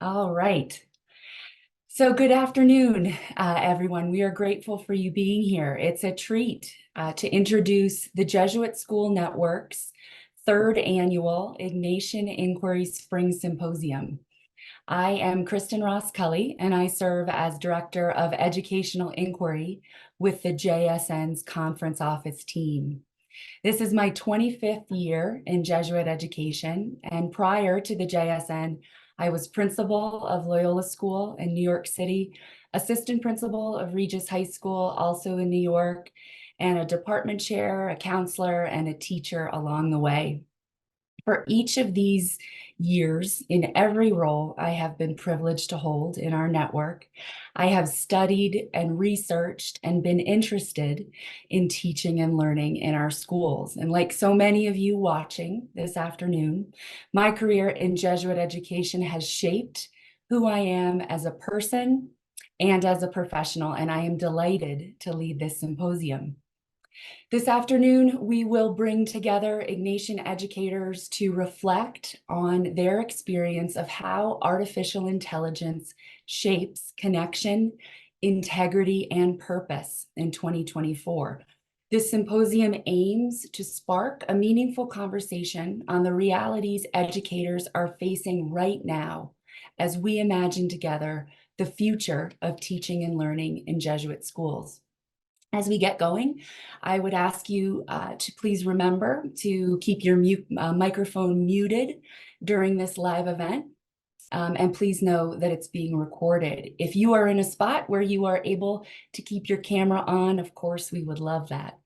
All right. So good afternoon, everyone. We are grateful for you being here. It's a treat to introduce the Jesuit School Network's third annual Ignatian Inquiry Spring Symposium. I am Kristin Cully, and I serve as Director of Educational Inquiry with the JSN's Conference Office team. This is my 25th year in Jesuit education, and prior to the JSN, I was principal of Loyola School in New York City, assistant principal of Regis High School, also in New York, and a department chair, a counselor, and a teacher along the way. For each of these years, in every role I have been privileged to hold in our network, I have studied and researched and been interested in teaching and learning in our schools. And like so many of you watching this afternoon, my career in Jesuit education has shaped who I am as a person and as a professional, and I am delighted to lead this symposium. This afternoon, we will bring together Ignatian educators to reflect on their experience of how artificial intelligence shapes connection, integrity, and purpose in 2024. This symposium aims to spark a meaningful conversation on the realities educators are facing right now as we imagine together the future of teaching and learning in Jesuit schools. As we get going, I would ask you to please remember to keep your microphone muted during this live event. And please know that it's being recorded. If you are in a spot where you are able to keep your camera on, of course, we would love that.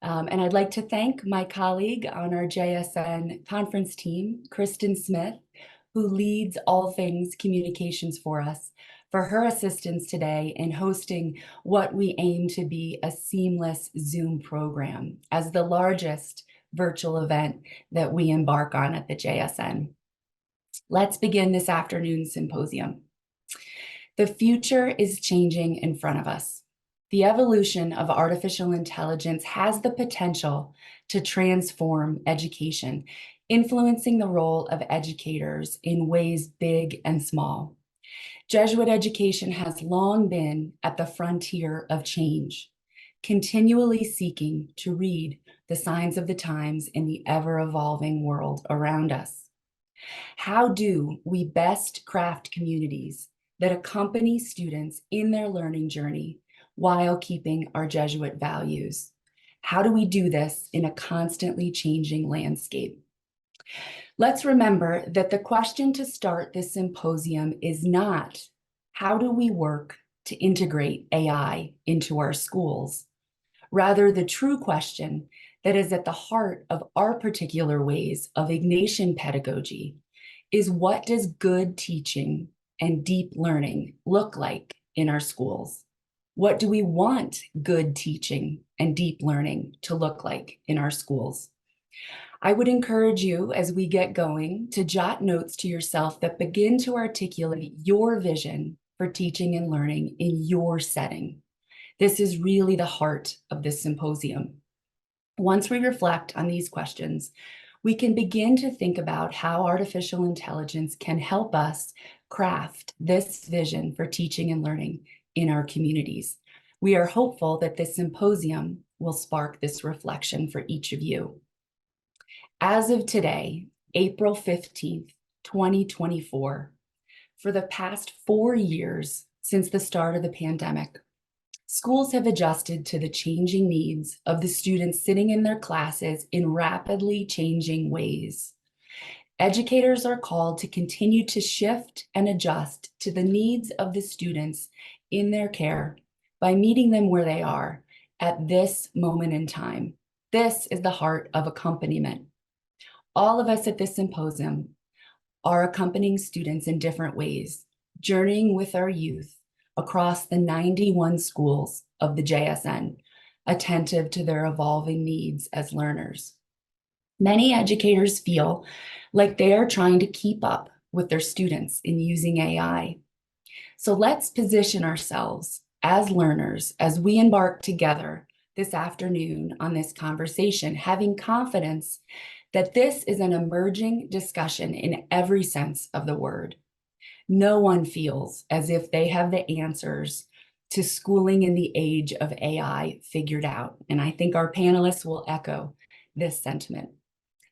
And I'd like to thank my colleague on our JSN conference team, Kristin Smith, who leads all things communications for us, for her assistance today in hosting what we aim to be a seamless Zoom program as the largest virtual event that we embark on at the JSN. Let's begin this afternoon's symposium. The future is changing in front of us. The evolution of artificial intelligence has the potential to transform education, influencing the role of educators in ways big and small. Jesuit education has long been at the frontier of change, continually seeking to read the signs of the times in the ever-evolving world around us. How do we best craft communities that accompany students in their learning journey while keeping our Jesuit values? How do we do this in a constantly changing landscape? Let's remember that the question to start this symposium is not, how do we work to integrate AI into our schools? Rather, the true question that is at the heart of our particular ways of Ignatian pedagogy is, what does good teaching and deep learning look like in our schools? What do we want good teaching and deep learning to look like in our schools? I would encourage you, as we get going, to jot notes to yourself that begin to articulate your vision for teaching and learning in your setting. This is really the heart of this symposium. Once we reflect on these questions, we can begin to think about how artificial intelligence can help us craft this vision for teaching and learning in our communities. We are hopeful that this symposium will spark this reflection for each of you. As of today, April 15th, 2024, for the past 4 years since the start of the pandemic, schools have adjusted to the changing needs of the students sitting in their classes in rapidly changing ways. Educators are called to continue to shift and adjust to the needs of the students in their care by meeting them where they are at this moment in time. This is the heart of accompaniment. All of us at this symposium are accompanying students in different ways, journeying with our youth across the 91 schools of the JSN, attentive to their evolving needs as learners. Many educators feel like they are trying to keep up with their students in using AI. So let's position ourselves as learners as we embark together this afternoon on this conversation, having confidence that this is an emerging discussion in every sense of the word. No one feels as if they have the answers to schooling in the age of AI figured out. And I think our panelists will echo this sentiment.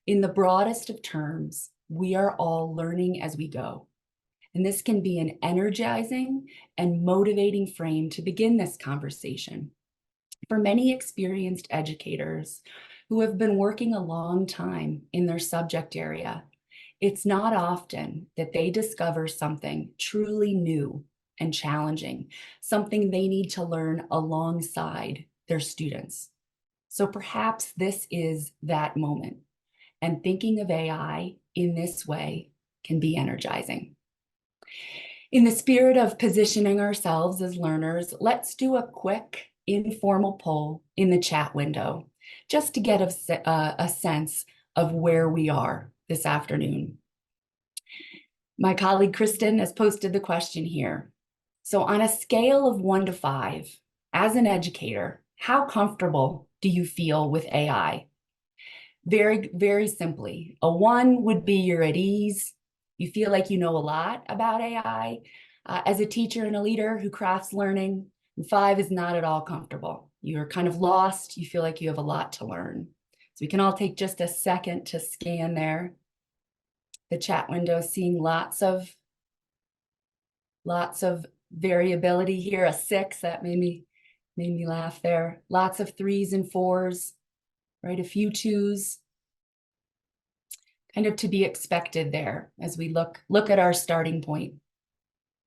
In the broadest of terms, we are all learning as we go. And this can be an energizing and motivating frame to begin this conversation. For many experienced educators who have been working a long time in their subject area, it's not often that they discover something truly new and challenging, something they need to learn alongside their students. So perhaps this is that moment, and thinking of AI in this way can be energizing. In the spirit of positioning ourselves as learners, let's do a quick informal poll in the chat window, just to get a sense of where we are this afternoon. My colleague Kristin has posted the question here. So on a scale of 1 to 5, as an educator, how comfortable do you feel with AI? Very, very simply, a 1 would be you're at ease. You feel like you know a lot about AI. As a teacher and a leader who crafts learning, and 5 is not at all comfortable. You're kind of lost. You feel like you have a lot to learn. So we can all take just a second to scan there. The chat window, seeing lots of variability here. A 6, that made me laugh there. Lots of 3s and 4s, right? A few 2s. Kind of to be expected there as we look at our starting point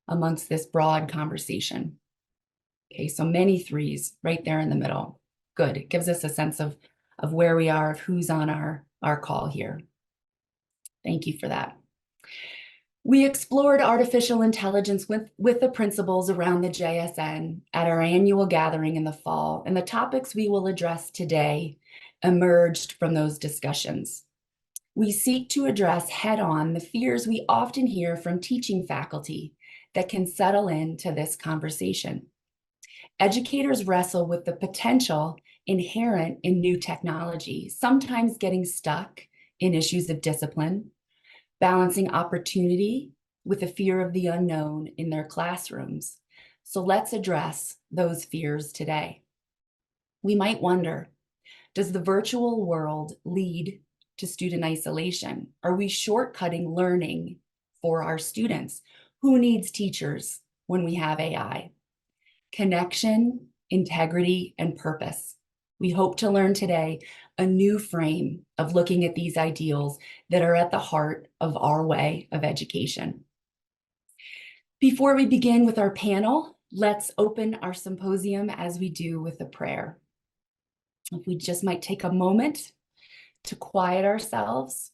amongst this broad conversation. Okay, so many 3s right there in the middle. Good. It gives us a sense of where we are, of who's on our call here. Thank you for that. We explored artificial intelligence with the principals around the JSN at our annual gathering in the fall, and the topics we will address today emerged from those discussions. We seek to address head-on the fears we often hear from teaching faculty that can settle into this conversation. Educators wrestle with the potential inherent in new technology, sometimes getting stuck in issues of discipline, balancing opportunity with the fear of the unknown in their classrooms. So let's address those fears today. We might wonder, does the virtual world lead to student isolation? Are we shortcutting learning for our students? Who needs teachers when we have AI? Connection, integrity, and purpose. We hope to learn today a new frame of looking at these ideals that are at the heart of our way of education. Before we begin with our panel, let's open our symposium as we do with a prayer. If we just might take a moment to quiet ourselves,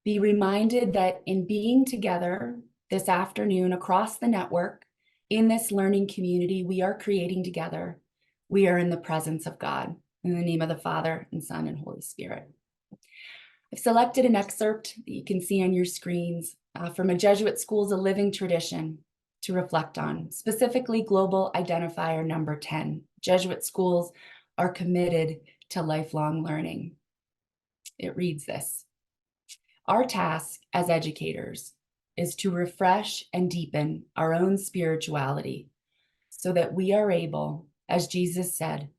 be reminded that in being together this afternoon across the network, in this learning community we are creating together, we are in the presence of God. In the name of the Father, and Son, and Holy Spirit. I've selected an excerpt that you can see on your screens from a Jesuit Schools a Living Tradition to reflect on, specifically Global Identifier number 10. Jesuit schools are committed to lifelong learning. It reads this: our task as educators is to refresh and deepen our own spirituality so that we are able, as Jesus said,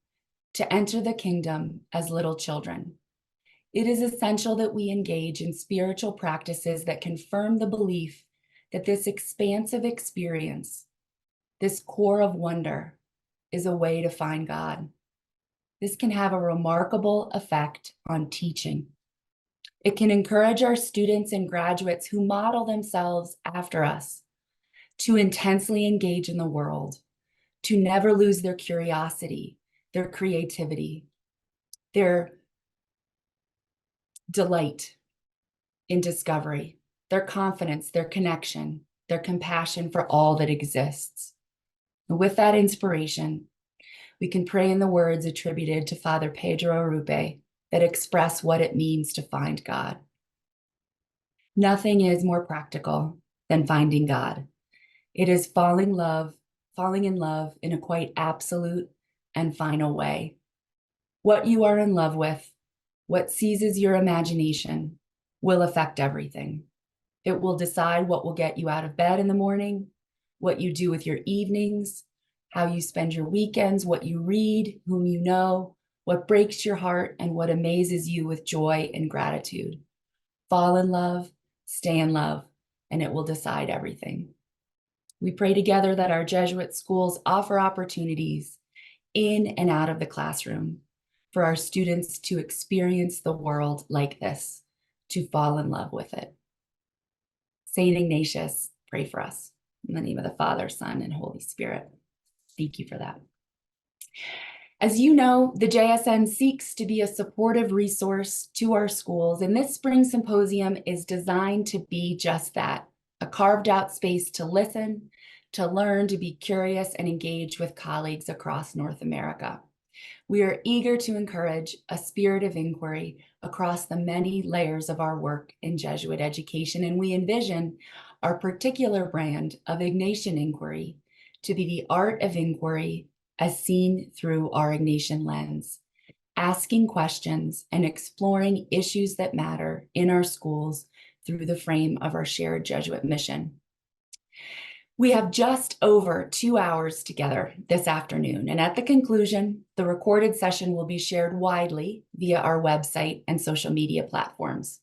to enter the kingdom as little children. It is essential that we engage in spiritual practices that confirm the belief that this expansive experience, this core of wonder, is a way to find God. This can have a remarkable effect on teaching. It can encourage our students and graduates who model themselves after us to intensely engage in the world, to never lose their curiosity, their creativity, their delight in discovery, their confidence, their connection, their compassion for all that exists. And with that inspiration, we can pray in the words attributed to Father Pedro Arrupe that express what it means to find God. Nothing is more practical than finding God. It is falling in love in a quite absolute and final way. What you are in love with, what seizes your imagination, will affect everything. It will decide what will get you out of bed in the morning, what you do with your evenings, how you spend your weekends, what you read, whom you know, what breaks your heart, and what amazes you with joy and gratitude. Fall in love, stay in love, and it will decide everything. We pray together that our Jesuit schools offer opportunities in and out of the classroom for our students to experience the world like this, to fall in love with it. Saint Ignatius, pray for us. In the name of the Father, Son, and Holy Spirit. Thank you for that. As you know, the JSN seeks to be a supportive resource to our schools, and this spring symposium is designed to be just that, a carved out space to listen, to learn, to be curious, and engage with colleagues across North America. We are eager to encourage a spirit of inquiry across the many layers of our work in Jesuit education, and we envision our particular brand of Ignatian inquiry to be the art of inquiry as seen through our Ignatian lens, asking questions and exploring issues that matter in our schools through the frame of our shared Jesuit mission. We have just over 2 hours together this afternoon, and at the conclusion, the recorded session will be shared widely via our website and social media platforms.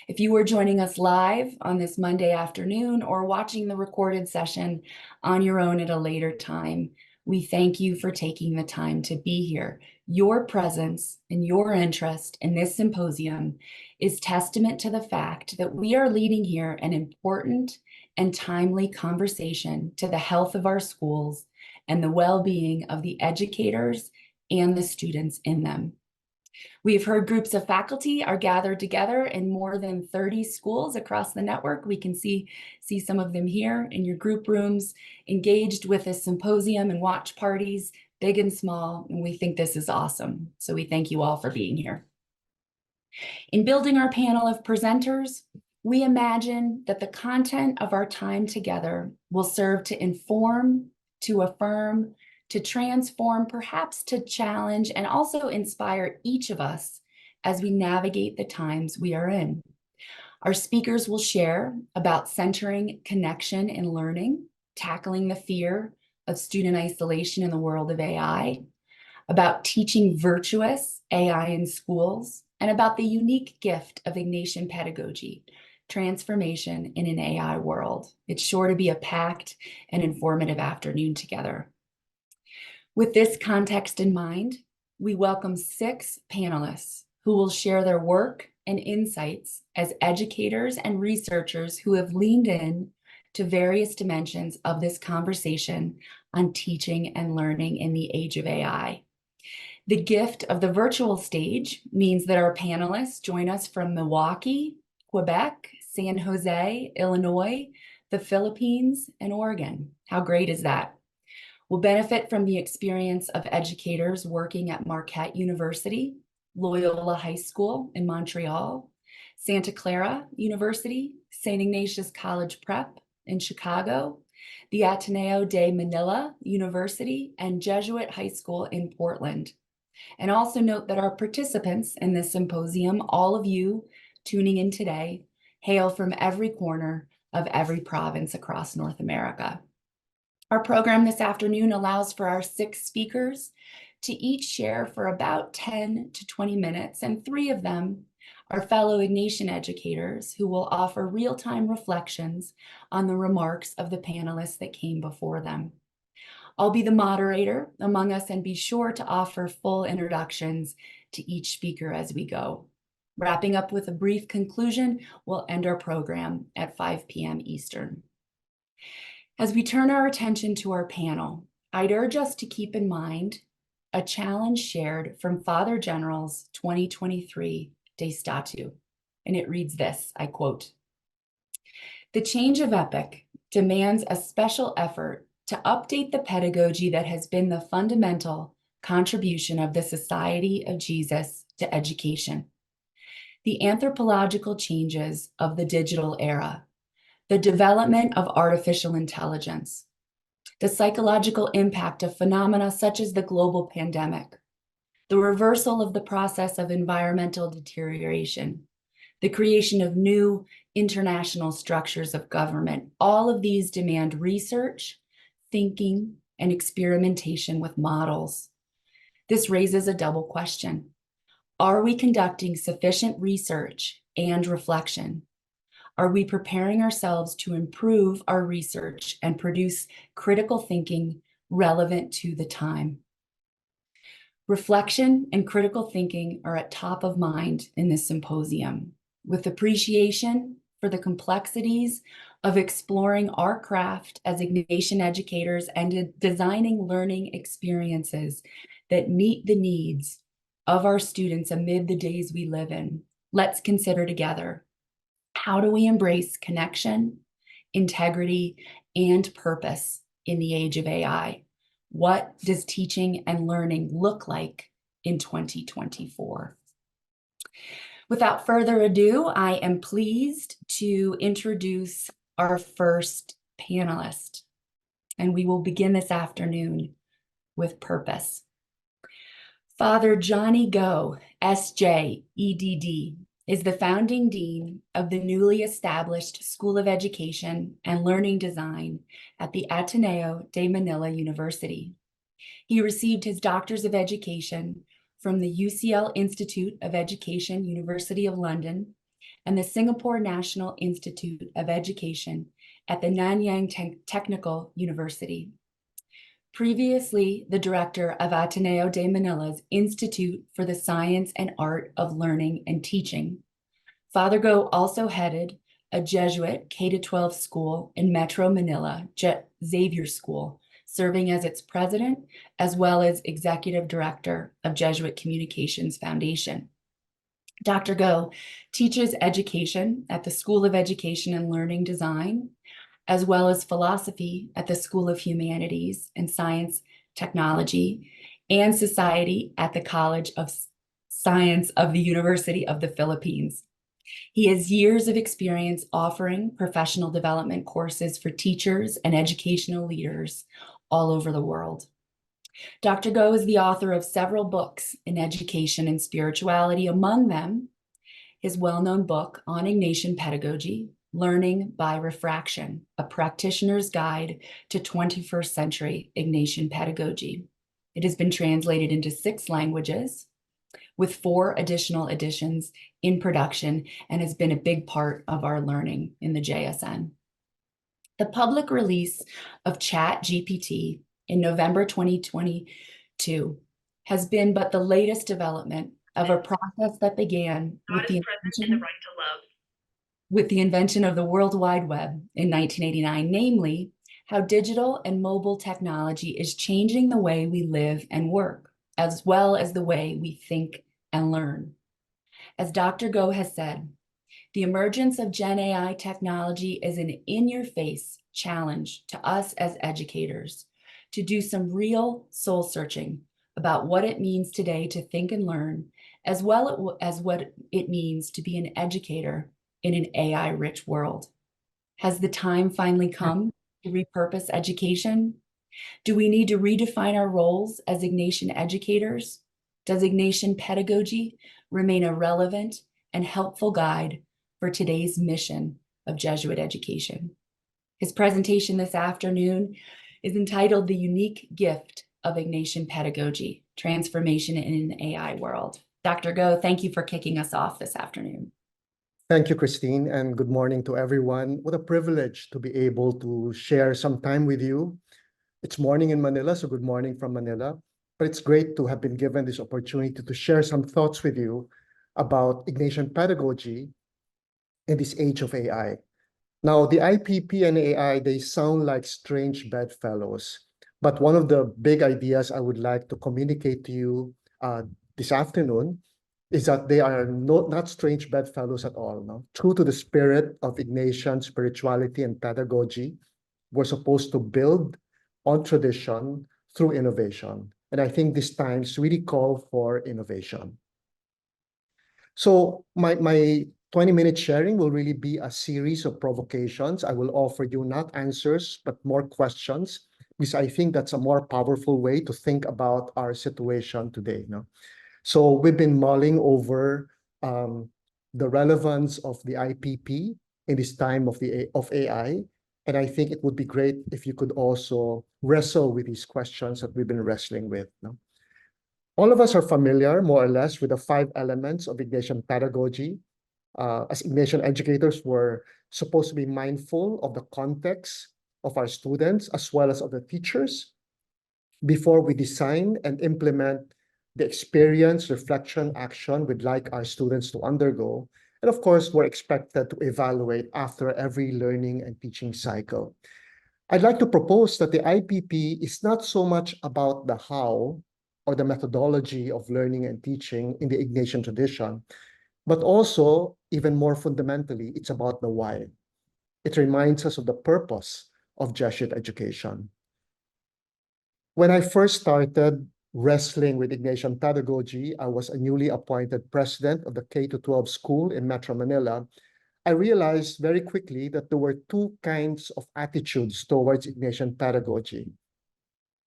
If you are joining us live on this Monday afternoon or watching the recorded session on your own at a later time, we thank you for taking the time to be here. Your presence and your interest in this symposium is testament to the fact that we are leading here an important and timely conversation to the health of our schools and the well-being of the educators and the students in them. We've heard groups of faculty are gathered together in more than 30 schools across the network. We can see some of them here in your group rooms, engaged with this symposium and watch parties, big and small, and we think this is awesome. So we thank you all for being here. In building our panel of presenters, we imagine that the content of our time together will serve to inform, to affirm, to transform, perhaps to challenge, and also inspire each of us as we navigate the times we are in. Our speakers will share about centering connection and learning, tackling the fear of student isolation in the world of AI, about teaching virtuous AI in schools, and about the unique gift of Ignatian pedagogy, transformation in an AI world. It's sure to be a packed and informative afternoon together. With this context in mind, we welcome 6 panelists who will share their work and insights as educators and researchers who have leaned in to various dimensions of this conversation on teaching and learning in the age of AI. The gift of the virtual stage means that our panelists join us from Milwaukee, Quebec, San Jose, Illinois, the Philippines, and Oregon. How great is that? We'll benefit from the experience of educators working at Marquette University, Loyola High School in Montreal, Santa Clara University, St. Ignatius College Prep in Chicago, the Ateneo de Manila University, and Jesuit High School in Portland. And also note that our participants in this symposium, all of you tuning in today, hail from every corner of every province across North America. Our program this afternoon allows for our 6 speakers to each share for about 10 to 20 minutes, and 3 of them are fellow Ignatian educators who will offer real-time reflections on the remarks of the panelists that came before them. I'll be the moderator among us and be sure to offer full introductions to each speaker as we go. Wrapping up with a brief conclusion, we'll end our program at 5 p.m. Eastern. As we turn our attention to our panel, I'd urge us to keep in mind a challenge shared from Father General's 2023 De Statu, and it reads this, I quote, "The change of epoch demands a special effort to update the pedagogy that has been the fundamental contribution of the Society of Jesus to education. The anthropological changes of the digital era, the development of artificial intelligence, the psychological impact of phenomena such as the global pandemic, the reversal of the process of environmental deterioration, the creation of new international structures of government. All of these demand research, thinking, and experimentation with models. This raises a double question. Are we conducting sufficient research and reflection? Are we preparing ourselves to improve our research and produce critical thinking relevant to the time? Reflection and critical thinking are at top of mind in this symposium, with appreciation for the complexities of exploring our craft as Ignatian educators and designing learning experiences that meet the needs of our students amid the days we live in. Let's consider together, how do we embrace connection, integrity, and purpose in the age of AI? What does teaching and learning look like in 2024? Without further ado, I am pleased to introduce our first panelist, and we will begin this afternoon with purpose. Father Johnny Go, S.J., Edd, is the founding dean of the newly established School of Education and Learning Design at the Ateneo de Manila University. He received his Doctors of Education from the UCL Institute of Education, University of London, and the Singapore National Institute of Education at the Nanyang Technical University. Previously, the director of Ateneo de Manila's Institute for the Science and Art of Learning and Teaching. Father Go also headed a Jesuit K-12 school in Metro Manila, Xavier School, serving as its president, as well as executive director of Jesuit Communications Foundation. Dr. Go teaches education at the School of Education and Learning Design, as well as philosophy at the School of Humanities and Science, Technology, and Society at the College of Science of the University of the Philippines. He has years of experience offering professional development courses for teachers and educational leaders all over the world. Dr. Go is the author of several books in education and spirituality, among them his well-known book on Ignatian Pedagogy, Learning by Refraction, a Practitioner's Guide to 21st Century Ignatian Pedagogy. It has been translated into 6 languages, with 4 additional editions in production, and has been a big part of our learning in the JSN. The public release of ChatGPT in November 2022 has been but the latest development of a process that began with the invention of the World Wide Web in 1989, namely how digital and mobile technology is changing the way we live and work, as well as the way we think and learn. As Dr. Go has said, the emergence of Gen AI technology is an in-your-face challenge to us as educators to do some real soul searching about what it means today to think and learn, as well as what it means to be an educator in an AI-rich world. Has the time finally come to repurpose education? Do we need to redefine our roles as Ignatian educators? Does Ignatian pedagogy remain a relevant and helpful guide for today's mission of Jesuit education? His presentation this afternoon is entitled The Unique Gift of Ignatian Pedagogy, Transformation in an AI World. Dr. Go, thank you for kicking us off this afternoon. Thank you, Kristin, and good morning to everyone. What a privilege to be able to share some time with you. It's morning in Manila, so good morning from Manila. But it's great to have been given this opportunity to share some thoughts with you about Ignatian pedagogy in this age of AI. Now, the IPP and AI, they sound like strange bedfellows. But one of the big ideas I would like to communicate to you this afternoon is that they are not strange bedfellows at all. No? True to the spirit of Ignatian spirituality and pedagogy, we're supposed to build on tradition through innovation. And I think these times really call for innovation. So my 20-minute sharing will really be a series of provocations. I will offer you not answers, but more questions, because I think that's a more powerful way to think about our situation today. No? So we've been mulling over the relevance of the IPP in this time of AI. And I think it would be great if you could also wrestle with these questions that we've been wrestling with. No? All of us are familiar, more or less, with the 5 elements of Ignatian pedagogy. As Ignatian educators, we're supposed to be mindful of the context of our students as well as of the teachers before we design and implement the experience, reflection, action we'd like our students to undergo. And of course, we're expected to evaluate after every learning and teaching cycle. I'd like to propose that the IPP is not so much about the how or the methodology of learning and teaching in the Ignatian tradition, but also, even more fundamentally, it's about the why. It reminds us of the purpose of Jesuit education. When I first started wrestling with Ignatian pedagogy, I was a newly appointed president of the K-12 school in Metro Manila. I realized very quickly that there were 2 kinds of attitudes towards Ignatian pedagogy.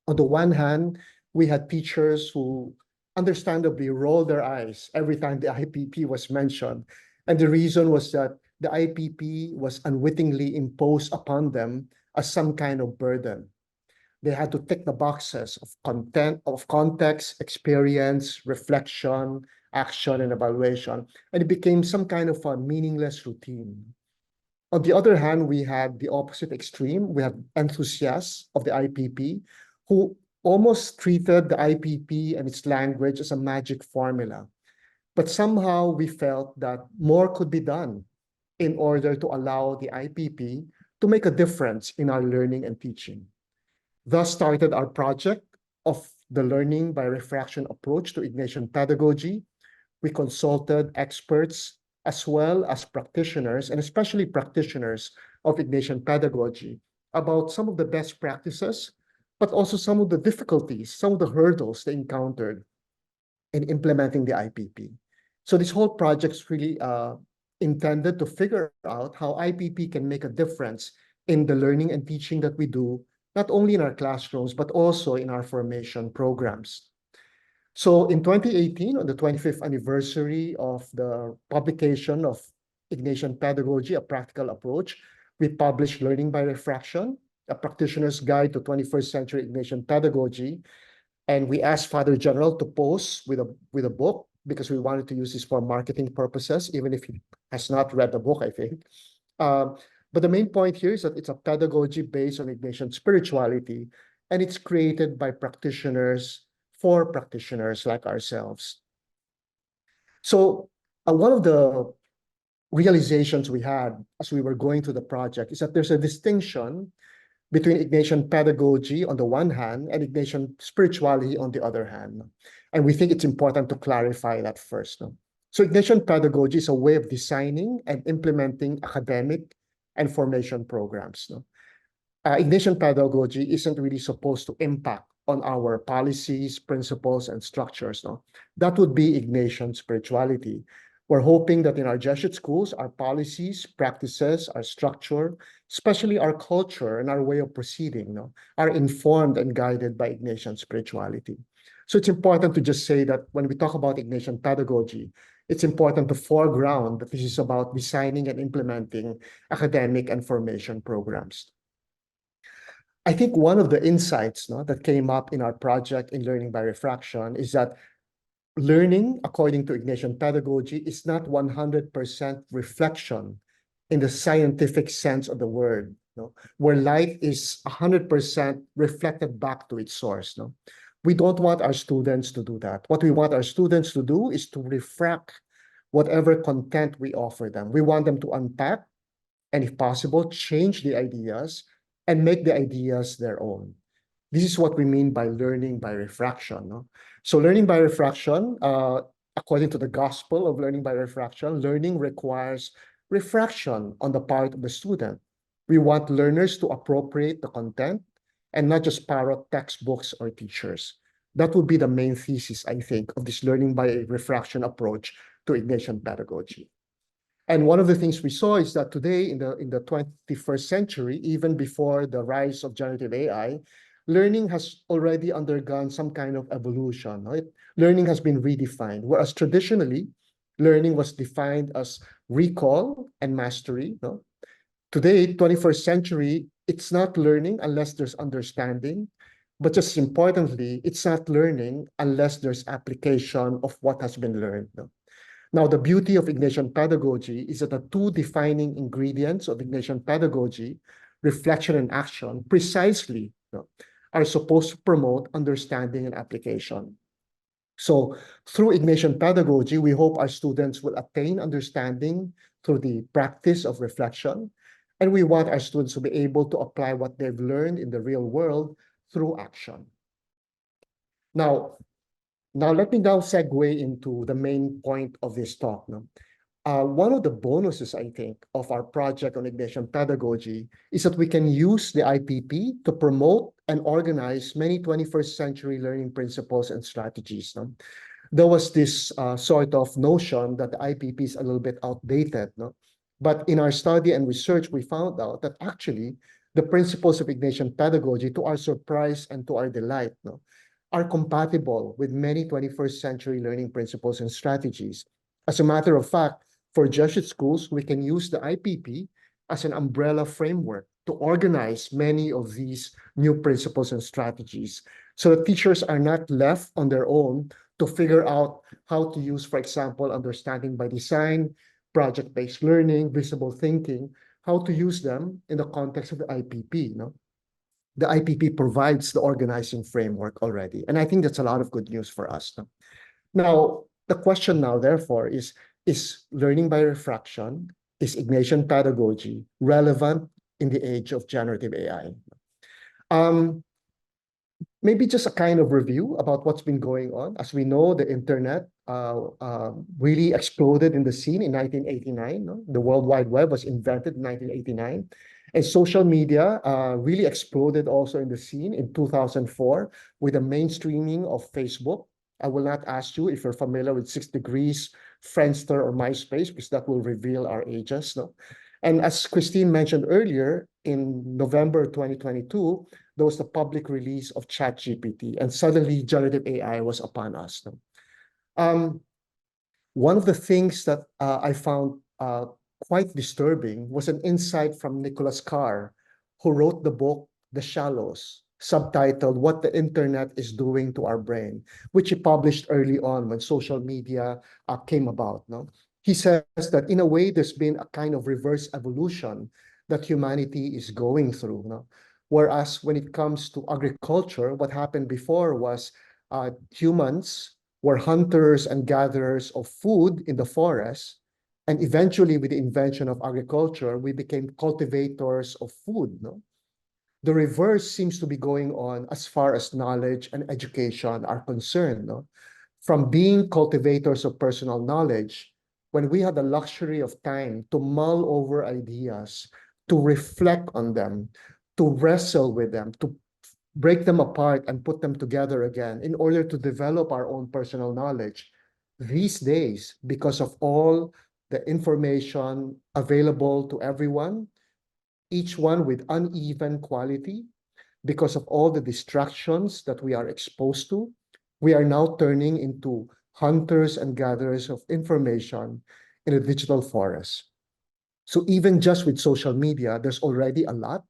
On the one hand, we had teachers who understandably rolled their eyes every time the IPP was mentioned. And the reason was that the IPP was unwittingly imposed upon them as some kind of burden. They had to tick the boxes of content, of context, experience, reflection, action, and evaluation. And it became some kind of a meaningless routine. On the other hand, we had the opposite extreme. We have enthusiasts of the IPP who almost treated the IPP and its language as a magic formula. But somehow we felt that more could be done in order to allow the IPP to make a difference in our learning and teaching. Thus started our project of the learning by refraction approach to Ignatian pedagogy. We consulted experts as well as practitioners, and especially practitioners of Ignatian pedagogy, about some of the best practices, but also some of the difficulties, some of the hurdles they encountered in implementing the IPP. So this whole project is really intended to figure out how IPP can make a difference in the learning and teaching that we do, not only in our classrooms, but also in our formation programs. So in 2018, on the 25th anniversary of the publication of Ignatian Pedagogy, A Practical Approach, we published Learning by Refraction, a practitioner's guide to 21st century Ignatian pedagogy. And we asked Father General to pose with a book because we wanted to use this for marketing purposes, even if he has not read the book, I think. But the main point here is that it's a pedagogy based on Ignatian spirituality, and it's created by practitioners for practitioners like ourselves. So one of the realizations we had as we were going through the project is that there's a distinction between Ignatian pedagogy on the one hand and Ignatian spirituality on the other hand. And we think it's important to clarify that first. No? So Ignatian pedagogy is a way of designing and implementing academic and formation programs. No? Ignatian pedagogy isn't really supposed to impact on our policies, principles, and structures. No? That would be Ignatian spirituality. We're hoping that in our Jesuit schools, our policies, practices, our structure, especially our culture and our way of proceeding, no, are informed and guided by Ignatian spirituality. So it's important to just say that when we talk about Ignatian pedagogy, it's important to foreground that this is about designing and implementing academic and formation programs. I think one of the insights that came up in our project in Learning by Refraction is that learning, according to Ignatian pedagogy, is not 100% reflection in the scientific sense of the word, where light is 100% reflected back to its source. We don't want our students to do that. What we want our students to do is to refract whatever content we offer them. We want them to unpack and, if possible, change the ideas and make the ideas their own. This is what we mean by learning by refraction. No? So learning by refraction, according to the gospel of learning by refraction, learning requires refraction on the part of the student. We want learners to appropriate the content and not just parrot textbooks or teachers. That would be the main thesis, I think, of this learning by refraction approach to Ignatian pedagogy. And one of the things we saw is that today, in the 21st century, even before the rise of generative AI, learning has already undergone some kind of evolution. Right? Learning has been redefined, whereas traditionally, learning was defined as recall and mastery. No? Today, 21st century, it's not learning unless there's understanding, but just importantly, it's not learning unless there's application of what has been learned. No? Now, the beauty of Ignatian pedagogy is that the two defining ingredients of Ignatian pedagogy, reflection and action, precisely are supposed to promote understanding and application. So through Ignatian pedagogy, we hope our students will attain understanding through the practice of reflection. And we want our students to be able to apply what they've learned in the real world through action. Now let me segue into the main point of this talk. One of the bonuses, I think, of our project on Ignatian pedagogy is that we can use the IPP to promote and organize many 21st century learning principles and strategies. There was this sort of notion that the IPP is a little bit outdated. But in our study and research, we found out that actually the principles of Ignatian pedagogy, to our surprise and to our delight, are compatible with many 21st century learning principles and strategies. As a matter of fact, for Jesuit schools, we can use the IPP as an umbrella framework to organize many of these new principles and strategies, so that teachers are not left on their own to figure out how to use, for example, understanding by design, project-based learning, visible thinking, how to use them in the context of the IPP. The IPP provides the organizing framework already. And I think that's a lot of good news for us. Now, the question now, therefore, is learning by refraction, is Ignatian pedagogy relevant in the age of generative AI? Maybe just a kind of review about what's been going on. As we know, the internet really exploded in the scene in 1989. The World Wide Web was invented in 1989. And social media really exploded also in the scene in 2004 with the mainstreaming of Facebook. I will not ask you if you're familiar with 6 Degrees, Friendster, or MySpace, because that will reveal our ages. And as Kristin mentioned earlier, in November 2022, there was the public release of ChatGPT, and suddenly generative AI was upon us. One of the things that I found quite disturbing was an insight from Nicholas Carr, who wrote the book, The Shallows, subtitled What the Internet is Doing to Our Brain, which he published early on when social media came about. He says that in a way, there's been a kind of reverse evolution that humanity is going through. Whereas when it comes to agriculture, what happened before was humans were hunters and gatherers of food in the forest. And eventually, with the invention of agriculture, we became cultivators of food. The reverse seems to be going on as far as knowledge and education are concerned. From being cultivators of personal knowledge, when we had the luxury of time to mull over ideas, to reflect on them, to wrestle with them, to break them apart and put them together again in order to develop our own personal knowledge. These days, because of all the information available to everyone, each one with uneven quality, because of all the distractions that we are exposed to, we are now turning into hunters and gatherers of information in a digital forest. So even just with social media, there's already a lot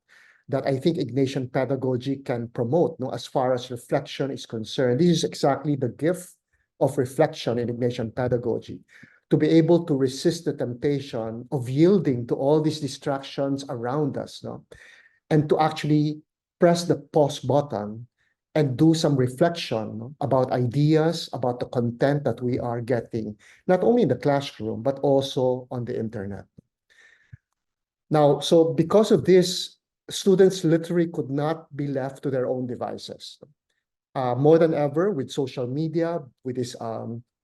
that I think Ignatian pedagogy can promote, as far as reflection is concerned. This is exactly the gift of reflection in Ignatian pedagogy, to be able to resist the temptation of yielding to all these distractions around us, and to actually press the pause button and do some reflection about ideas, about the content that we are getting, not only in the classroom, but also on the internet. Now, so because of this, students literally could not be left to their own devices. More than ever with social media, with this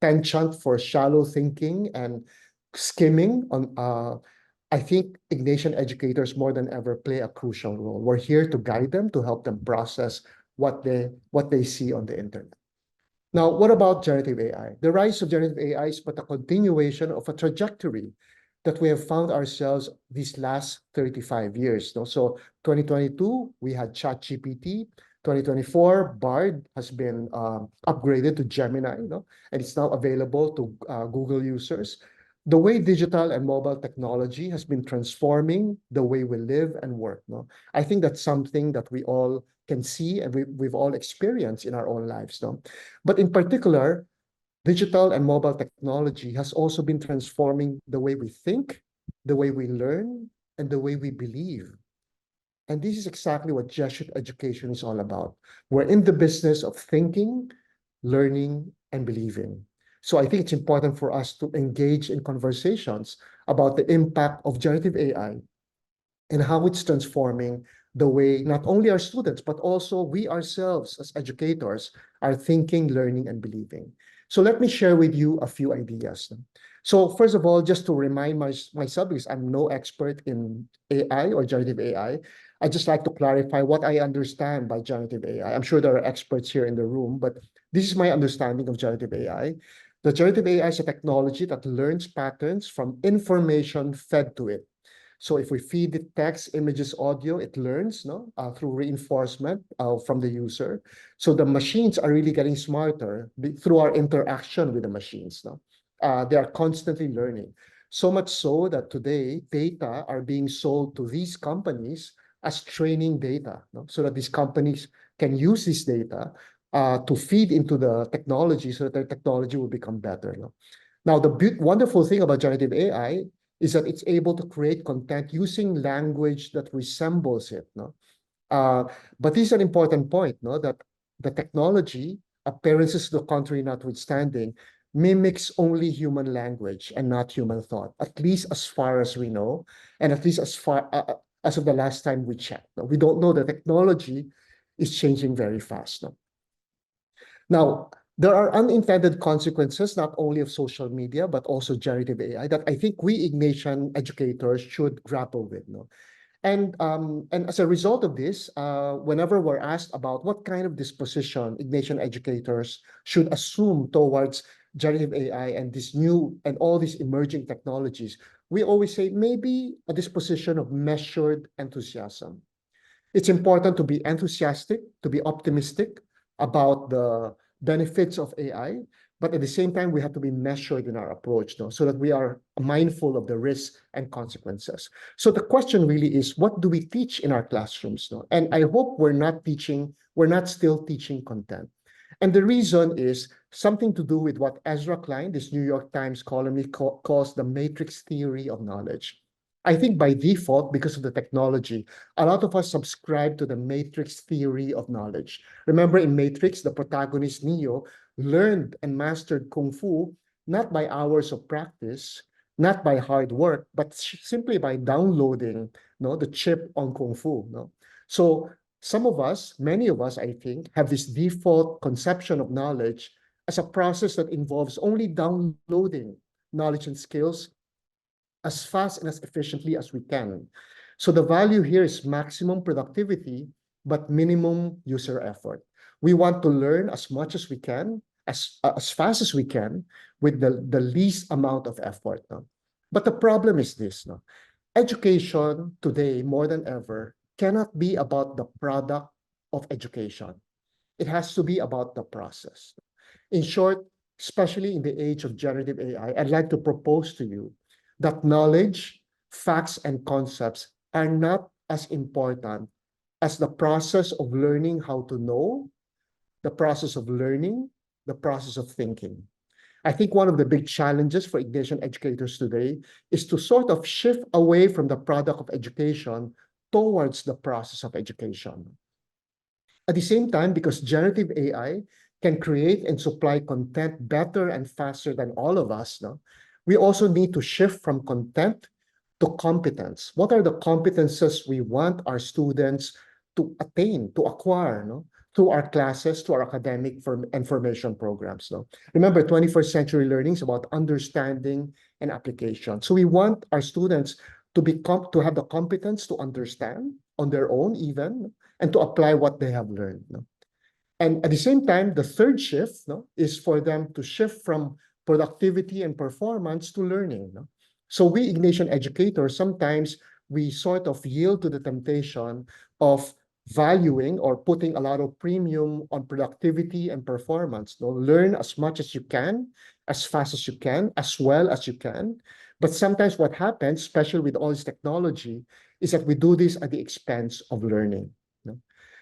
penchant for shallow thinking and skimming on, I think Ignatian educators more than ever play a crucial role. We're here to guide them, to help them process what they see on the internet. Now, what about generative AI? The rise of generative AI is but a continuation of a trajectory that we have found ourselves these last 35 years. So 2022, we had ChatGPT. 2024, Bard has been upgraded to Gemini, and it's now available to Google users. The way digital and mobile technology has been transforming the way we live and work. I think that's something that we all can see and we've all experienced in our own lives. But in particular, digital and mobile technology has also been transforming the way we think, the way we learn, and the way we believe. And this is exactly what Jesuit education is all about. We're in the business of thinking, learning, and believing. So I think it's important for us to engage in conversations about the impact of generative AI and how it's transforming the way not only our students, but also we ourselves as educators are thinking, learning, and believing. So let me share with you a few ideas. So first of all, just to remind myself, because I'm no expert in AI or generative AI, I just like to clarify what I understand by generative AI. I'm sure there are experts here in the room, but this is my understanding of generative AI. The generative AI is a technology that learns patterns from information fed to it. So if we feed it text, images, audio, it learns through reinforcement from the user. So the machines are really getting smarter through our interaction with the machines. They are constantly learning. So much so that today, data are being sold to these companies as training data, so that these companies can use this data to feed into the technology so that their technology will become better. Now, the wonderful thing about generative AI is that it's able to create content using language that resembles it. But this is an important point, that the technology, appearances to the contrary notwithstanding, mimics only human language and not human thought, at least as far as we know, and at least as far as of the last time we checked. We don't know. The technology is changing very fast. Now, there are unintended consequences, not only of social media, but also generative AI, that I think we Ignatian educators should grapple with. And as a result of this, whenever we're asked about what kind of disposition Ignatian educators should assume towards generative AI and this new and all these emerging technologies, we always say maybe a disposition of measured enthusiasm. It's important to be enthusiastic, to be optimistic about the benefits of AI, but at the same time, we have to be measured in our approach, so that we are mindful of the risks and consequences. So the question really is, what do we teach in our classrooms? And I hope we're not still teaching content. And the reason is something to do with what Ezra Klein, this New York Times columnist, calls the matrix theory of knowledge. I think by default, because of the technology, a lot of us subscribe to the matrix theory of knowledge. Remember in Matrix, the protagonist Neo learned and mastered Kung Fu, not by hours of practice, not by hard work, but simply by downloading the chip on Kung Fu. So many of us, I think, have this default conception of knowledge as a process that involves only downloading knowledge and skills as fast and as efficiently as we can. So the value here is maximum productivity, but minimum user effort. We want to learn as much as we can, as fast as we can, with the least amount of effort. But the problem is this. Education today, more than ever, cannot be about the product of education. It has to be about the process. In short, especially in the age of generative AI, I'd like to propose to you that knowledge, facts, and concepts are not as important as the process of learning how to know, the process of learning, the process of thinking. I think one of the big challenges for Ignatian educators today is to sort of shift away from the product of education towards the process of education. At the same time, because generative AI can create and supply content better and faster than all of us, we also need to shift from content to competence. What are the competences we want our students to attain, to acquire, through our classes, to our academic and formation programs? Remember, 21st century learning is about understanding and application. So we want our students to have the competence to understand on their own even, and to apply what they have learned. And at the same time, the third shift is for them to shift from productivity and performance to learning. So we Ignatian educators, sometimes we sort of yield to the temptation of valuing or putting a lot of premium on productivity and performance. No? Learn as much as you can, as fast as you can, as well as you can. But sometimes what happens, especially with all this technology, is that we do this at the expense of learning. No?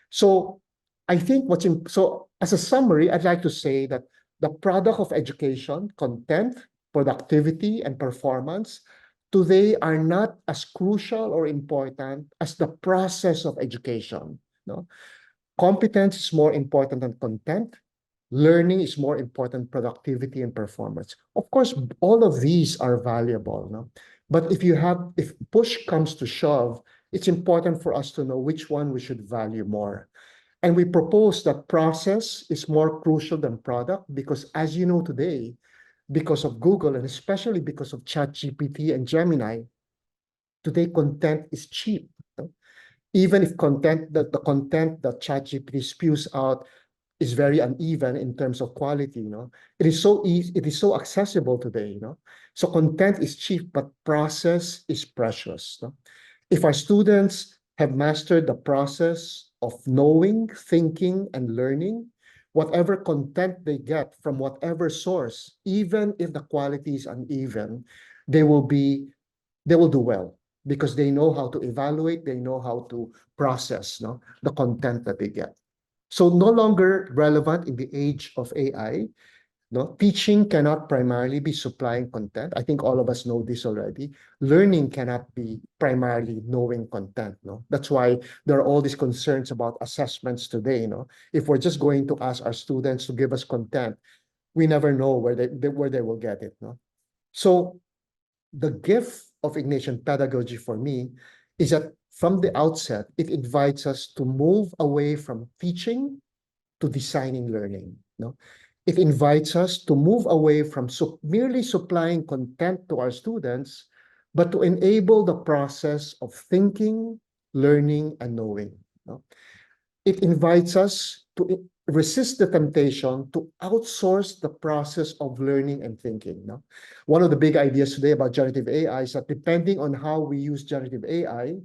So I think so as a summary, I'd like to say that the product of education, content, productivity, and performance today are not as crucial or important as the process of education. No? Competence is more important than content. Learning is more important, productivity and performance. Of course, all of these are valuable. No? But if push comes to shove, it's important for us to know which one we should value more. And we propose that process is more crucial than product because, as you know today, because of Google and especially because of ChatGPT and Gemini, today content is cheap. No? Even if the content that ChatGPT spews out is very uneven in terms of quality, it is so easy, it is so accessible today, So content is cheap, but process is precious. No? If our students have mastered the process of knowing, thinking, and learning, whatever content they get from whatever source, even if the quality is uneven, they will do well because they know how to evaluate, they know how to process the content that they get. So no longer relevant in the age of AI. No, teaching cannot primarily be supplying content. I think all of us know this already. Learning cannot be primarily knowing content. No, that's why there are all these concerns about assessments today. If we're just going to ask our students to give us content, we never know where they will get it. No, so the gift of Ignatian pedagogy for me is that from the outset, it invites us to move away from teaching to designing learning. No? It invites us to move away from merely supplying content to our students, but to enable the process of thinking, learning, and knowing. No? It invites us to resist the temptation to outsource the process of learning and thinking. No? One of the big ideas today about generative AI is that depending on how we use generative AI,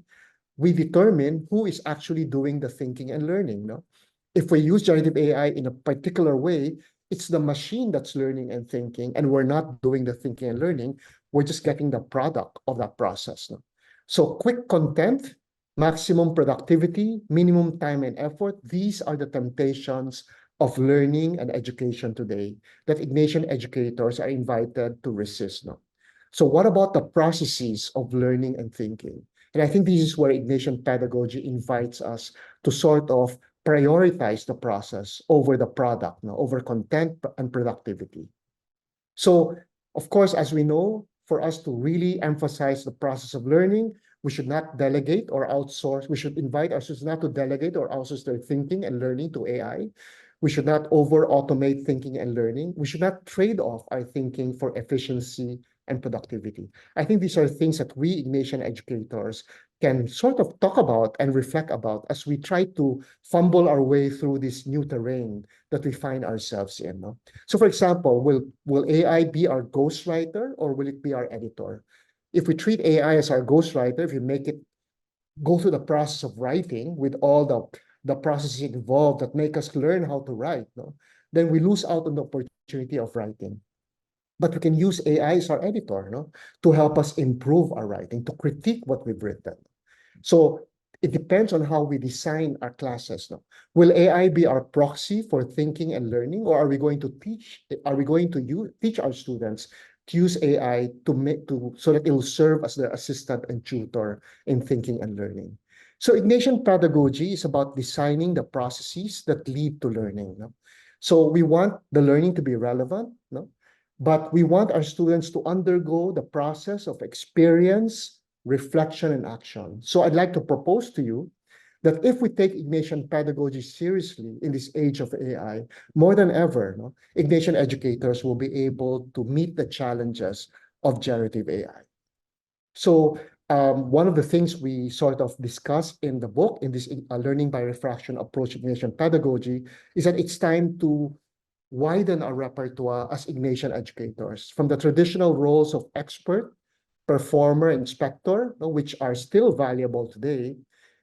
we determine who is actually doing the thinking and learning. No? If we use generative AI in a particular way, it's the machine that's learning and thinking, and we're not doing the thinking and learning. We're just getting the product of that process. No? So quick content, maximum productivity, minimum time and effort, these are the temptations of learning and education today that Ignatian educators are invited to resist. No? So what about the processes of learning and thinking? And I think this is where Ignatian pedagogy invites us to sort of prioritize the process over the product, over content and productivity. So, of course, as we know, for us to really emphasize the process of learning, we should not delegate or outsource. We should invite our students not to delegate or outsource their thinking and learning to AI. We should not over-automate thinking and learning. We should not trade off our thinking for efficiency and productivity. I think these are things that we Ignatian educators can sort of talk about and reflect about as we try to fumble our way through this new terrain that we find ourselves in. No? So for example, will AI be our ghostwriter or will it be our editor? If we treat AI as our ghostwriter, if you make it go through the process of writing with all the processes involved that make us learn how to write, no? Then we lose out on the opportunity of writing. But we can use AI as our editor, no? To help us improve our writing, to critique what we've written. So it depends on how we design our classes. No? Will AI be our proxy for thinking and learning, or are we going to teach our students to use AI so that it will serve as their assistant and tutor in thinking and learning? So Ignatian pedagogy is about designing the processes that lead to learning. No? So we want the learning to be relevant, no? But we want our students to undergo the process of experience, reflection, and action. So I'd like to propose to you that if we take Ignatian pedagogy seriously in this age of AI, more than ever, no, Ignatian educators will be able to meet the challenges of generative AI. So one of the things we sort of discuss in the book, in this learning by refraction approach to Ignatian pedagogy, is that it's time to widen our repertoire as Ignatian educators from the traditional roles of expert, performer, inspector, which are still valuable today,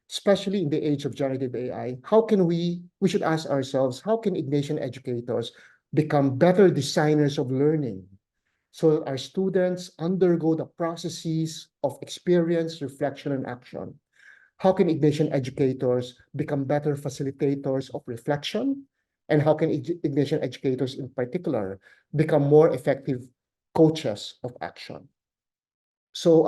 especially in the age of generative AI, how can we should ask ourselves, how can Ignatian educators become better designers of learning? So our students undergo the processes of experience, reflection, and action. How can Ignatian educators become better facilitators of reflection? And how can Ignatian educators in particular become more effective coaches of action? So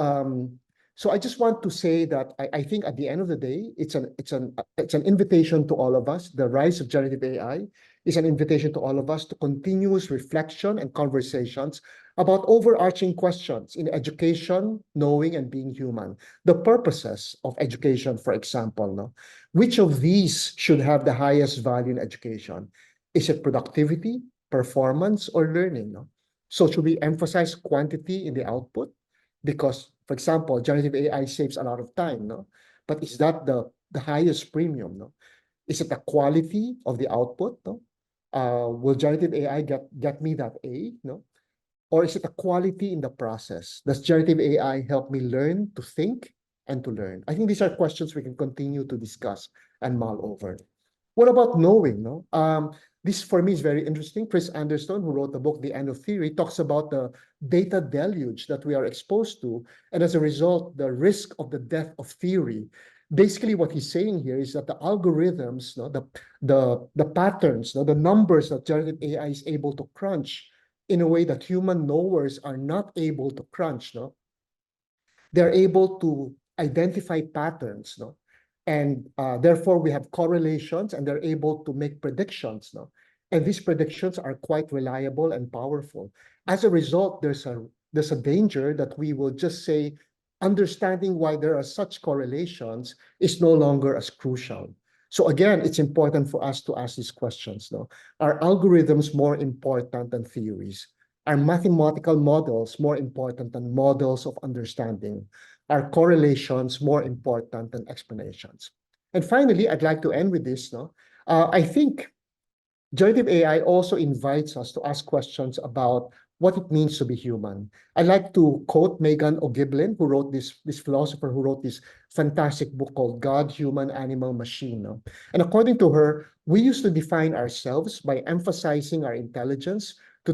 so I just want to say that I think at the end of the day, it's an invitation to all of us. The rise of generative AI is an invitation to all of us to continuous reflection and conversations about overarching questions in education, knowing, and being human. The purposes of education, for example, no? Which of these should have the highest value in education? Is it productivity, performance, or learning? No? So should we emphasize quantity in the output? Because, for example, generative AI saves a lot of time, no? But is that the highest premium, no? Is it the quality of the output, no? Will generative AI get me that A, no? Or is it the quality in the process? Does generative AI help me learn to think and to learn? I think these are questions we can continue to discuss and mull over. What about knowing, no? This for me is very interesting. Chris Anderson, who wrote the book The End of Theory, talks about the data deluge that we are exposed to, and as a result, the risk of the death of theory. Basically, what he's saying here is that the algorithms, no, the patterns, no, the numbers that generative AI is able to crunch in a way that human knowers are not able to crunch, no? They're able to identify patterns, no? And therefore, we have correlations, and they're able to make predictions, no? And these predictions are quite reliable and powerful. As a result, there's a danger that we will just say understanding why there are such correlations is no longer as crucial. So again, it's important for us to ask these questions, no? Are algorithms more important than theories? Are mathematical models more important than models of understanding? Are correlations more important than explanations? And finally, I'd like to end with this, no? I think generative AI also invites us to ask questions about what it means to be human. I'd like to quote Megan O'Giblin, who wrote this philosopher who wrote this fantastic book called God, Human, Animal, Machine. No? And according to her, we used to define ourselves by emphasizing our intelligence to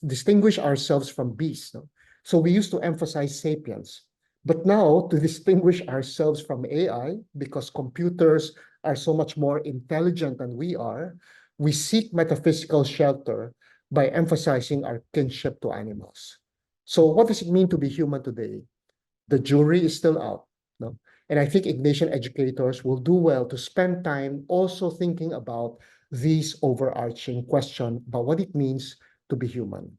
distinguish ourselves from beasts. No? So we used to emphasize sapiens. But now, to distinguish ourselves from AI, because computers are so much more intelligent than we are, we seek metaphysical shelter by emphasizing our kinship to animals. So what does it mean to be human today? The jury is still out, no? And I think Ignatian educators will do well to spend time also thinking about these overarching questions about what it means to be human.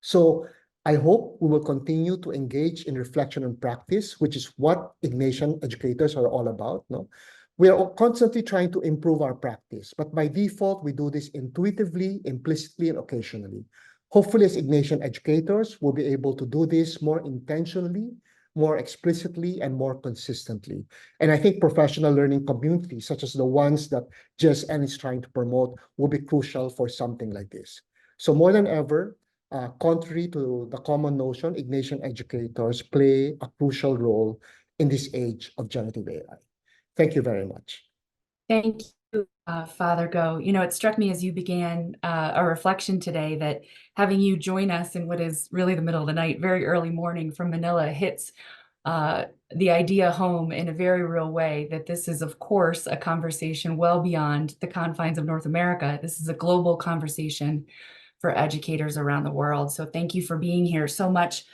So I hope we will continue to engage in reflection and practice, which is what Ignatian educators are all about, no? We are constantly trying to improve our practice, but by default, we do this intuitively, implicitly, and occasionally. Hopefully, as Ignatian educators, we'll be able to do this more intentionally, more explicitly, and more consistently. And I think professional learning communities, such as the ones that JSN is trying to promote, will be crucial for something like this. So more than ever, contrary to the common notion, Ignatian educators play a crucial role in this age of generative AI. Thank you very much. Thank you, Father Go. You know, it struck me as you began a reflection today that having you join us in what is really the middle of the night, very early morning from Manila hits the idea home in a very real way that this is, of course, a conversation well beyond the confines of North America. This is a global conversation for educators around the world. So thank you for being here. So much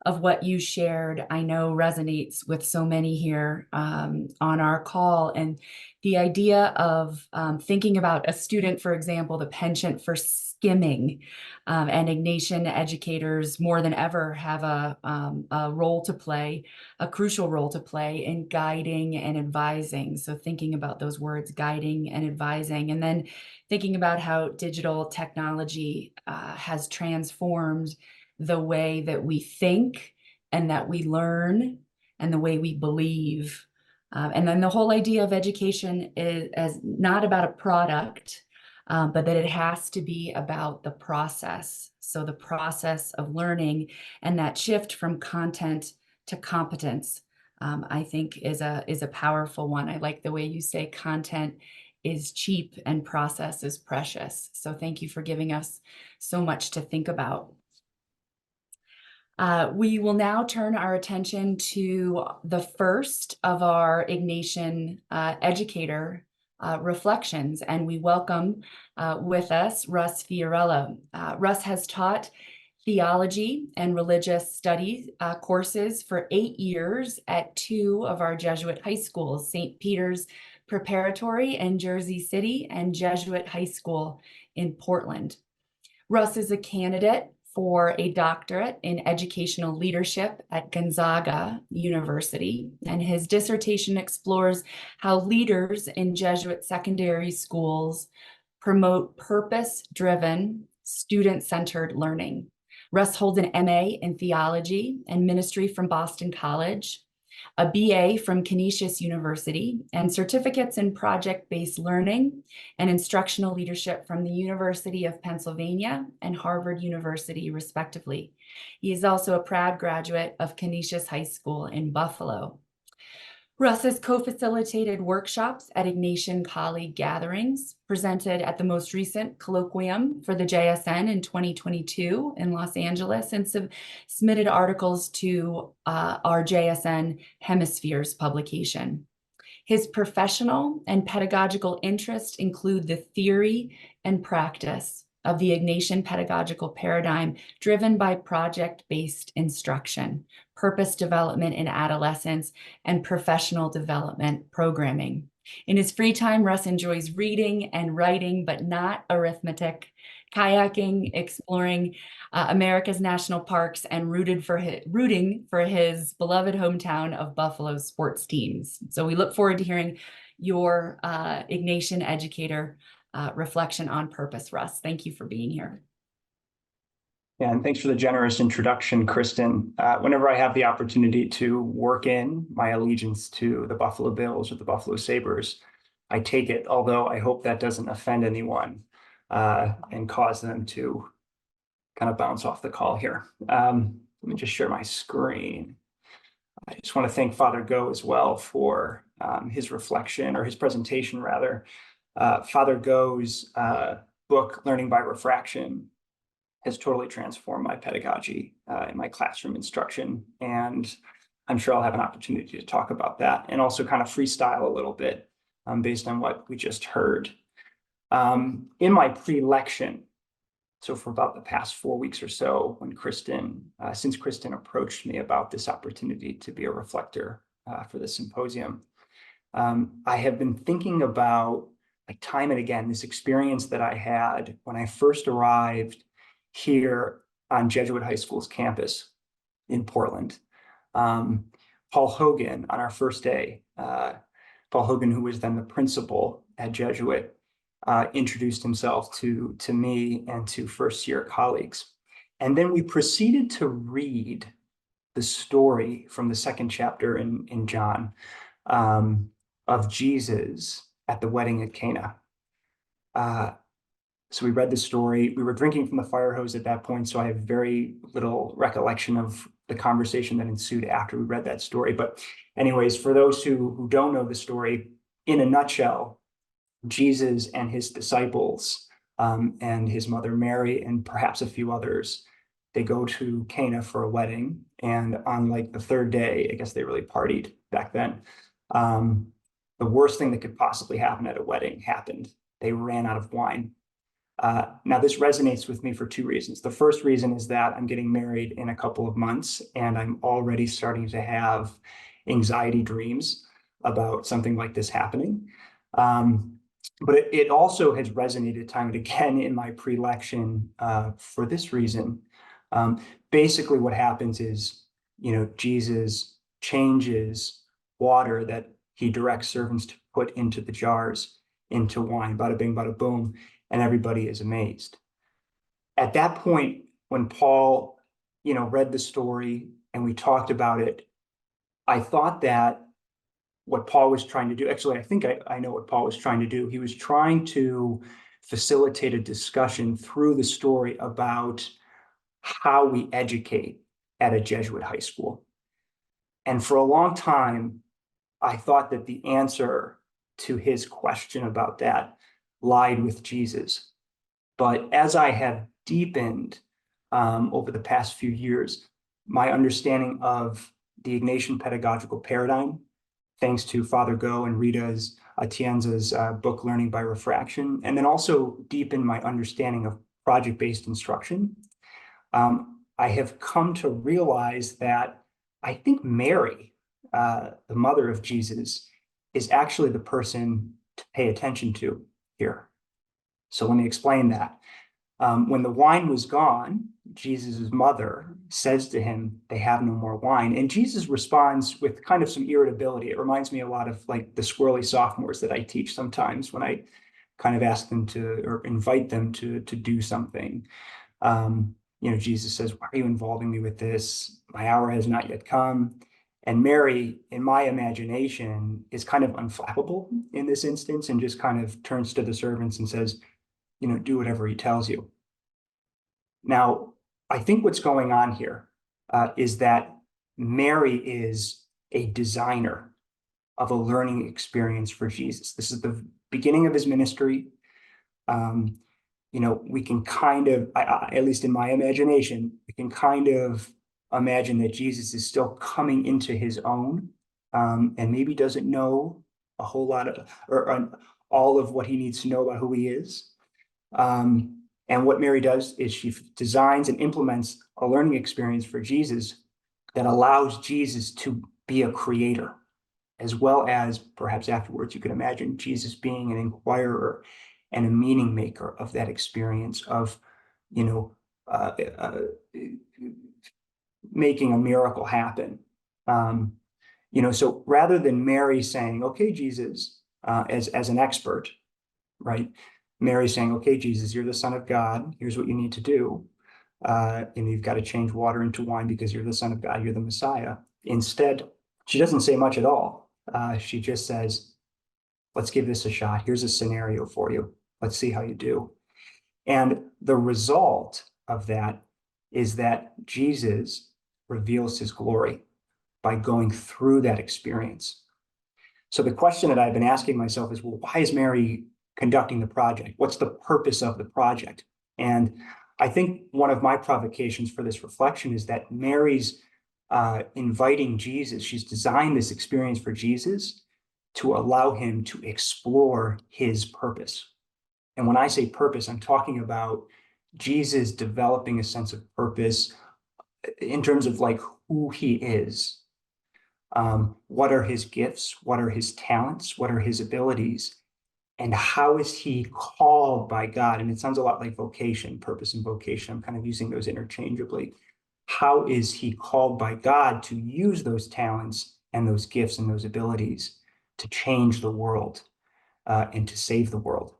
of what you shared, I know resonates with so many here on our call. And the idea of thinking about a student, for example, the penchant for skimming, and Ignatian educators more than ever have a role to play, a crucial role to play in guiding and advising. So thinking about those words, guiding and advising, and then thinking about how digital technology has transformed the way that we think and that we learn and the way we believe. And then the whole idea of education is as not about a product, but that it has to be about the process. So the process of learning and that shift from content to competence. I think is a powerful one. I like the way you say content is cheap and process is precious. So thank you for giving us so much to think about. We will now turn our attention to the first of our Ignatian Educator reflections, and we welcome with us Russ Fiorella. Russ has taught theology and religious studies courses for 8 years at 2 of our Jesuit high schools, St. Peter's Preparatory in Jersey City and Jesuit High School in Portland. Russ is a candidate for a doctorate in educational leadership at Gonzaga University, and his dissertation explores how leaders in Jesuit secondary schools promote purpose-driven, student-centered learning. Russ holds an MA in theology and ministry from Boston College, a BA from Ignatius University, and certificates in project-based learning and instructional leadership from the University of Pennsylvania and Harvard University, respectively. He is also a proud graduate of Ignatius High School in Buffalo. Russ has co-facilitated workshops at Ignatian colleague gatherings, presented at the most recent colloquium for the JSN in 2022 in Los Angeles, and submitted articles to our JSN Hemispheres publication. His professional and pedagogical interests include the theory and practice of the Ignatian pedagogical paradigm driven by project-based instruction, purpose development in adolescence, and professional development programming. In his free time, Russ enjoys reading and writing, but not arithmetic, kayaking, exploring America's national parks, and rooting for his beloved hometown of Buffalo sports teams. So we look forward to hearing your Ignatian Educator reflection on purpose, Russ. Thank you for being here. Yeah, and thanks for the generous introduction, Kristin. Whenever I have the opportunity to work in my allegiance to the Buffalo Bills or the Buffalo Sabres, I take it, although I hope that doesn't offend anyone and cause them to kind of bounce off the call here. Let me just share my screen. I just want to thank Father Go as well for his reflection, or his presentation rather. Father Go's book, Learning by Refraction, has totally transformed my pedagogy in my classroom instruction. And I'm sure I'll have an opportunity to talk about that and also kind of freestyle a little bit based on what we just heard. In my prelection, so for about the past 4 weeks or so, when since Kristin approached me about this opportunity to be a reflector for the symposium, I have been thinking about, like, time and again, this experience that I had when I first arrived here on Jesuit High School's campus in Portland. Paul Hogan, on our first day, Paul Hogan, who was then the principal at Jesuit, introduced himself to me and to first-year colleagues. And then we proceeded to read the story from the second chapter in John of Jesus at the wedding at Cana. So we read the story. We were drinking from the fire hose at that point, so I have very little recollection of the conversation that ensued after we read that story. But anyways, for those who don't know the story, in a nutshell, Jesus and his disciples and his mother Mary and perhaps a few others, they go to Cana for a wedding. And on like the third day, I guess they really partied back then. The worst thing that could possibly happen at a wedding happened. They ran out of wine. Now, this resonates with me for 2 reasons. The first reason is that I'm getting married in a couple of months, and I'm already starting to have anxiety dreams about something like this happening. But it also has resonated time and again in my prelection for this reason. Basically, what happens is, Jesus changes water that he directs servants to put into the jars into wine, bada bing, bada boom, and everybody is amazed. At that point, when Paul, read the story and we talked about it, I thought that what Paul was trying to do, actually, I think I know what Paul was trying to do. He was trying to facilitate a discussion through the story about how we educate at a Jesuit high school. And for a long time, I thought that the answer to his question about that lied with Jesus. But as I have deepened over the past few years, my understanding of the Ignatian pedagogical paradigm, thanks to Father Go and Rita's Atienza's book, Learning by Refraction, and then also deepen my understanding of project-based instruction, I have come to realize that I think Mary, the mother of Jesus, is actually the person to pay attention to here. So let me explain that. When the wine was gone, Jesus' mother says to him, "They have no more wine." And Jesus responds with kind of some irritability. It reminds me a lot of like the squirrely sophomores that I teach sometimes when I kind of ask them to, or invite them to do something. Jesus says, "Why are you involving me with this? My hour has not yet come." And Mary, in my imagination, is kind of unflappable in this instance and just kind of turns to the servants and says, do whatever he tells you. Now, I think what's going on here is that Mary is a designer of a learning experience for Jesus. This is the beginning of his ministry. We can kind of, at least in my imagination, we can kind of imagine that Jesus is still coming into his own and maybe doesn't know a whole lot of, or all of what he needs to know about who he is. And what Mary does is she designs and implements a learning experience for Jesus that allows Jesus to be a creator, as well as perhaps afterwards, you could imagine Jesus being an inquirer and a meaning maker of that experience of, making a miracle happen. So rather than Mary saying, "Okay, Jesus," as an expert, right? Mary saying, "Okay, Jesus, you're the Son of God. Here's what you need to do. And you've got to change water into wine because you're the Son of God. You're the Messiah." Instead, she doesn't say much at all. She just says, "Let's give this a shot. Here's a scenario for you. Let's see how you do." And the result of that is that Jesus reveals his glory by going through that experience. So the question that I've been asking myself is, well, why is Mary conducting the project? What's the purpose of the project? And I think one of my provocations for this reflection is that Mary's inviting Jesus. She's designed this experience for Jesus to allow him to explore his purpose. And when I say purpose, I'm talking about Jesus developing a sense of purpose in terms of like who he is. What are his gifts? What are his talents? What are his abilities? And how is he called by God? And it sounds a lot like vocation, purpose and vocation. I'm kind of using those interchangeably. How is he called by God to use those talents and those gifts and those abilities to change the world and to save the world?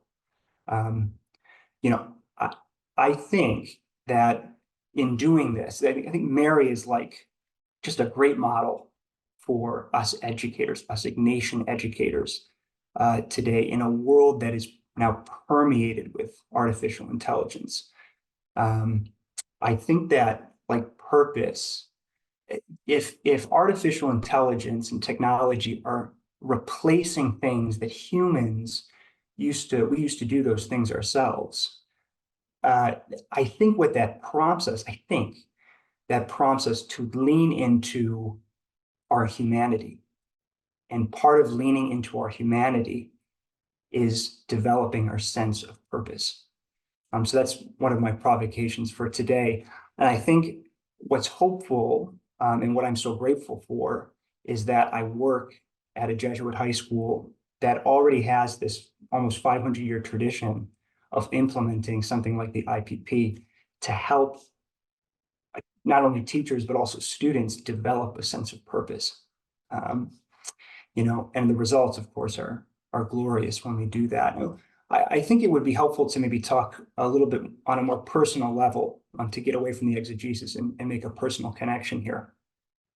I think that in doing this, I think Mary is like just a great model for us educators, us Ignatian educators today in a world that is now permeated with artificial intelligence. I think that like purpose, if artificial intelligence and technology are replacing things that humans we used to do those things ourselves. I think what that prompts us, to lean into our humanity. And part of leaning into our humanity is developing our sense of purpose. So that's one of my provocations for today. And I think what's hopeful and what I'm so grateful for is that I work at a Jesuit high school that already has this almost 500-year tradition of implementing something like the IPP to help not only teachers, but also students develop a sense of purpose. And the results, of course, are glorious when we do that. I think it would be helpful to maybe talk a little bit on a more personal level to get away from the exegesis and make a personal connection here.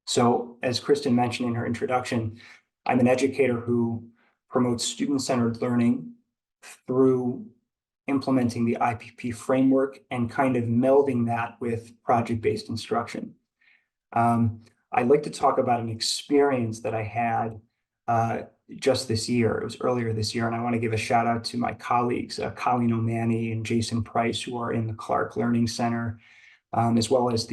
So as Kristin mentioned in her introduction, I'm an educator who promotes student-centered learning through implementing the IPP framework and kind of melding that with project-based instruction. I'd like to talk about an experience that I had just this year. It was earlier this year, and I want to give a shout out to my colleagues, Colleen O'Mani and Jason Price, who are in the Clark Learning Center, as well as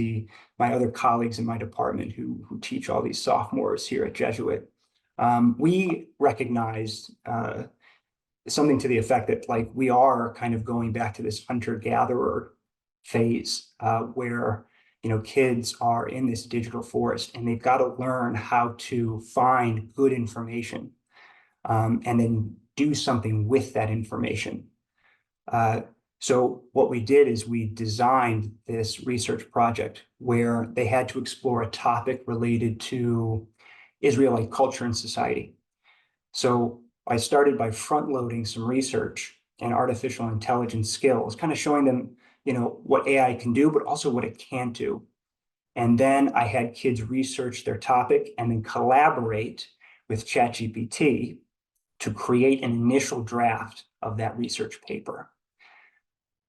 my other colleagues in my department who teach all these sophomores here at Jesuit. We recognized something to the effect that like we are kind of going back to this hunter-gatherer phase where kids are in this digital forest and they've got to learn how to find good information and then do something with that information. So what we did is we designed this research project where they had to explore a topic related to Israelite culture and society. So I started by front-loading some research and artificial intelligence skills, kind of showing them, what AI can do, but also what it can't do. And then I had kids research their topic and then collaborate with ChatGPT to create an initial draft of that research paper.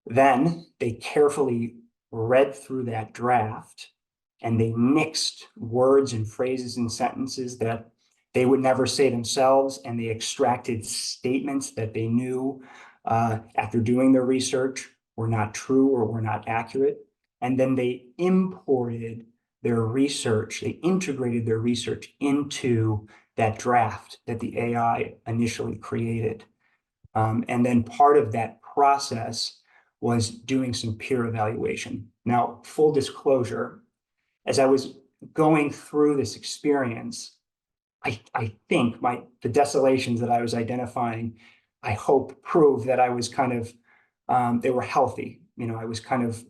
Then they carefully read through that draft and they mixed words and phrases and sentences that they would never say themselves, and they extracted statements that they knew after doing their research were not true or were not accurate. And then they imported their research, they integrated their research into that draft that the AI initially created. And then part of that process was doing some peer evaluation. Now, full disclosure, as I was going through this experience, I think the desolations that I was identifying, I hope prove that I was kind of, they were healthy. I was kind of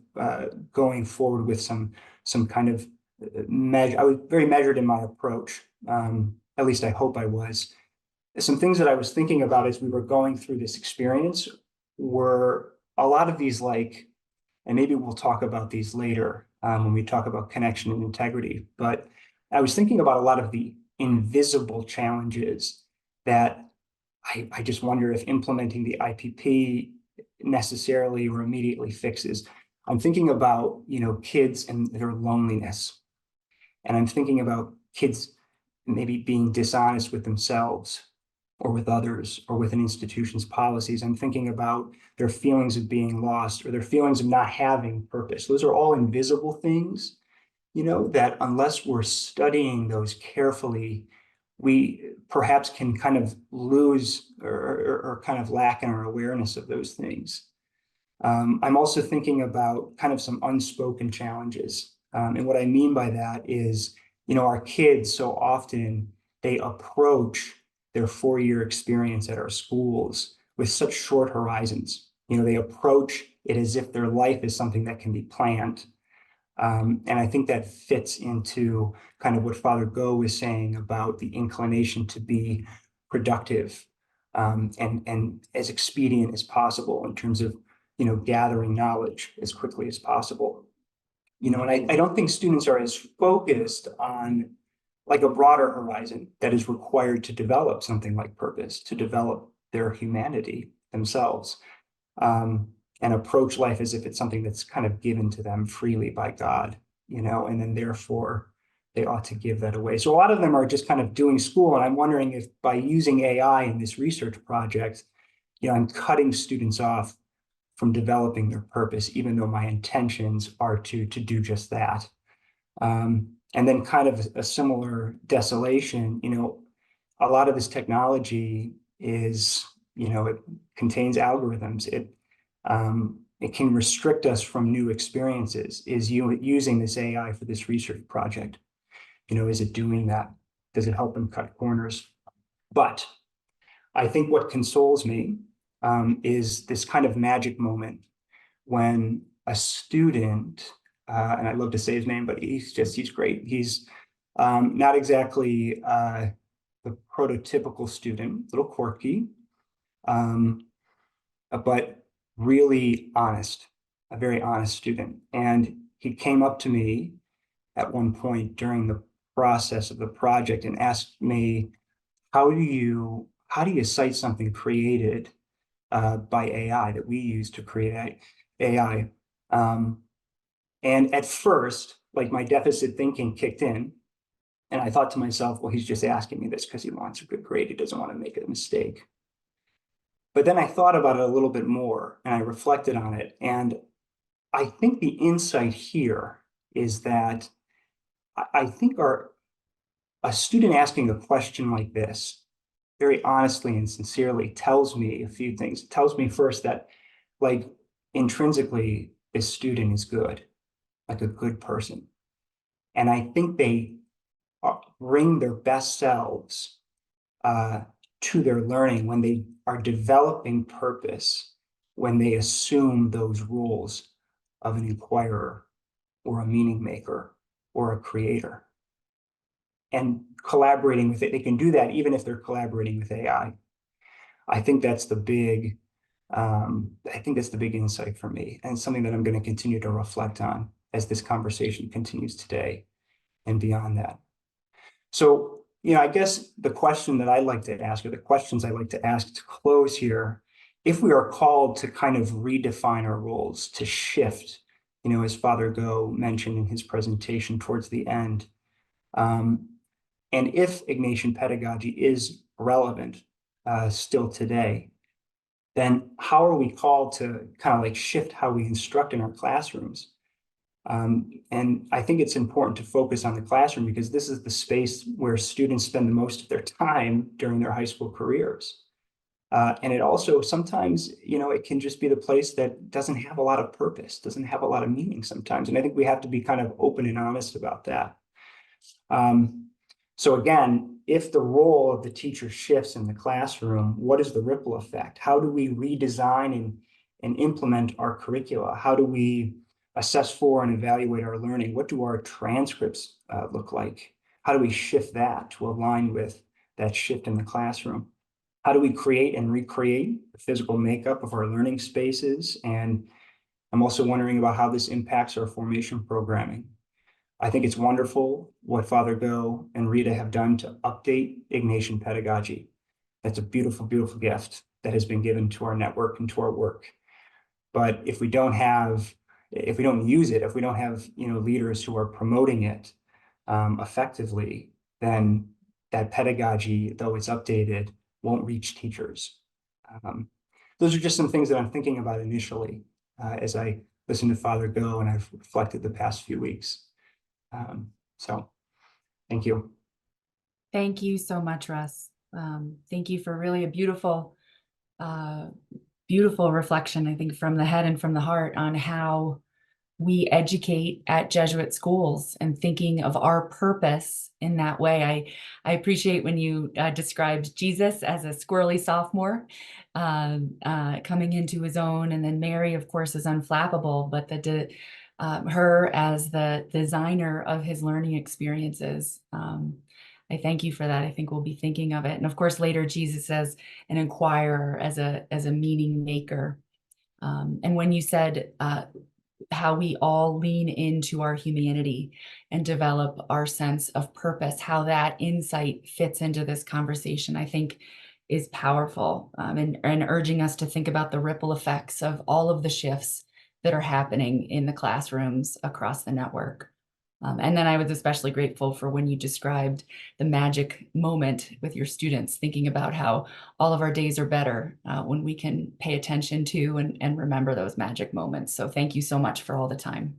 going forward with some kind of measure. I was very measured in my approach. At least I hope I was. Some things that I was thinking about as we were going through this experience were a lot of these and maybe we'll talk about these later when we talk about connection and integrity, but I was thinking about a lot of the invisible challenges that I just wonder if implementing the IPP necessarily or immediately fixes. I'm thinking about, kids and their loneliness. And I'm thinking about kids maybe being dishonest with themselves or with others or with an institution's policies. I'm thinking about their feelings of being lost or their feelings of not having purpose. Those are all invisible things, that unless we're studying those carefully, we perhaps can kind of lose or kind of lack in our awareness of those things. I'm also thinking about kind of some unspoken challenges. And what I mean by that is, our kids so often, they approach their 4-year experience at our schools with such short horizons. They approach it as if their life is something that can be planned. And I think that fits into kind of what Father Go was saying about the inclination to be productive and as expedient as possible in terms of, gathering knowledge as quickly as possible. And I don't think students are as focused on like a broader horizon that is required to develop something like purpose, to develop their humanity themselves. And approach life as if it's something that's kind of given to them freely by God, and then therefore they ought to give that away. So a lot of them are just kind of doing school. And I'm wondering if by using AI in this research project, I'm cutting students off from developing their purpose, even though my intentions are to do just that. And then kind of a similar desolation, a lot of this technology is, it contains algorithms. It can restrict us from new experiences. Is using this AI for this research project? Is it doing that? Does it help them cut corners? But I think what consoles me is this kind of magic moment when a student, and I'd love to say his name, but he's great. He's not exactly the prototypical student, a little quirky, but really honest, a very honest student. And he came up to me at one point during the process of the project and asked me, how do you cite something created by AI that we use to create AI? And at first, like my deficit thinking kicked in, And I thought to myself, well, he's just asking me this because he wants a good grade. He doesn't want to make a mistake. But then I thought about it a little bit more and I reflected on it. And I think the insight here is that I think a student asking a question like this, very honestly and sincerely, tells me a few things. It tells me first that, like, intrinsically, this student is good, like a good person. And I think they bring their best selves to their learning when they are developing purpose, when they assume those roles of an inquirer or a meaning maker or a creator. And collaborating with it, they can do that even if they're collaborating with AI. I think that's the big, insight for me, and something that I'm going to continue to reflect on as this conversation continues today and beyond that. So, I guess the question that I like to ask, or the questions I like to ask to close here, if we are called to kind of redefine our roles, to shift, as Father Go mentioned in his presentation towards the end, and if Ignatian pedagogy is relevant still today, then how are we called to kind of like shift how we instruct in our classrooms? And I think it's important to focus on the classroom because this is the space where students spend the most of their time during their high school careers. And it also sometimes, it can just be the place that doesn't have a lot of purpose, doesn't have a lot of meaning sometimes. And I think we have to be kind of open and honest about that. So again, if the role of the teacher shifts in the classroom, what is the ripple effect? How do we redesign and implement our curricula? How do we assess for and evaluate our learning? What do our transcripts look like? How do we shift that to align with that shift in the classroom? How do we create and recreate the physical makeup of our learning spaces? And I'm also wondering about how this impacts our formation programming. I think it's wonderful what Father Go and Rita have done to update Ignatian pedagogy. That's a beautiful, beautiful gift that has been given to our network and to our work. But if we don't use it, if we don't have leaders who are promoting it effectively, then that pedagogy, though it's updated, won't reach teachers. Those are just some things that I'm thinking about initially as I listen to Father Go and I've reflected the past few weeks. So thank you. Thank you so much, Russ. Thank you for really a beautiful reflection, I think, from the head and from the heart on how we educate at Jesuit schools and thinking of our purpose in that way. I appreciate when you described Jesus as a squirrely sophomore coming into his own, and then Mary, of course, is unflappable, but her as the designer of his learning experiences. I thank you for that. I think we'll be thinking of it. And of course, later Jesus as an inquirer, as a meaning maker. And when you said how we all lean into our humanity and develop our sense of purpose, how that insight fits into this conversation, I think is powerful, and urging us to think about the ripple effects of all of the shifts that are happening in the classrooms across the network. And then I was especially grateful for when you described the magic moment with your students, thinking about how all of our days are better when we can pay attention to and remember those magic moments. So thank you so much for all the time.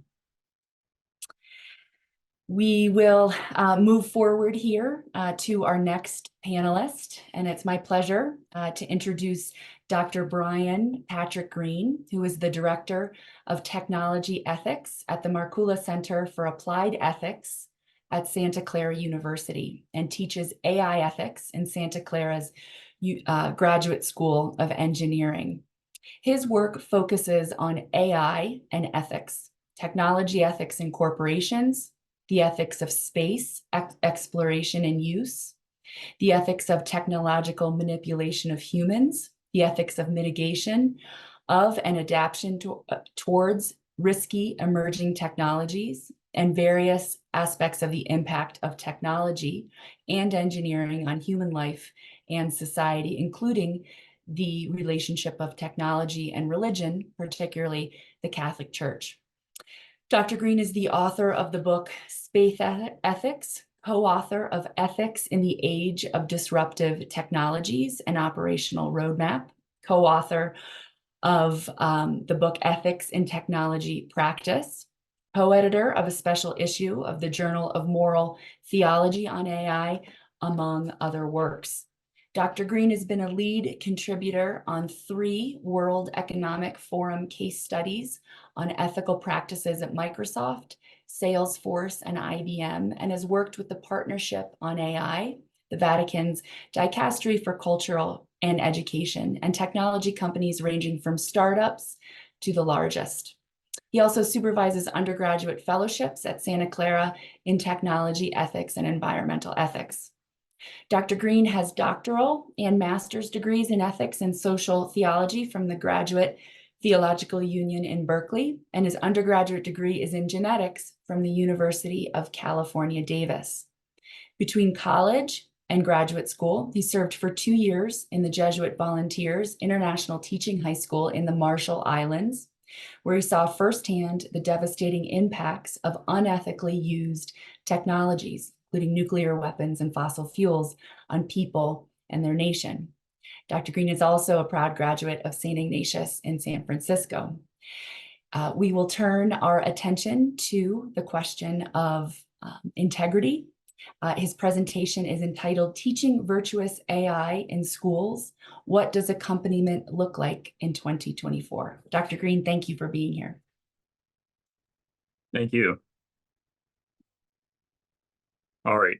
We will move forward here to our next panelist, and it's my pleasure to introduce Dr. Brian Patrick Green, who is the Director of Technology Ethics at the Markkula Center for Applied Ethics at Santa Clara University and teaches AI ethics in Santa Clara's Graduate School of Engineering. His work focuses on AI and ethics, technology ethics in corporations, the ethics of space exploration and use, the ethics of technological manipulation of humans, the ethics of mitigation of and adaptation towards risky emerging technologies, and various aspects of the impact of technology and engineering on human life and society, including the relationship of technology and religion, particularly the Catholic Church. Dr. Green is the author of the book Space Ethics, co-author of Ethics in the Age of Disruptive Technologies, an Operational Roadmap, co-author of the book Ethics in Technology Practice, co-editor of a special issue of the Journal of Moral Theology on AI, among other works. Dr. Green has been a lead contributor on 3 World Economic Forum case studies on ethical practices at Microsoft, Salesforce, and IBM, and has worked with the Partnership on AI, the Vatican's Dicastery for Cultural and Education, and technology companies ranging from startups to the largest. He also supervises undergraduate fellowships at Santa Clara in technology ethics and environmental ethics. Dr. Green has doctoral and master's degrees in ethics and social theology from the Graduate Theological Union in Berkeley, and his undergraduate degree is in genetics from the University of California, Davis. Between college and graduate school, he served for 2 years in the Jesuit Volunteers International Teaching High School in the Marshall Islands, where he saw firsthand the devastating impacts of unethically used technologies, including nuclear weapons and fossil fuels, on people and their nation. Dr. Green is also a proud graduate of St. Ignatius in San Francisco. We will turn our attention to the question of integrity. His presentation is entitled Teaching Virtuous AI in Schools. What does accompaniment look like in 2024? Dr. Green, thank you for being here. Thank you. All right.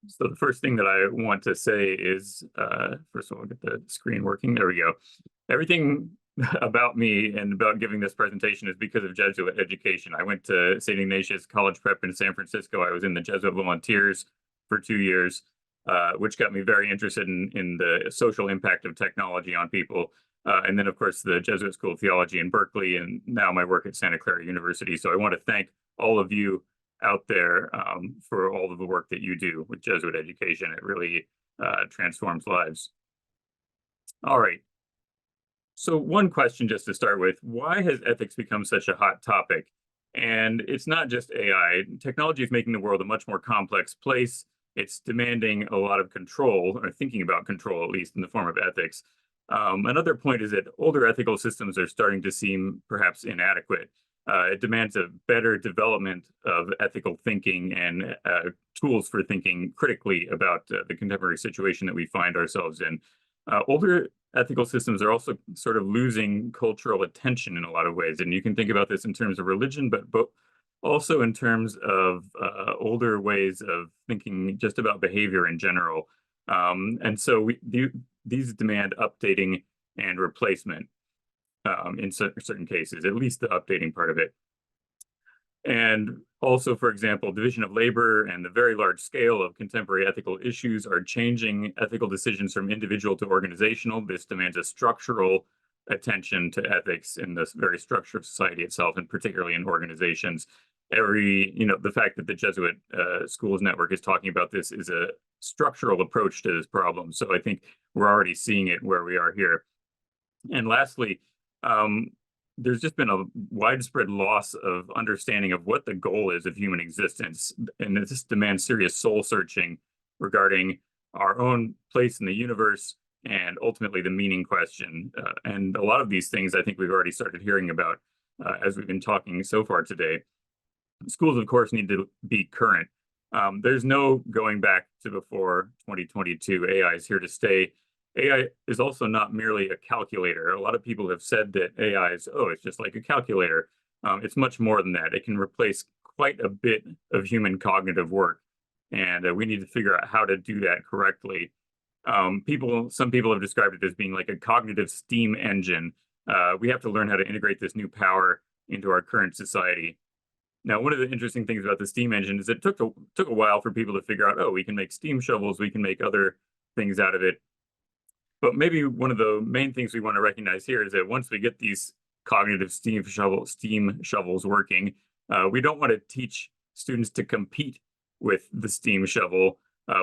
So the first thing that I want to say is, first of all, I'll get the screen working. There we go. Everything about me and about giving this presentation is because of Jesuit education. I went to St. Ignatius College Prep in San Francisco. I was in the Jesuit Volunteers for 2 years, which got me very interested in the social impact of technology on people. And then, of course, the Jesuit School of Theology in Berkeley, and now my work at Santa Clara University. So I want to thank all of you out there for all of the work that you do with Jesuit education. It really transforms lives. All right. So one question just to start with, why has ethics become such a hot topic? And it's not just AI. Technology is making the world a much more complex place. It's demanding a lot of control, or thinking about control, at least in the form of ethics. Another point is that older ethical systems are starting to seem perhaps inadequate. It demands a better development of ethical thinking and tools for thinking critically about the contemporary situation that we find ourselves in. Older ethical systems are also sort of losing cultural attention in a lot of ways. And you can think about this in terms of religion, but also in terms of older ways of thinking just about behavior in general. And so these demand updating and replacement in certain cases, at least the updating part of it. And also, for example, division of labor and the very large scale of contemporary ethical issues are changing ethical decisions from individual to organizational. This demands a structural attention to ethics in this very structure of society itself, and particularly in organizations. The fact that the Jesuit Schools Network is talking about this is a structural approach to this problem. So I think we're already seeing it where we are here. And lastly, there's just been a widespread loss of understanding of what the goal is of human existence. And this demands serious soul searching regarding our own place in the universe and ultimately the meaning question. And a lot of these things I think we've already started hearing about as we've been talking so far today. Schools, of course, need to be current. There's no going back to before 2022. AI is here to stay. AI is also not merely a calculator. A lot of people have said that AI is, it's just like a calculator. It's much more than that. It can replace quite a bit of human cognitive work. And we need to figure out how to do that correctly. Some people have described it as being like a cognitive steam engine. We have to learn how to integrate this new power into our current society. Now, one of the interesting things about the steam engine is it took a while for people to figure out, we can make steam shovels, we can make other things out of it. But maybe one of the main things we want to recognize here is that once we get these cognitive steam shovels working, we don't want to teach students to compete with the steam shovel.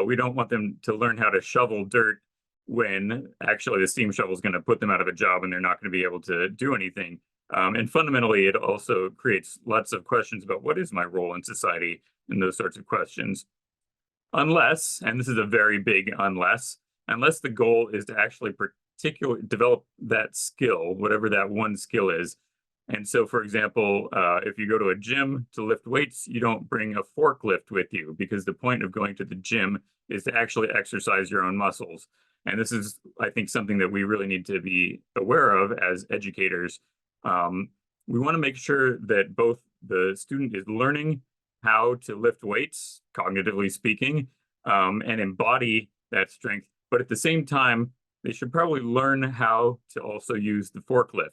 We don't want them to learn how to shovel dirt when actually the steam shovel is going to put them out of a job and they're not going to be able to do anything. And fundamentally, it also creates lots of questions about what is my role in society and those sorts of questions. unless, and this is a very big unless the goal is to actually develop that skill, whatever that one skill is. And so, for example, if you go to a gym to lift weights, you don't bring a forklift with you, because the point of going to the gym is to actually exercise your own muscles. And this is, I think, something that we really need to be aware of as educators. We want to make sure that both the student is learning how to lift weights, cognitively speaking, and embody that strength. But at the same time, they should probably learn how to also use the forklift.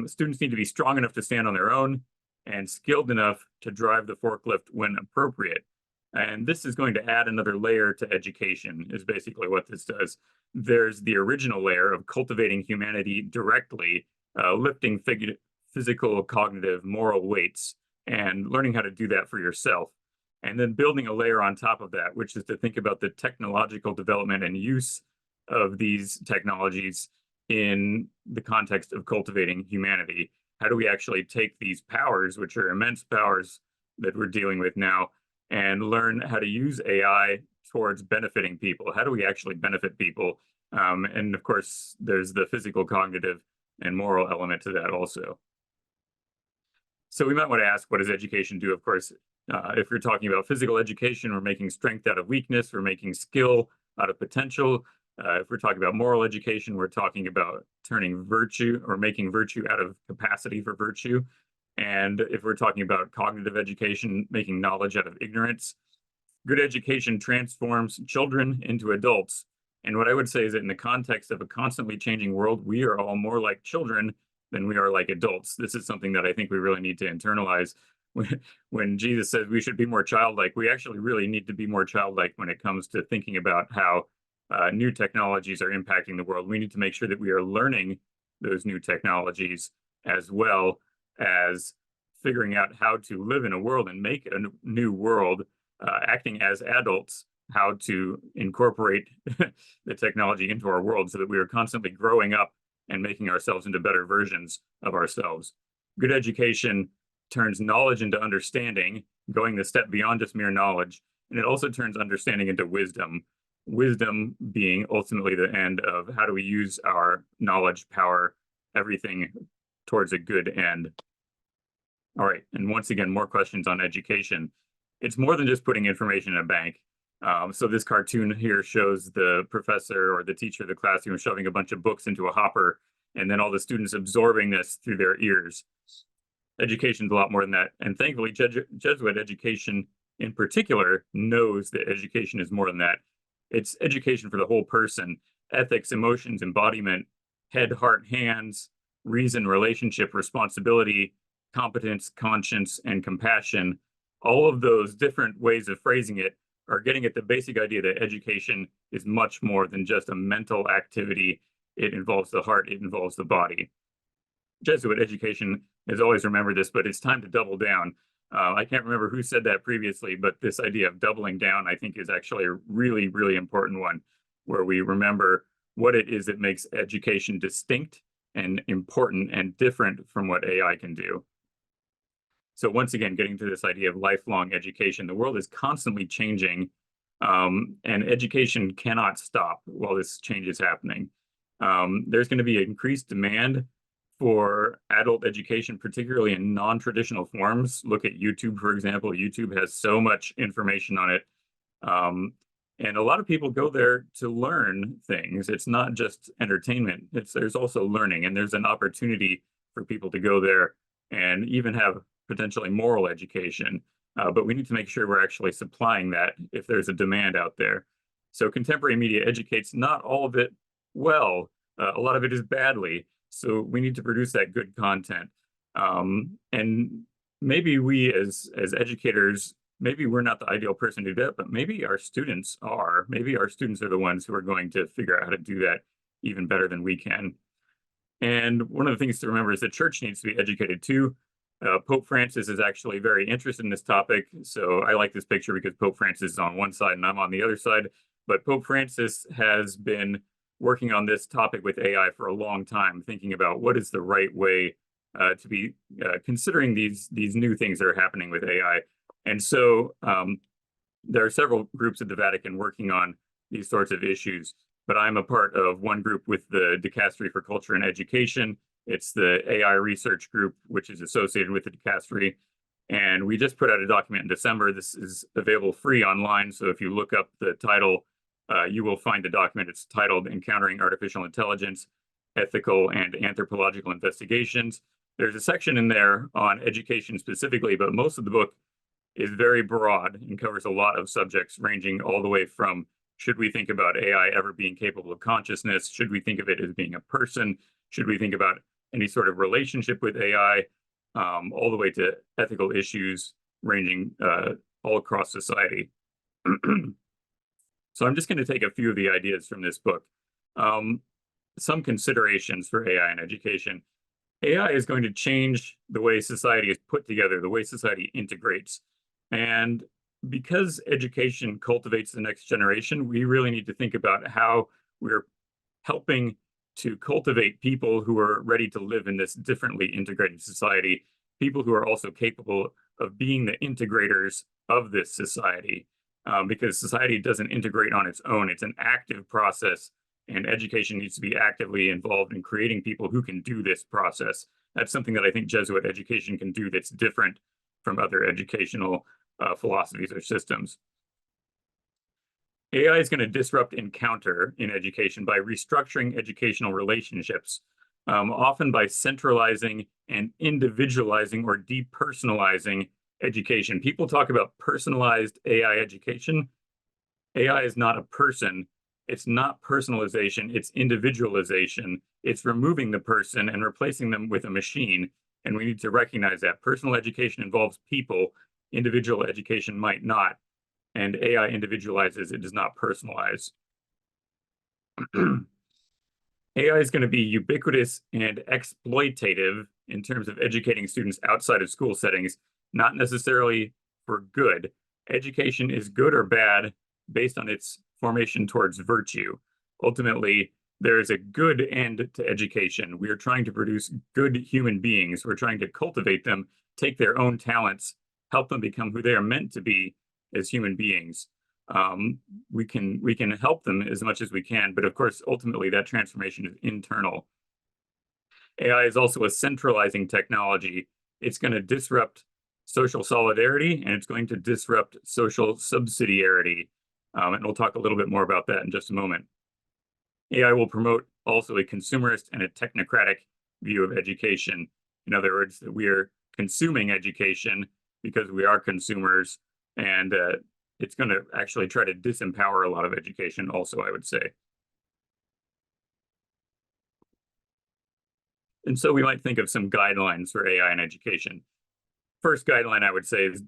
Students need to be strong enough to stand on their own and skilled enough to drive the forklift when appropriate. And this is going to add another layer to education, is basically what this does. There's the original layer of cultivating humanity directly, lifting physical, cognitive, moral weights, and learning how to do that for yourself. And then building a layer on top of that, which is to think about the technological development and use of these technologies in the context of cultivating humanity. How do we actually take these powers, which are immense powers that we're dealing with now, and learn how to use AI towards benefiting people? How do we actually benefit people? And of course, there's the physical, cognitive, and moral element to that also. So we might want to ask, what does education do? Of course, if you're talking about physical education, we're making strength out of weakness, we're making skill out of potential. If we're talking about moral education, we're talking about turning virtue or making virtue out of capacity for virtue. And if we're talking about cognitive education, making knowledge out of ignorance. Good education transforms children into adults. And what I would say is that in the context of a constantly changing world, we are all more like children than we are like adults. This is something that I think we really need to internalize. When Jesus says we should be more childlike, we actually really need to be more childlike when it comes to thinking about how new technologies are impacting the world. We need to make sure that we are learning those new technologies, as well as figuring out how to live in a world and make a new world, acting as adults, how to incorporate the technology into our world so that we are constantly growing up and making ourselves into better versions of ourselves. Good education turns knowledge into understanding, going the step beyond just mere knowledge, and it also turns understanding into wisdom. Wisdom being ultimately the end of how do we use our knowledge, power, everything towards a good end. All right, and once again, more questions on education. It's more than just putting information in a bank. So this cartoon here shows the professor or the teacher of the classroom shoving a bunch of books into a hopper, and then all the students absorbing this through their ears. Education's a lot more than that. And thankfully, Jesuit education in particular knows that education is more than that. It's education for the whole person: ethics, emotions, embodiment, head, heart, hands, reason, relationship, responsibility, competence, conscience, and compassion. All of those different ways of phrasing it are getting at the basic idea that education is much more than just a mental activity. It involves the heart, it involves the body. Jesuit education has always remembered this, but it's time to double down. I can't remember who said that previously, but this idea of doubling down, I think, is actually a really, really important one, where we remember what it is that makes education distinct and important and different from what AI can do. So once again, getting to this idea of lifelong education, the world is constantly changing, and education cannot stop while this change is happening. There's going to be increased demand for adult education, particularly in non-traditional forms. Look at YouTube, for example. YouTube has so much information on it. And a lot of people go there to learn things. It's not just entertainment. There's also learning, and there's an opportunity for people to go there and even have potentially moral education. But we need to make sure we're actually supplying that if there's a demand out there. So contemporary media educates not all of it well. A lot of it is badly. So we need to produce that good content. And maybe we as educators, maybe we're not the ideal person to do that, but maybe our students are. Maybe our students are the ones who are going to figure out how to do that even better than we can. And one of the things to remember is the church needs to be educated too. Pope Francis is actually very interested in this topic. So I like this picture because Pope Francis is on one side and I'm on the other side. But Pope Francis has been working on this topic with AI for a long time, thinking about what is the right way to be considering these new things that are happening with AI. And so There are several groups at the Vatican working on these sorts of issues, but I'm a part of one group with the Dicastery for Culture and Education. It's the AI research group, which is associated with the Dicastery. And we just put out a document in December. This is available free online. So if you look up the title, you will find the document. It's titled Encountering Artificial Intelligence, Ethical and Anthropological Investigations. There's a section in there on education specifically, but most of the book is very broad and covers a lot of subjects ranging all the way from, should we think about AI ever being capable of consciousness? Should we think of it as being a person? Should we think about any sort of relationship with AI? All the way to ethical issues ranging all across society. So I'm just going to take a few of the ideas from this book. Some considerations for AI in education. AI is going to change the way society is put together, the way society integrates. And because education cultivates the next generation, we really need to think about how we're helping to cultivate people who are ready to live in this differently integrated society, people who are also capable of being the integrators of this society, because society doesn't integrate on its own. It's an active process, and education needs to be actively involved in creating people who can do this process. That's something that I think Jesuit education can do that's different from other educational philosophies or systems. AI is going to disrupt encounter in education by restructuring educational relationships, often by centralizing and individualizing or depersonalizing education. People talk about personalized AI education. AI is not a person. It's not personalization. It's individualization. It's removing the person and replacing them with a machine. And we need to recognize that personal education involves people. Individual education might not. And AI individualizes, it does not personalize. AI is going to be ubiquitous and exploitative in terms of educating students outside of school settings, not necessarily for good. Education is good or bad based on its formation towards virtue. Ultimately, there is a good end to education. We are trying to produce good human beings. We're trying to cultivate them, take their own talents, help them become who they are meant to be as human beings. We can help them as much as we can, but of course, ultimately that transformation is internal. AI is also a centralizing technology. It's going to disrupt social solidarity, and it's going to disrupt social subsidiarity. And we'll talk a little bit more about that in just a moment. AI will promote also a consumerist and a technocratic view of education. In other words, that we are consuming education because we are consumers, and it's going to actually try to disempower a lot of education also, I would say. And so we might think of some guidelines for AI in education. First guideline I would say is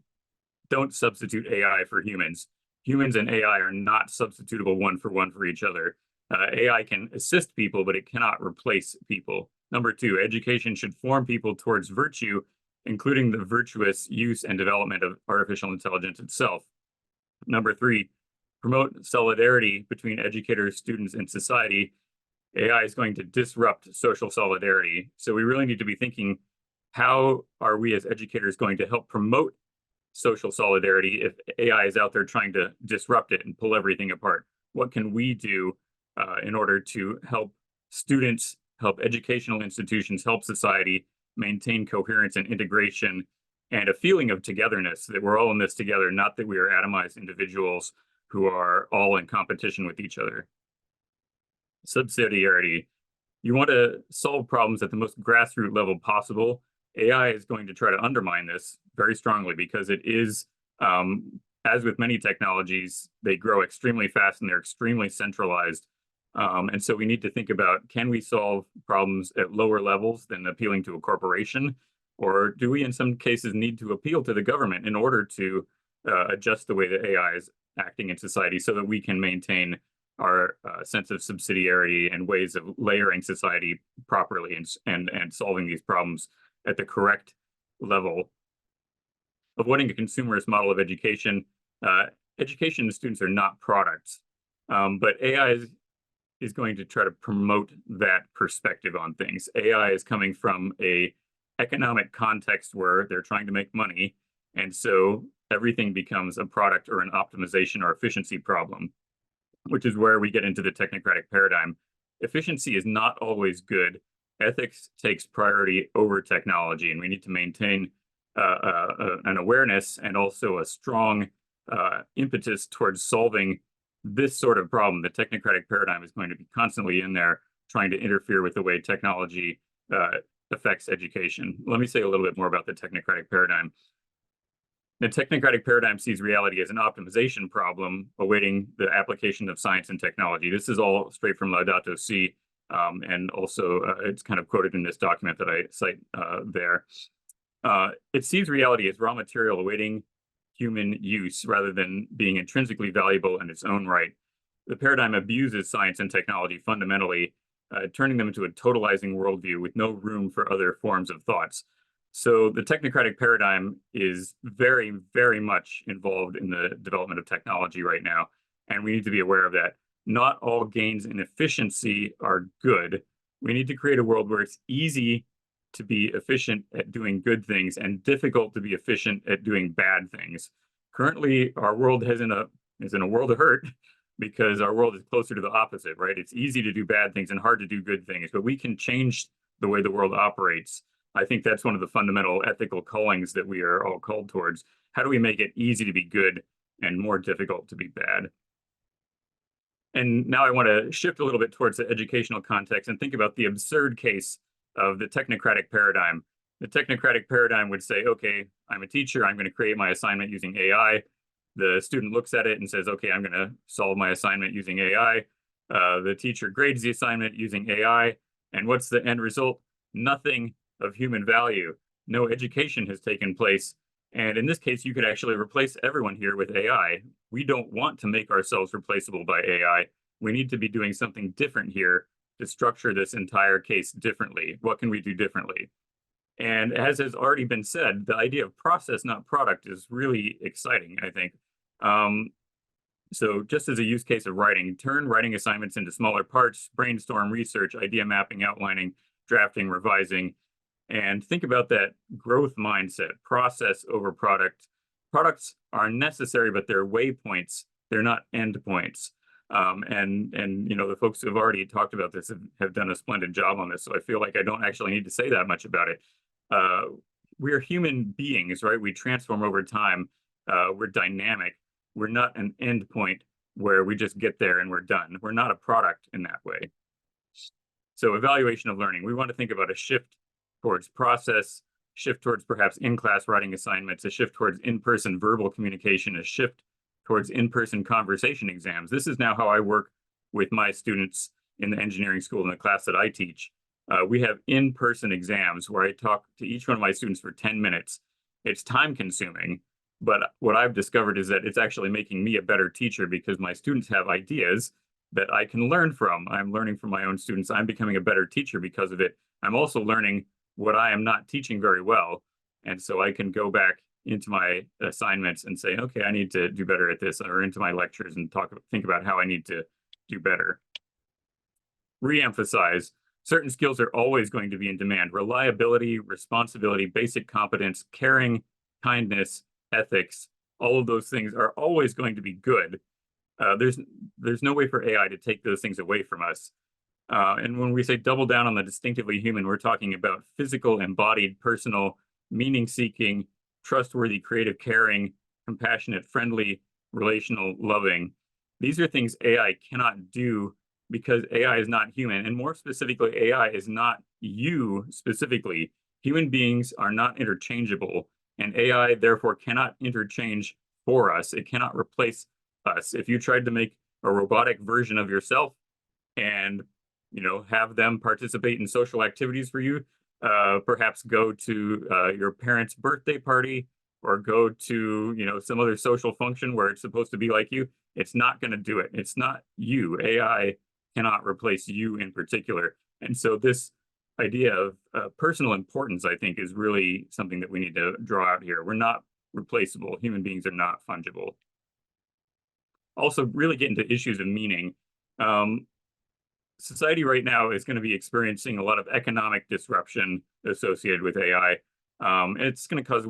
don't substitute AI for humans. Humans and AI are not substitutable one for each other. AI can assist people, but it cannot replace people. Number two, education should form people towards virtue, including the virtuous use and development of artificial intelligence itself. Number three, promote solidarity between educators, students, and society. AI is going to disrupt social solidarity. So we really need to be thinking, how are we as educators going to help promote social solidarity if AI is out there trying to disrupt it and pull everything apart? What can we do in order to help students, help educational institutions, help society maintain coherence and integration and a feeling of togetherness, that we're all in this together, not that we are atomized individuals who are all in competition with each other. Subsidiarity. You want to solve problems at the most grassroots level possible. AI is going to try to undermine this very strongly because it is, as with many technologies, they grow extremely fast and they're extremely centralized. And so we need to think about, can we solve problems at lower levels than appealing to a corporation? Or do we, in some cases, need to appeal to the government in order to adjust the way that AI is acting in society so that we can maintain our sense of subsidiarity and ways of layering society properly and solving these problems at the correct level? Avoiding a consumerist model of education. Education and students are not products, but AI is going to try to promote that perspective on things. AI is coming from a economic context where they're trying to make money. And so everything becomes a product or an optimization or efficiency problem, which is where we get into the technocratic paradigm. Efficiency is not always good. Ethics takes priority over technology, and we need to maintain an awareness and also a strong impetus towards solving this sort of problem. The technocratic paradigm is going to be constantly in there trying to interfere with the way technology affects education. Let me say a little bit more about the technocratic paradigm. The technocratic paradigm sees reality as an optimization problem awaiting the application of science and technology. This is all straight from Laudato Si, and also it's kind of quoted in this document that I cite there. It sees reality as raw material awaiting human use rather than being intrinsically valuable in its own right. The paradigm abuses science and technology fundamentally, turning them into a totalizing worldview with no room for other forms of thoughts. So the technocratic paradigm is very, very much involved in the development of technology right now, and we need to be aware of that. Not all gains in efficiency are good. We need to create a world where it's easy to be efficient at doing good things and difficult to be efficient at doing bad things. Currently, our world is in a world of hurt because our world is closer to the opposite, right? It's easy to do bad things and hard to do good things, but we can change the way the world operates. I think that's one of the fundamental ethical callings that we are all called towards. How do we make it easy to be good and more difficult to be bad? And now I want to shift a little bit towards the educational context and think about the absurd case of the technocratic paradigm. The technocratic paradigm would say, okay, I'm a teacher, I'm going to create my assignment using AI. The student looks at it and says, okay, I'm going to solve my assignment using AI. The teacher grades the assignment using AI. And what's the end result? Nothing of human value. No education has taken place. And in this case, you could actually replace everyone here with AI. We don't want to make ourselves replaceable by AI. We need to be doing something different here to structure this entire case differently. What can we do differently? And as has already been said, the idea of process, not product, is really exciting, I think. So just as a use case of writing, turn writing assignments into smaller parts, brainstorm, research, idea mapping, outlining, drafting, revising, and think about that growth mindset, process over product. Products are necessary, but they're waypoints. They're not endpoints. And you know, the folks who have already talked about this have done a splendid job on this. So I feel like I don't actually need to say that much about it. We're human beings, right? We transform over time. We're dynamic. We're not an endpoint where we just get there and we're done. We're not a product in that way. So evaluation of learning, we want to think about a shift towards process, shift towards perhaps in-class writing assignments, a shift towards in-person verbal communication, a shift towards in-person conversation exams. This is now how I work with my students in the engineering school in the class that I teach. We have in-person exams where I talk to each one of my students for 10 minutes. It's time-consuming, but what I've discovered is that it's actually making me a better teacher because my students have ideas that I can learn from. I'm learning from my own students. I'm becoming a better teacher because of it. I'm also learning what I am not teaching very well. And so I can go back into my assignments and say, okay, I need to do better at this, or into my lectures and think about how I need to do better. Re-emphasize, certain skills are always going to be in demand. Reliability, responsibility, basic competence, caring, kindness, ethics, all of those things are always going to be good. There's no way for AI to take those things away from us. And when we say double down on the distinctively human, we're talking about physical, embodied, personal, meaning-seeking, trustworthy, creative, caring, compassionate, friendly, relational, loving. These are things AI cannot do because AI is not human. And more specifically, AI is not you specifically. Human beings are not interchangeable, and AI therefore cannot interchange for us. It cannot replace us. If you tried to make a robotic version of yourself and have them participate in social activities for you, perhaps go to your parents' birthday party or go to some other social function where it's supposed to be like you, it's not going to do it. It's not you. AI cannot replace you in particular. And so this idea of personal importance, I think, is really something that we need to draw out here. We're not replaceable. Human beings are not fungible. Also, really get into issues of meaning. Society right now is going to be experiencing a lot of economic disruption associated with AI. It's going to cause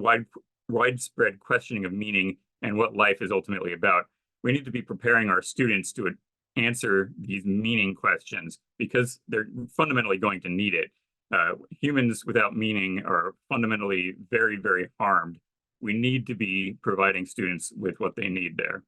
widespread questioning of meaning and what life is ultimately about. We need to be preparing our students to answer these meaning questions because they're fundamentally going to need it. Humans without meaning are fundamentally very, very harmed. We need to be providing students with what they need there.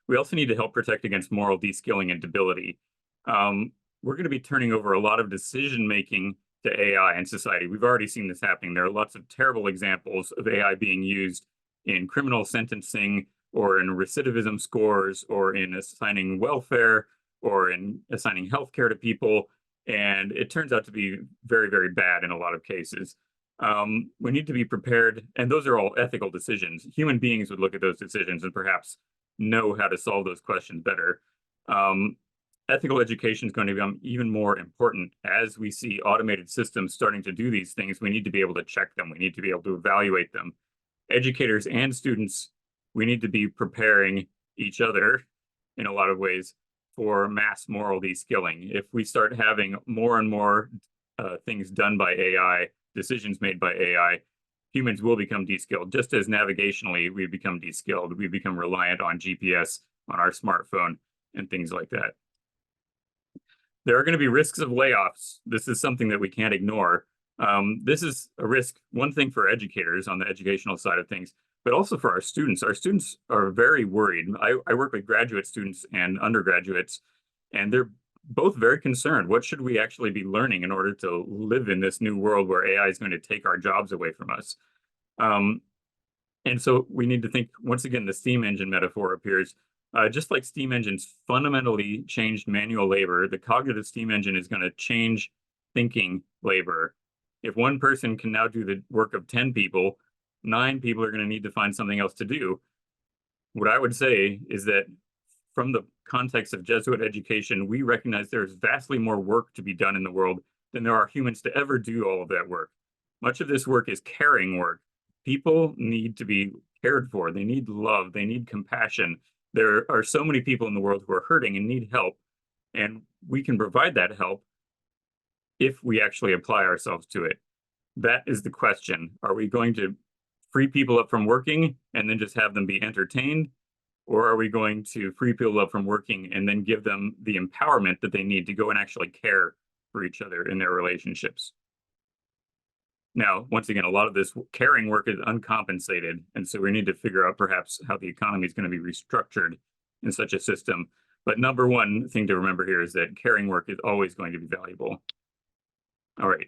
We also need to help protect against moral de-skilling and debility. We're going to be turning over a lot of decision-making to AI in society. We've already seen this happening. There are lots of terrible examples of AI being used in criminal sentencing or in recidivism scores or in assigning welfare or in assigning healthcare to people. And it turns out to be very, very bad in a lot of cases. We need to be prepared, and those are all ethical decisions. Human beings would look at those decisions and perhaps know how to solve those questions better. Ethical education is going to become even more important as we see automated systems starting to do these things. We need to be able to check them. We need to be able to evaluate them. Educators and students, we need to be preparing each other in a lot of ways for mass moral de-skilling. If we start having more and more things done by AI, decisions made by AI, humans will become de-skilled. Just as navigationally we become de-skilled, we become reliant on GPS, on our smartphone, and things like that. There are going to be risks of layoffs. This is something that we can't ignore. This is a risk, one thing for educators on the educational side of things, but also for our students. Our students are very worried. I work with graduate students and undergraduates, and they're both very concerned. What should we actually be learning in order to live in this new world where AI is going to take our jobs away from us? And so we need to think, once again, the steam engine metaphor appears. Just like steam engines fundamentally changed manual labor, the cognitive steam engine is going to change thinking labor. If one person can now do the work of 10 people, 9 people are going to need to find something else to do. What I would say is that from the context of Jesuit education, we recognize there's vastly more work to be done in the world than there are humans to ever do all of that work. Much of this work is caring work. People need to be cared for. They need love. They need compassion. There are so many people in the world who are hurting and need help, and we can provide that help if we actually apply ourselves to it. That is the question. Are we going to free people up from working and then just have them be entertained? Or are we going to free people up from working and then give them the empowerment that they need to go and actually care for each other in their relationships? Now, once again, a lot of this caring work is uncompensated, and so we need to figure out perhaps how the economy is going to be restructured in such a system. But number one thing to remember here is that caring work is always going to be valuable. All right.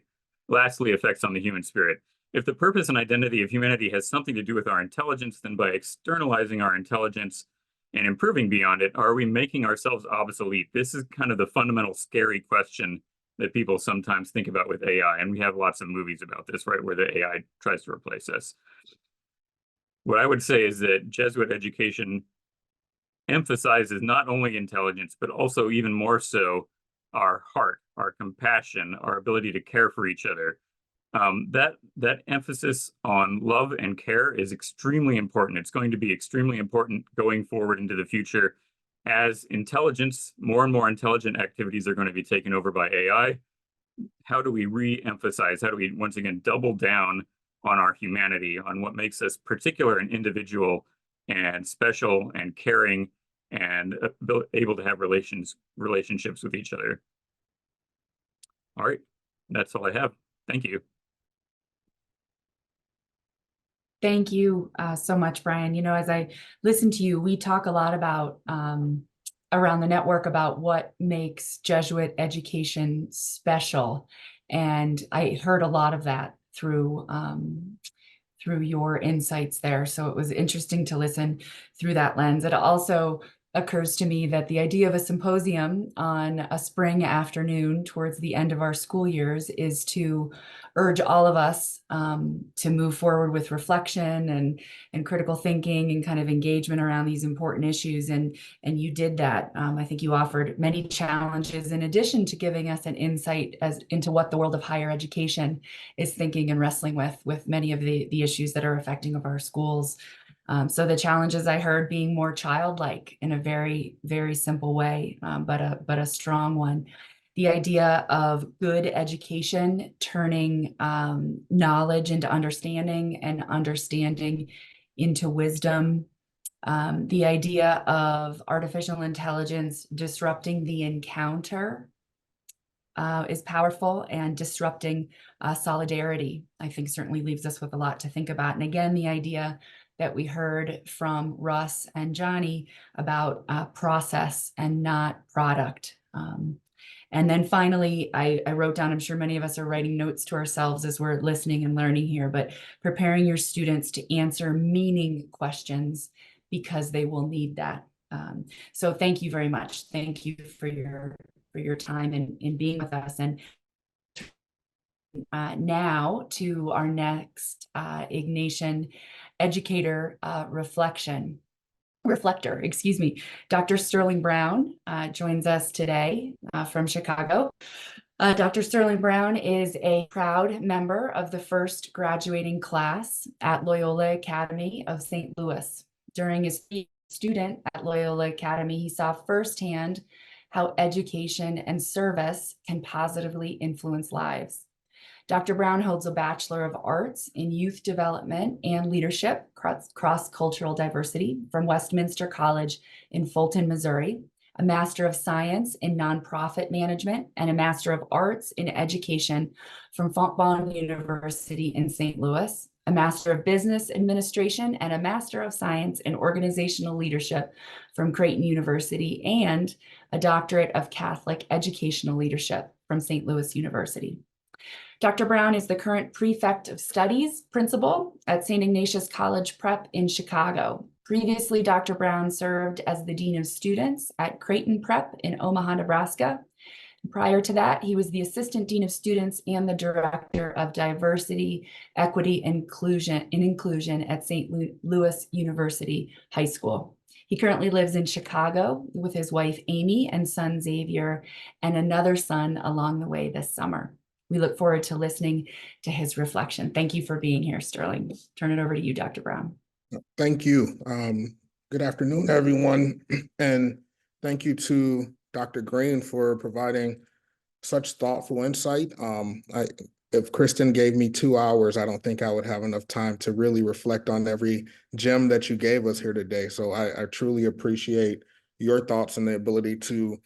Lastly, effects on the human spirit. If the purpose and identity of humanity has something to do with our intelligence, then by externalizing our intelligence and improving beyond it, are we making ourselves obsolete? This is kind of the fundamental scary question that people sometimes think about with AI, and we have lots of movies about this, right, where the AI tries to replace us. What I would say is that Jesuit education emphasizes not only intelligence, but also even more so our heart, our compassion, our ability to care for each other. That emphasis on love and care is extremely important. It's going to be extremely important going forward into the future. As intelligence, more and more intelligent activities are going to be taken over by AI. How do we re-emphasize? How do we, once again, double down on our humanity, on what makes us particular and individual and special and caring and able to have relationships with each other? All right, that's all I have. Thank you. Thank you so much, Brian. You know, as I listen to you, we talk a lot about around the network about what makes Jesuit education special. And I heard a lot of that through your insights there. So it was interesting to listen through that lens. It also occurs to me that the idea of a symposium on a spring afternoon towards the end of our school years is to urge all of us to move forward with reflection and critical thinking and kind of engagement around these important issues. And you did that. I think you offered many challenges in addition to giving us an insight into what the world of higher education is thinking and wrestling with many of the issues that are affecting of our schools. So the challenges I heard being more childlike in a very, very simple way, but a strong one. the idea of good education turning knowledge into understanding and understanding into wisdom. The idea of artificial intelligence disrupting the encounter is powerful, and disrupting solidarity, I think, certainly leaves us with a lot to think about. And again, the idea that we heard from Russ and Johnny about process and not product. And then finally, I wrote down, I'm sure many of us are writing notes to ourselves as we're listening and learning here, but preparing your students to answer meaning questions because they will need that. So thank you very much. Thank you for your time in being with us. And now to our next Ignatian educator reflector, excuse me. Dr. Sterling Brown joins us today from Chicago. Dr. Sterling Brown is a proud member of the first graduating class at Loyola Academy of St. Louis. During his student at Loyola Academy, he saw firsthand how education and service can positively influence lives. Dr. Brown holds a Bachelor of Arts in Youth Development and Leadership, Cross-Cultural Diversity from Westminster College in Fulton, Missouri, a Master of Science in Nonprofit Management, and a Master of Arts in Education from Fontbonne University in St. Louis, a Master of Business Administration, and a Master of Science in Organizational Leadership from Creighton University, and a Doctorate of Catholic Educational Leadership from St. Louis University. Dr. Brown is the current Prefect of Studies Principal at St. Ignatius College Prep in Chicago. Previously, Dr. Brown served as the Dean of Students at Creighton Prep in Omaha, Nebraska. Prior to that, he was the Assistant Dean of Students and the Director of Diversity, Equity, and Inclusion at St. Louis University High School. He currently lives in Chicago with his wife, Amy, and son, Xavier, and another son along the way this summer. We look forward to listening to his reflection. Thank you for being here, Sterling. Turn it over to you, Dr. Brown. Thank you. Good afternoon, everyone. And thank you to Dr. Green for providing such thoughtful insight. If Kristin gave me 2 hours, I don't think I would have enough time to really reflect on every gem that you gave us here today. So I truly appreciate your thoughts and the ability to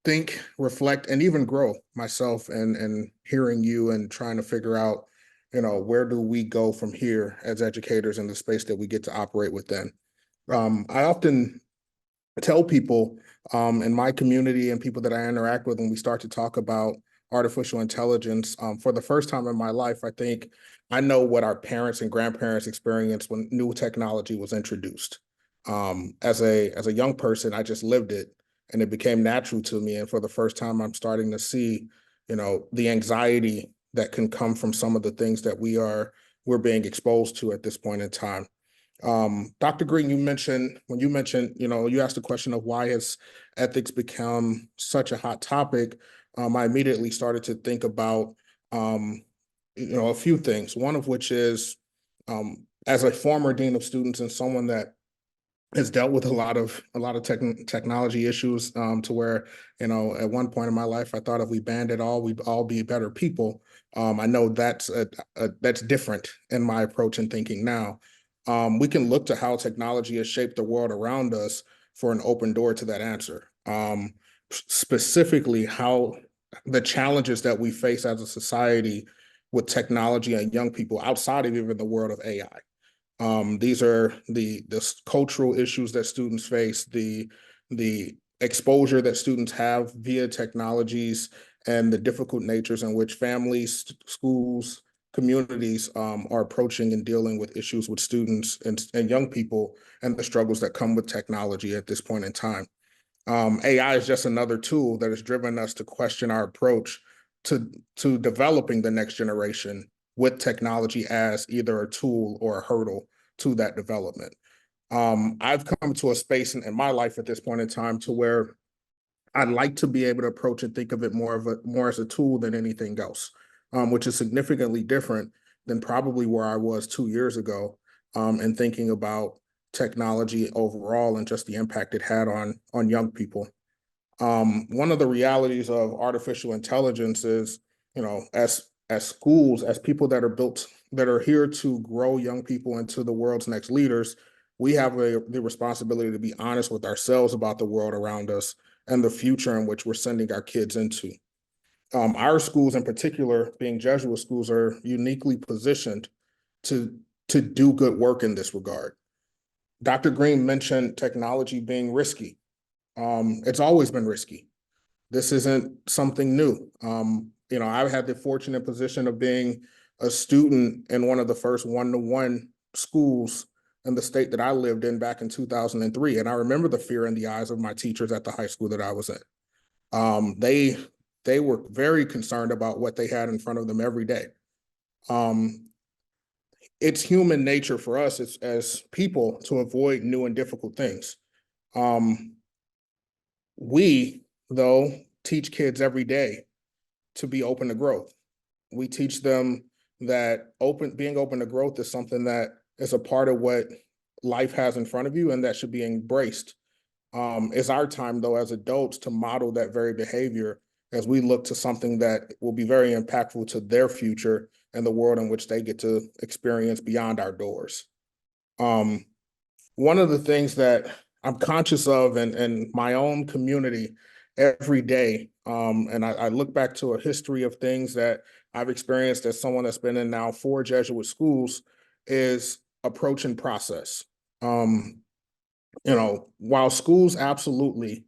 think, reflect, and even grow myself and hearing you and trying to figure out, where do we go from here as educators in the space that we get to operate within. I often tell people in my community and people that I interact with when we start to talk about artificial intelligence, for the first time in my life, I think I know what our parents and grandparents experienced when new technology was introduced. As a young person, I just lived it. And it became natural to me. And for the first time, I'm starting to see, the anxiety that can come from some of the things that we're being exposed to at this point in time. Dr. Green, you mentioned, you asked the question of why has ethics become such a hot topic. I immediately started to think about, a few things. One of which is, as a former dean of students and someone that has dealt with a lot of technology issues, to where, at one point in my life, I thought if we banned it all, we'd all be better people. I know that's different in my approach and thinking now. We can look to how technology has shaped the world around us for an open door to that answer. Specifically, how the challenges that we face as a society with technology and young people outside of even the world of AI. These are the cultural issues that students face, the exposure that students have via technologies, and the difficult natures in which families, schools, communities are approaching and dealing with issues with students and young people, and the struggles that come with technology at this point in time. AI is just another tool that has driven us to question our approach to developing the next generation with technology as either a tool or a hurdle to that development. I've come to a space in my life at this point in time to where I'd like to be able to approach and think of it more as a tool than anything else, which is significantly different than probably where I was 2 years ago, and thinking about technology overall and just the impact it had on young people. One of the realities of artificial intelligence is, as schools, as people that are here to grow young people into the world's next leaders, we have the responsibility to be honest with ourselves about the world around us and the future in which we're sending our kids into. Our schools in particular, being Jesuit schools, are uniquely positioned to do good work in this regard. Dr. Green mentioned technology being risky. It's always been risky. This isn't something new. I've had the fortunate position of being a student in one of the first one-to-one schools in the state that I lived in back in 2003. And I remember the fear in the eyes of my teachers at the high school that I was in. They were very concerned about what they had in front of them every day. It's human nature for us as people to avoid new and difficult things. We, though, teach kids every day to be open to growth. We teach them that being open to growth is something that is a part of what life has in front of you and that should be embraced. It's our time, though, as adults to model that very behavior as we look to something that will be very impactful to their future and the world in which they get to experience beyond our doors. One of the things that I'm conscious of in my own community every day, and I look back to a history of things that I've experienced as someone that's been in now 4 Jesuit schools, is approach and process. While schools absolutely,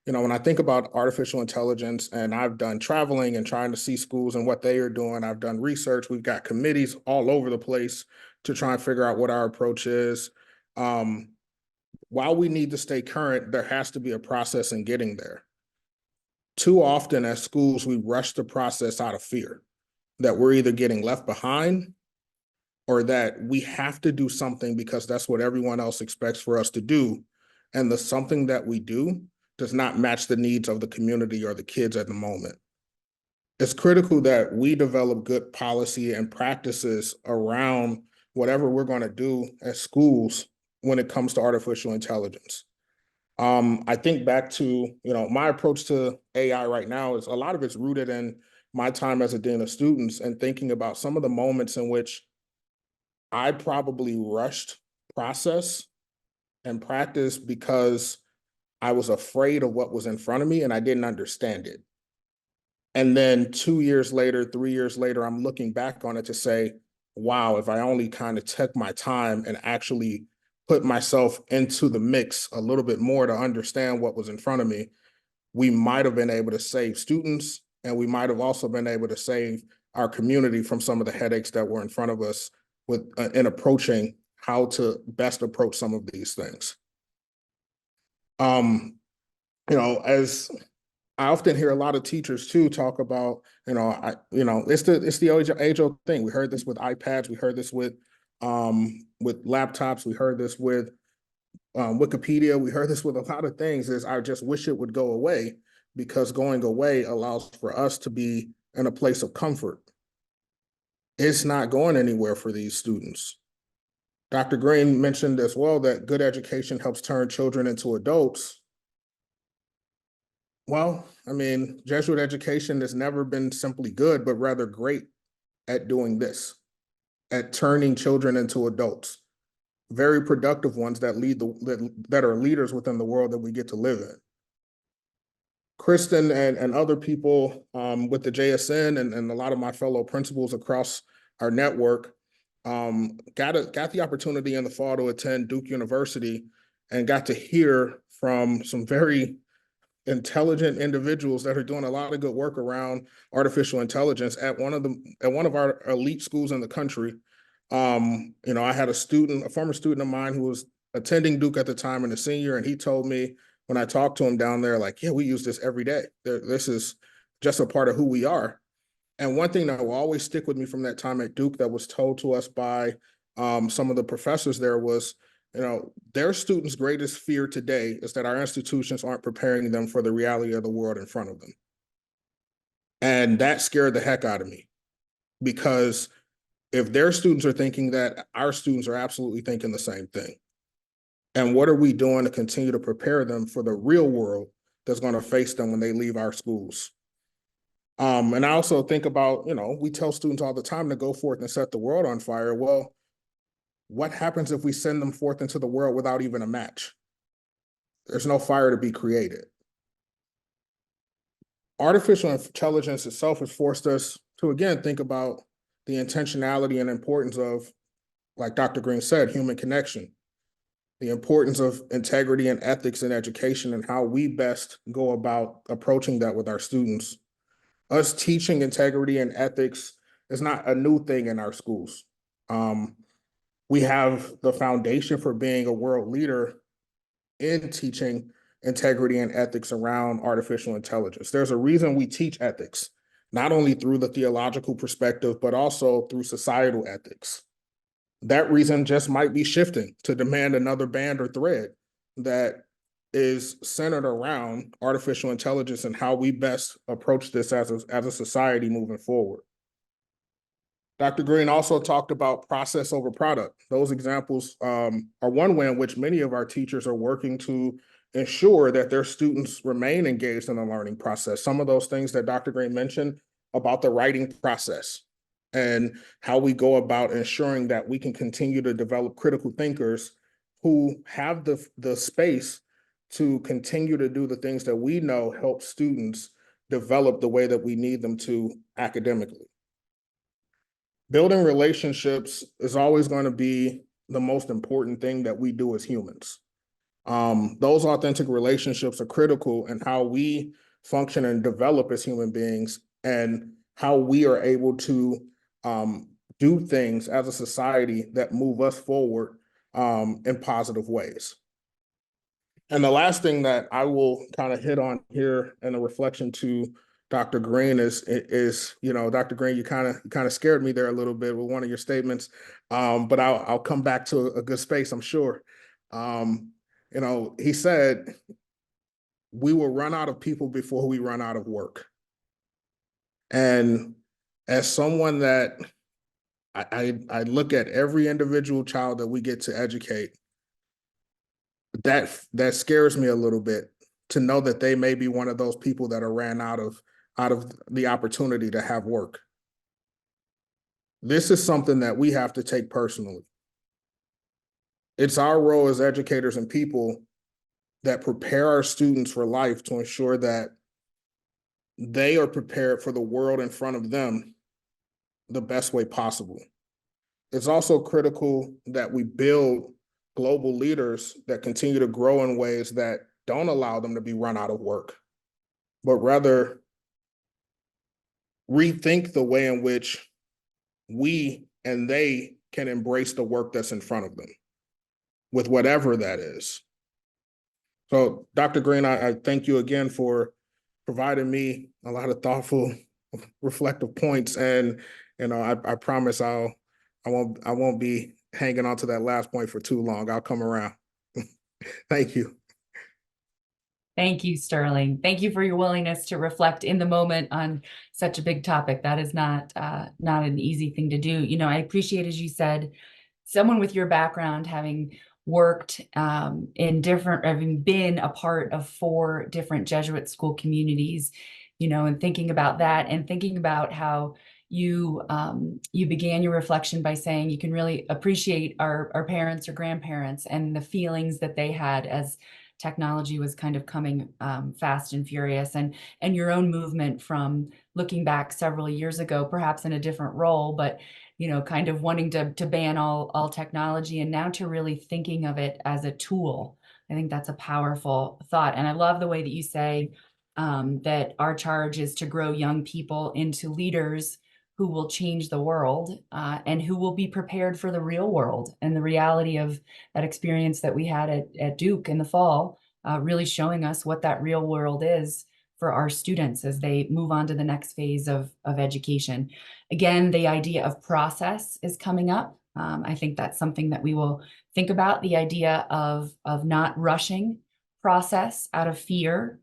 when I think about artificial intelligence, and I've done traveling and trying to see schools and what they are doing, I've done research, we've got committees all over the place to try and figure out what our approach is. While we need to stay current, there has to be a process in getting there. Too often as schools, we rush the process out of fear that we're either getting left behind or that we have to do something because that's what everyone else expects for us to do. And the something that we do does not match the needs of the community or the kids at the moment. It's critical that we develop good policy and practices around whatever we're going to do as schools when it comes to artificial intelligence. I think back to, my approach to AI right now is a lot of it's rooted in my time as a dean of students and thinking about some of the moments in which I probably rushed process and practice because I was afraid of what was in front of me and I didn't understand it. And then 2 years later, 3 years later, I'm looking back on it to say, wow, if I only kind of took my time and actually put myself into the mix a little bit more to understand what was in front of me, we might have been able to save students, and we might have also been able to save our community from some of the headaches that were in front of us in approaching how to best approach some of these things. As I often hear a lot of teachers too talk about, it's the age-old thing. We heard this with iPads. We heard this with laptops. We heard this with Wikipedia. We heard this with a lot of things. Is I just wish it would go away, because going away allows for us to be in a place of comfort. It's not going anywhere for these students. Dr. Green mentioned as well that good education helps turn children into adults. Well, Jesuit education has never been simply good, but rather great at doing this, at turning children into adults, very productive ones that that are leaders within the world that we get to live in. Kristin and other people with the JSN and a lot of my fellow principals across our network got the opportunity in the fall to attend Duke University and got to hear from some very intelligent individuals that are doing a lot of good work around artificial intelligence at one of our elite schools in the country. I had a former student of mine who was attending Duke at the time and a senior, and he told me when I talked to him down there, like, yeah, we use this every day. This is just a part of who we are. And one thing that will always stick with me from that time at Duke that was told to us by some of the professors there was, their students' greatest fear today is that our institutions aren't preparing them for the reality of the world in front of them. And that scared the heck out of me, because if their students are thinking that, our students are absolutely thinking the same thing. And what are we doing to continue to prepare them for the real world that's going to face them when they leave our schools. And I also think about, we tell students all the time to go forth and set the world on fire. Well, what happens if we send them forth into the world without even a match? There's no fire to be created. Artificial intelligence itself has forced us to, again, think about the intentionality and importance of, like Dr. Green said, human connection, the importance of integrity and ethics in education and how we best go about approaching that with our students. Us teaching integrity and ethics is not a new thing in our schools. We have the foundation for being a world leader in teaching integrity and ethics around artificial intelligence. There's a reason we teach ethics, not only through the theological perspective, but also through societal ethics. That reason just might be shifting to demand another band or thread that is centered around artificial intelligence and how we best approach this as a society moving forward. Dr. Green also talked about process over product. Those examples are one way in which many of our teachers are working to ensure that their students remain engaged in the learning process. Some of those things that Dr. Green mentioned about the writing process and how we go about ensuring that we can continue to develop critical thinkers who have the space to continue to do the things that we know help students develop the way that we need them to academically. Building relationships is always going to be the most important thing that we do as humans. Those authentic relationships are critical in how we function and develop as human beings and how we are able to do things as a society that move us forward in positive ways. And the last thing that I will kind of hit on here in a reflection to Dr. Green is Dr. Green, you kind of scared me there a little bit with one of your statements, but I'll come back to a good space, I'm sure. He said, we will run out of people before we run out of work. And as someone that I look at every individual child that we get to educate, that scares me a little bit to know that they may be one of those people that are ran out of the opportunity to have work. This is something that we have to take personally. It's our role as educators and people that prepare our students for life to ensure that they are prepared for the world in front of them the best way possible. It's also critical that we build global leaders that continue to grow in ways that don't allow them to be run out of work, but rather rethink the way in which we and they can embrace the work that's in front of them, with whatever that is. So, Dr. Green, I thank you again for providing me a lot of thoughtful, reflective points, and I promise I won't be hanging on to that last point for too long. I'll come around. Thank you. Thank you, Sterling. Thank you for your willingness to reflect in the moment on such a big topic. That is not an easy thing to do. I appreciate, as you said, someone with your background, having worked having been a part of 4 different Jesuit school communities, and thinking about that and thinking about how you began your reflection by saying you can really appreciate our parents or grandparents and the feelings that they had as technology was kind of coming fast and furious, and your own movement from looking back several years ago, perhaps in a different role, but kind of wanting to ban all technology, and now to really thinking of it as a tool. I think that's a powerful thought. And I love the way that you say that our charge is to grow young people into leaders who will change the world and who will be prepared for the real world and the reality of that experience that we had at Duke in the fall, really showing us what that real world is for our students as they move on to the next phase of education. Again, the idea of process is coming up. I think that's something that we will think about, the idea of not rushing process out of fear.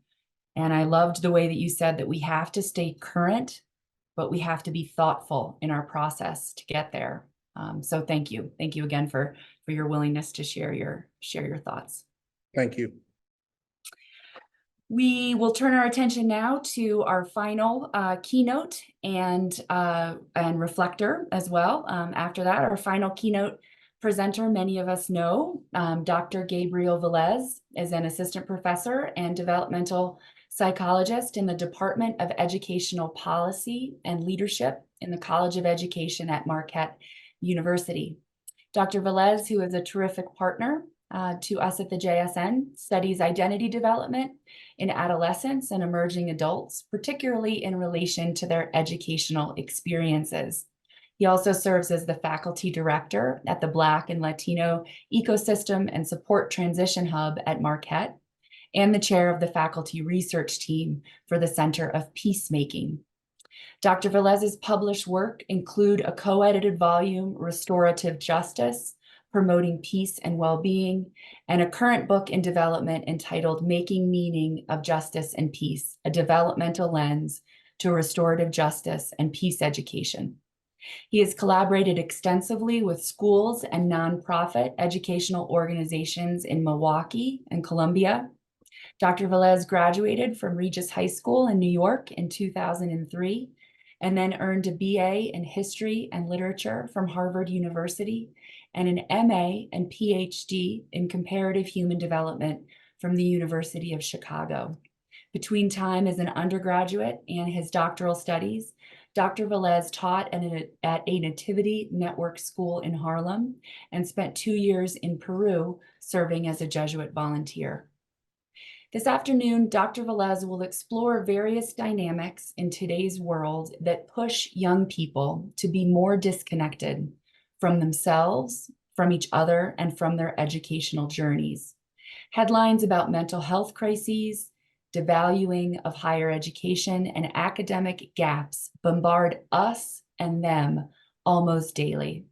And I loved the way that you said that we have to stay current, but we have to be thoughtful in our process to get there. So thank you. Thank you again for your willingness to share your thoughts. Thank you. We will turn our attention now to our final keynote and reflector as well. After that, our final keynote presenter, many of us know, Dr. Gabriel Velez is an assistant professor and developmental psychologist in the Department of Educational Policy and Leadership in the College of Education at Marquette University. Dr. Velez, who is a terrific partner to us at the JSN, studies identity development in adolescents and emerging adults, particularly in relation to their educational experiences. He also serves as the faculty director at the Black and Latino Ecosystem and Support Transition Hub at Marquette, and the chair of the faculty research team for the Center of Peacemaking. Dr. Velez's published work include a co-edited volume, Restorative Justice, Promoting Peace and Well-Being, and a current book in development entitled Making Meaning of Justice and Peace, a Developmental Lens to Restorative Justice and Peace Education. He has collaborated extensively with schools and nonprofit educational organizations in Milwaukee and Columbia. Dr. Velez graduated from Regis High School in New York in 2003, and then earned a BA in History and Literature from Harvard University, and an MA and Ph.D. in Comparative Human Development from the University of Chicago. Between time as an undergraduate and his doctoral studies, Dr. Velez taught at a Nativity Network school in Harlem and spent 2 years in Peru serving as a Jesuit volunteer. This afternoon, Dr. Velez will explore various dynamics in today's world that push young people to be more disconnected from themselves, from each other, and from their educational journeys. Headlines about mental health crises, devaluing of higher education, and academic gaps bombard us and them almost daily.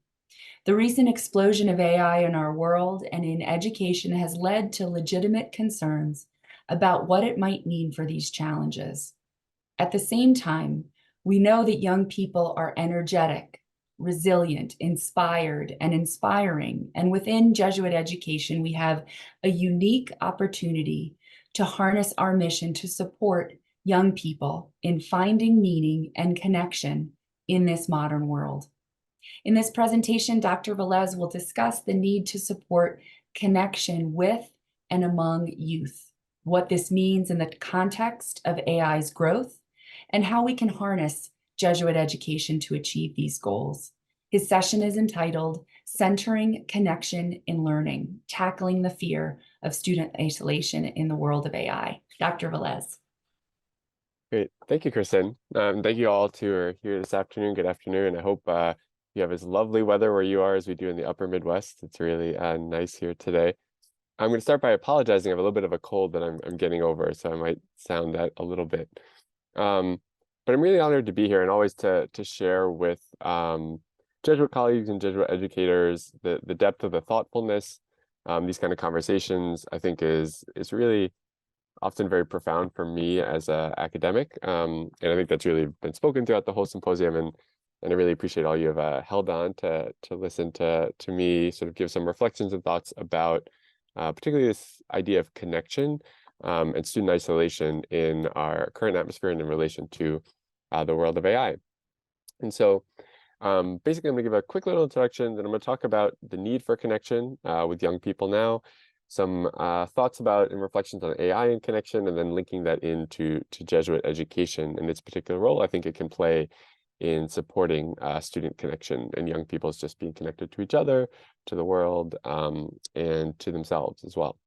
The recent explosion of AI in our world and in education has led to legitimate concerns about what it might mean for these challenges. At the same time, we know that young people are energetic, resilient, inspired, and inspiring. And within Jesuit education, we have a unique opportunity to harness our mission to support young people in finding meaning and connection in this modern world. In this presentation, Dr. Velez will discuss the need to support connection with and among youth, what this means in the context of AI's growth, and how we can harness Jesuit education to achieve these goals. His session is entitled Centering Connection in Learning, Tackling the Fear of Student Isolation in the World of AI. Dr. Velez. Great. Thank you, Kristin. Thank you all who are here this afternoon. Good afternoon. I hope you have as lovely weather where you are as we do in the upper Midwest. It's really nice here today. I'm going to start by apologizing. I have a little bit of a cold that I'm getting over, so I might sound that a little bit. But I'm really honored to be here and always to share with Jesuit colleagues and Jesuit educators the depth of the thoughtfulness. These kind of conversations, I think, is really often very profound for me as an academic. And I think that's really been spoken throughout the whole symposium. And I really appreciate all you have held on to listen to me sort of give some reflections and thoughts about particularly this idea of connection and student isolation in our current atmosphere and in relation to the world of AI. And so basically, I'm going to give a quick little introduction, then I'm going to talk about the need for connection with young people now, some thoughts about and reflections on AI and connection, and then linking that into Jesuit education and its particular role I think it can play in supporting student connection and young people's just being connected to each other, to the world, and to themselves as well.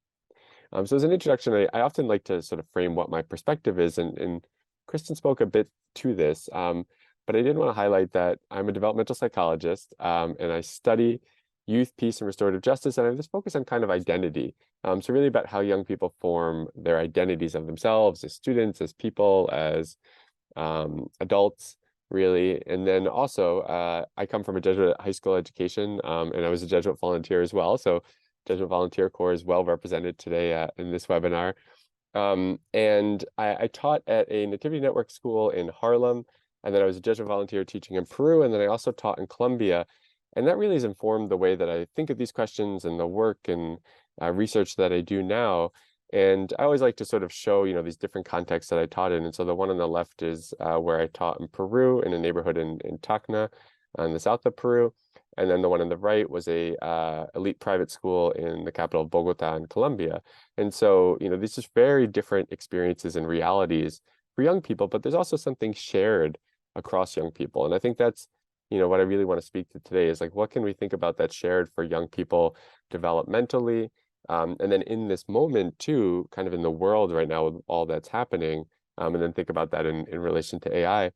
So as an introduction, I often like to sort of frame what my perspective is, and Kristin spoke a bit to this, but I did want to highlight that I'm a developmental psychologist, and I study youth, peace, and restorative justice, and I have this focus on kind of identity. So really about how young people form their identities of themselves as students, as people, as adults, really. And then also, I come from a Jesuit high school education, and I was a Jesuit volunteer as well. So Jesuit Volunteer Corps is well represented today in this webinar. And I taught at a Nativity Network school in Harlem, and then I was a Jesuit volunteer teaching in Peru, and then I also taught in Columbia. And that really has informed the way that I think of these questions and the work and research that I do now. And I always like to sort of show, these different contexts that I taught in. And so the one on the left is where I taught in Peru, in a neighborhood in Tacna, in the south of Peru. And then the one on the right was a elite private school in the capital of Bogota in Colombia. And so, these are very different experiences and realities for young people, but there's also something shared across young people. And I think that's, what I really want to speak to today is like, what can we think about that shared for young people developmentally? And then in this moment too, kind of in the world right now with all that's happening, and then think about that in relation to AI.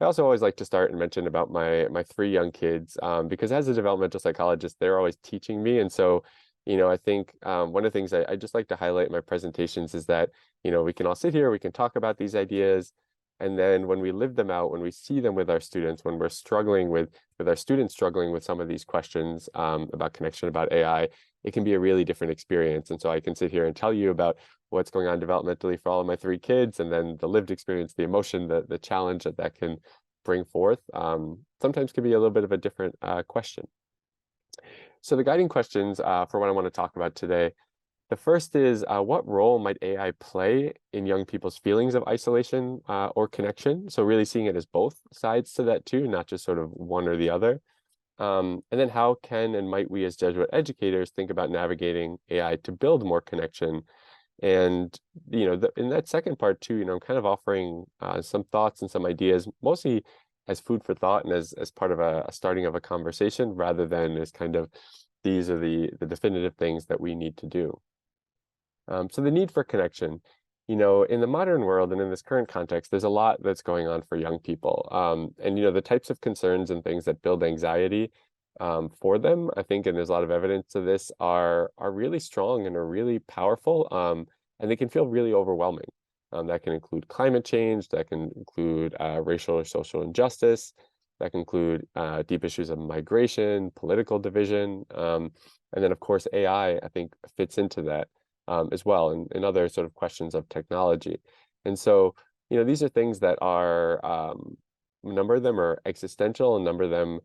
I also always like to start and mention about my three young kids, because as a developmental psychologist, they're always teaching me. And so, I think one of the things I just like to highlight in my presentations is that, we can all sit here, we can talk about these ideas, and then when we live them out, when we see them with our students, when we're struggling with our students struggling with some of these questions about connection, about AI, it can be a really different experience. And so I can sit here and tell you about what's going on developmentally for all of my three kids, and then the lived experience, the emotion, the challenge that can bring forth, sometimes can be a little bit of a different question. So the guiding questions for what I want to talk about today, the first is, what role might AI play in young people's feelings of isolation or connection? So really seeing it as both sides to that too, not just sort of one or the other. And then how can and might we as Jesuit educators think about navigating AI to build more connection? And, in that second part too, I'm kind of offering some thoughts and some ideas, mostly as food for thought and as part of a starting of a conversation, rather than as kind of, these are the definitive things that we need to do. So the need for connection, in the modern world and in this current context, there's a lot that's going on for young people. And, the types of concerns and things that build anxiety for them, I think, and there's a lot of evidence of this, are really strong and are really powerful, and they can feel really overwhelming. That can include climate change, that can include racial or social injustice, that can include deep issues of migration, political division, and then, of course, AI, I think, fits into that as well, and other sort of questions of technology. And so, these are things that are, a number of them are existential, a number of them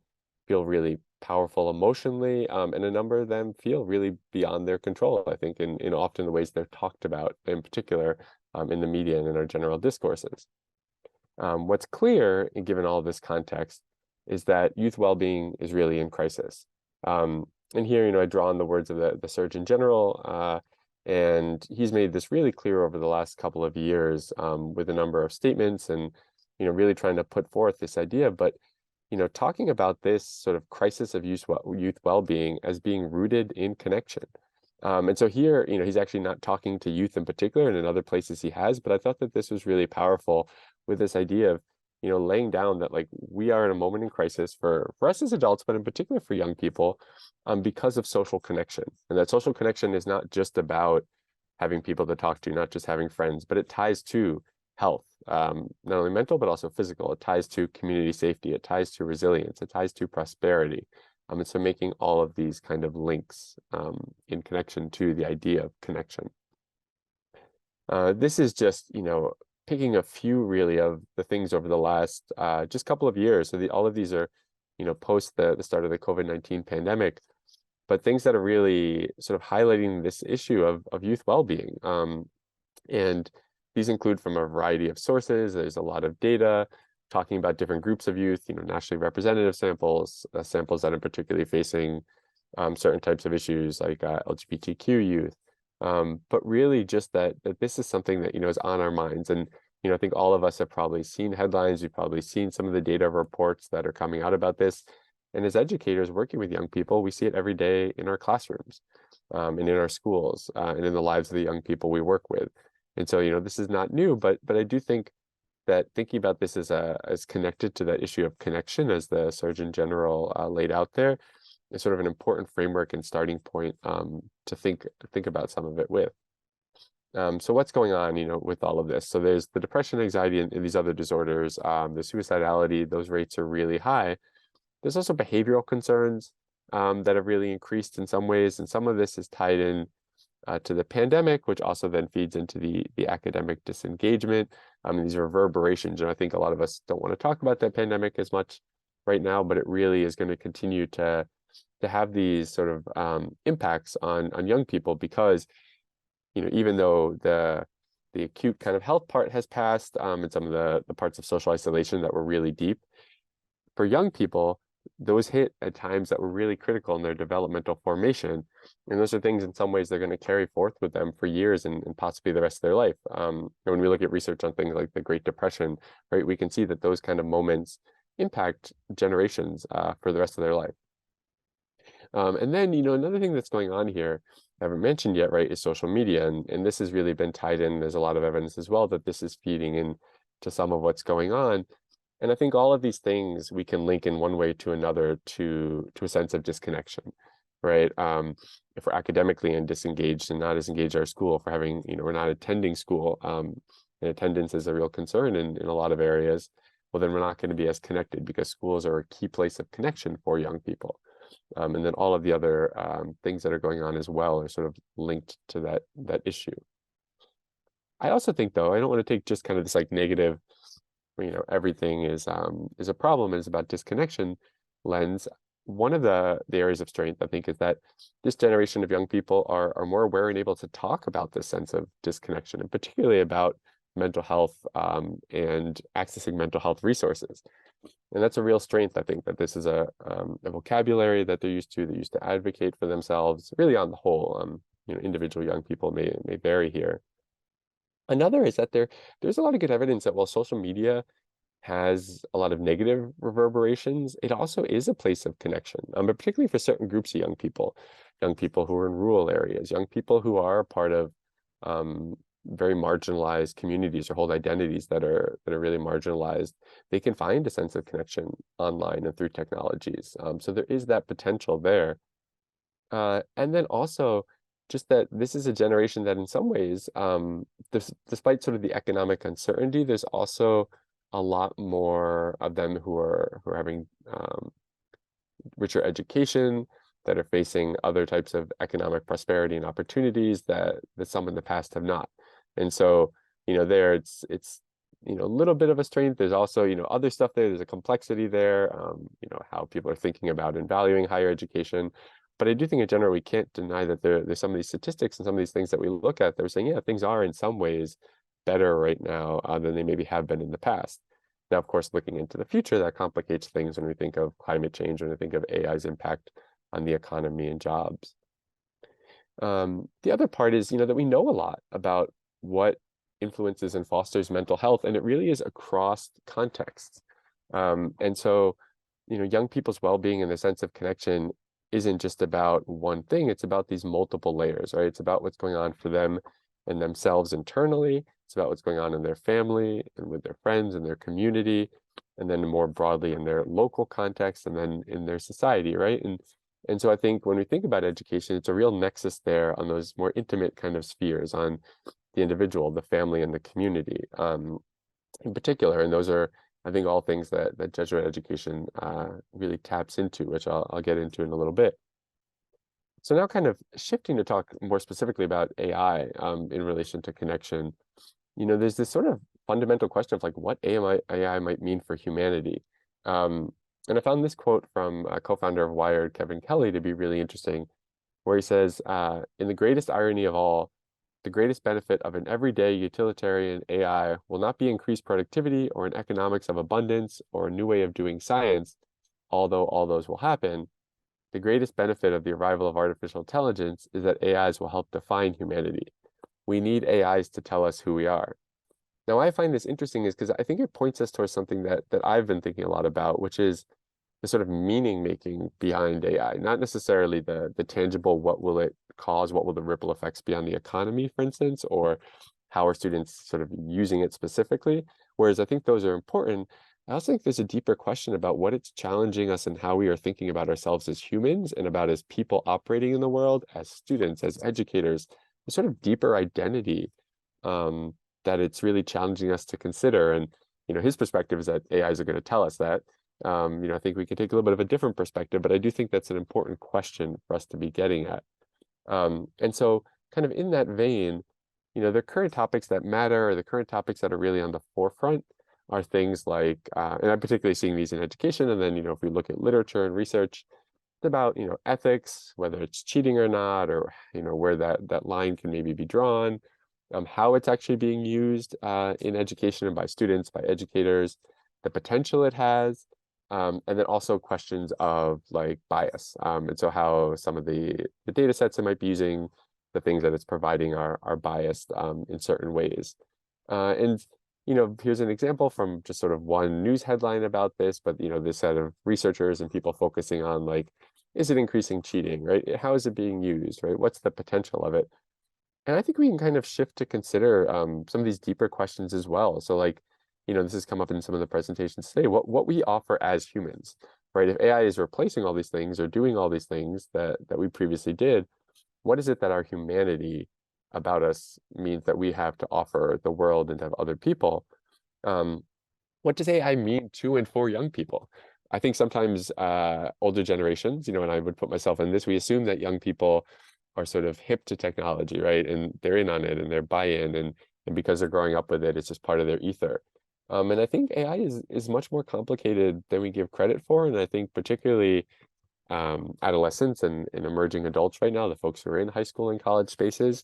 feel really powerful emotionally, and a number of them feel really beyond their control, I think, in often the ways they're talked about, in particular, in the media and in our general discourses. What's clear, given all this context, is that youth well-being is really in crisis. And here, I draw on the words of the Surgeon General, and he's made this really clear over the last couple of years with a number of statements and, really trying to put forth this idea. But, talking about this sort of crisis of youth well-being as being rooted in connection. And so here, he's actually not talking to youth in particular, and in other places he has, but I thought that this was really powerful with this idea of, laying down that, like, we are in a moment in crisis for us as adults, but in particular for young people, because of social connection. And that social connection is not just about having people to talk to, not just having friends, but it ties to health, not only mental, but also physical. It ties to community safety. It ties to resilience. It ties to prosperity. And so making all of these kind of links in connection to the idea of connection. This is just, picking a few really of the things over the last just couple of years. So all of these are, post the start of the COVID-19 pandemic, but things that are really sort of highlighting this issue of youth well-being. And these include from a variety of sources. There's a lot of data talking about different groups of youth, nationally representative samples, samples that are particularly facing certain types of issues like LGBTQ youth. But really just that this is something that, is on our minds. And, I think all of us have probably seen headlines. You've probably seen some of the data reports that are coming out about this. And as educators working with young people, we see it every day in our classrooms and in our schools and in the lives of the young people we work with. And so, this is not new, but I do think that thinking about this as connected to that issue of connection, as the Surgeon General laid out there, is sort of an important framework and starting point to think about some of it with. So what's going on, with all of this? So there's the depression, anxiety, and these other disorders. The suicidality, those rates are really high. There's also behavioral concerns that have really increased in some ways, and some of this is tied in to the pandemic, which also then feeds into the academic disengagement. These are reverberations, and I think a lot of us don't want to talk about that pandemic as much right now, but it really is going to continue to have these sort of impacts on young people, because even though the acute kind of health part has passed, and some of the parts of social isolation that were really deep, for young people, those hit at times that were really critical in their developmental formation. And those are things in some ways they're going to carry forth with them for years and possibly the rest of their life. When we look at research on things like the Great Depression, right, we can see that those kind of moments impact generations for the rest of their life. And then, another thing that's going on here, I haven't mentioned yet, right, is social media. And this has really been tied in. There's a lot of evidence as well that this is feeding into some of what's going on. And I think all of these things we can link in one way to another to a sense of disconnection, right? If we're academically disengaged and not as engaged at our school, if we're having, we're not attending school, and attendance is a real concern in a lot of areas, well, then we're not going to be as connected because schools are a key place of connection for young people. And then all of the other things that are going on as well are sort of linked to that issue. I also think, though, I don't want to take just kind of this like negative, everything is a problem and it's about disconnection lens. One of the areas of strength, I think, is that this generation of young people are more aware and able to talk about this sense of disconnection, and particularly about mental health and accessing mental health resources. And that's a real strength, I think, that this is a vocabulary that they're used to. They're used to advocate for themselves, really on the whole. Individual young people may vary here. Another is that there's a lot of good evidence that while social media has a lot of negative reverberations, it also is a place of connection, but particularly for certain groups of young people who are in rural areas, young people who are part of very marginalized communities or hold identities that are really marginalized. They can find a sense of connection online and through technologies. So there is that potential there. And then also just that this is a generation that in some ways, despite sort of the economic uncertainty, there's also a lot more of them who are having richer education, that are facing other types of economic prosperity and opportunities that some in the past have not. And so, there it's a little bit of a strength. There's also, other stuff there. There's a complexity there, how people are thinking about and valuing higher education. But I do think in general, we can't deny that there's some of these statistics and some of these things that we look at that are saying, yeah, things are in some ways better right now than they maybe have been in the past. Now, of course, looking into the future, that complicates things when we think of climate change, when we think of AI's impact on the economy and jobs. The other part is, that we know a lot about what influences and fosters mental health, and it really is across contexts. And so, young people's well-being and the sense of connection isn't just about one thing. It's about these multiple layers, right? It's about what's going on for them and themselves internally. It's about what's going on in their family and with their friends and their community, and then more broadly in their local context, and then in their society, right? And so I think when we think about education, it's a real nexus there on those more intimate kind of spheres, on the individual, the family, and the community in particular. And those are, I think, all things that Jesuit education really taps into, which I'll get into in a little bit. So now kind of shifting to talk more specifically about AI in relation to connection, there's this sort of fundamental question of like what AI might mean for humanity. And I found this quote from a co-founder of Wired, Kevin Cully, to be really interesting, where he says, in the greatest irony of all, the greatest benefit of an everyday utilitarian AI will not be increased productivity or an economics of abundance or a new way of doing science, although all those will happen. The greatest benefit of the arrival of artificial intelligence is that AIs will help define humanity. We need AIs to tell us who we are. Now, I find this interesting is because I think it points us towards something that I've been thinking a lot about, which is the sort of meaning making behind AI, not necessarily the tangible, what will it cause, what will the ripple effects be on the economy, for instance, or how are students sort of using it specifically. Whereas I think those are important. I also think there's a deeper question about what it's challenging us and how we are thinking about ourselves as humans and about as people operating in the world, as students, as educators, a sort of deeper identity that it's really challenging us to consider. And, his perspective is that AIs are going to tell us that. I think we can take a little bit of a different perspective, but I do think that's an important question for us to be getting at. And so kind of in that vein, the current topics that matter, or the current topics that are really on the forefront are things like, and I'm particularly seeing these in education, and then, if we look at literature and research, about, ethics, whether it's cheating or not, or, where that line can maybe be drawn, how it's actually being used in education and by students, by educators, the potential it has, and then also questions of like bias. And so how some of the data sets it might be using, the things that it's providing are biased in certain ways. And here's an example from just sort of one news headline about this, but this set of researchers and people focusing on like, is it increasing cheating, right? How is it being used, right? What's the potential of it? And I think we can kind of shift to consider some of these deeper questions as well. So like, this has come up in some of the presentations today, what we offer as humans, right? If AI is replacing all these things or doing all these things that we previously did, what is it that our humanity about us means that we have to offer the world and to have other people? What does AI mean to and for young people? I think sometimes older generations, and I would put myself in this, we assume that young people are sort of hip to technology, right? And they're in on it and they're buy-in, and because they're growing up with it, it's just part of their ether. And I think AI is much more complicated than we give credit for. And I think particularly adolescents and emerging adults right now, the folks who are in high school and college spaces,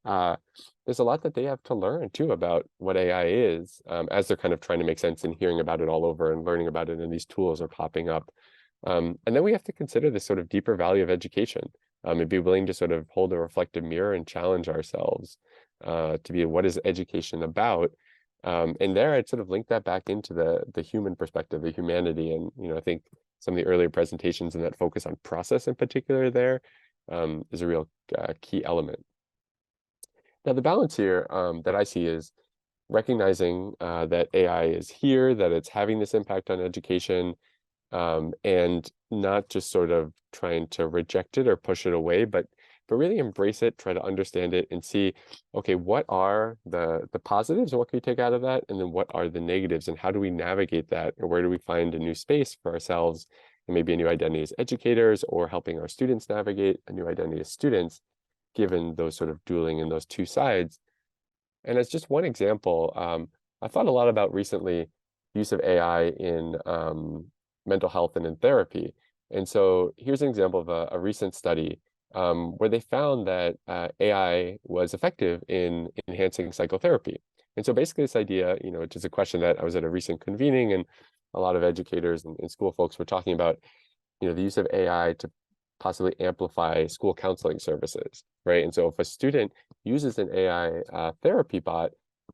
there's a lot that they have to learn too about what AI is, as they're kind of trying to make sense and hearing about it all over and learning about it, and these tools are popping up. And then we have to consider this sort of deeper value of education, and be willing to sort of hold a reflective mirror and challenge ourselves to be, what is education about? And there I'd sort of link that back into the human perspective, the humanity. And, I think some of the earlier presentations and that focus on process in particular there is a real key element. Now, the balance here that I see is recognizing that AI is here, that it's having this impact on education, and not just sort of trying to reject it or push it away, but really embrace it, try to understand it and see, okay, what are the positives and what can we take out of that? And then what are the negatives and how do we navigate that? Or where do we find a new space for ourselves and maybe a new identity as educators, or helping our students navigate a new identity as students, given those sort of dueling and those two sides. And as just one example, I thought a lot about recently use of AI in mental health and in therapy. And so here's an example of a recent study where they found that AI was effective in enhancing psychotherapy. And so basically this idea, which is a question that I was at a recent convening and a lot of educators and school folks were talking about, the use of AI to possibly amplify school counseling services, right? And so if a student uses an AI therapy bot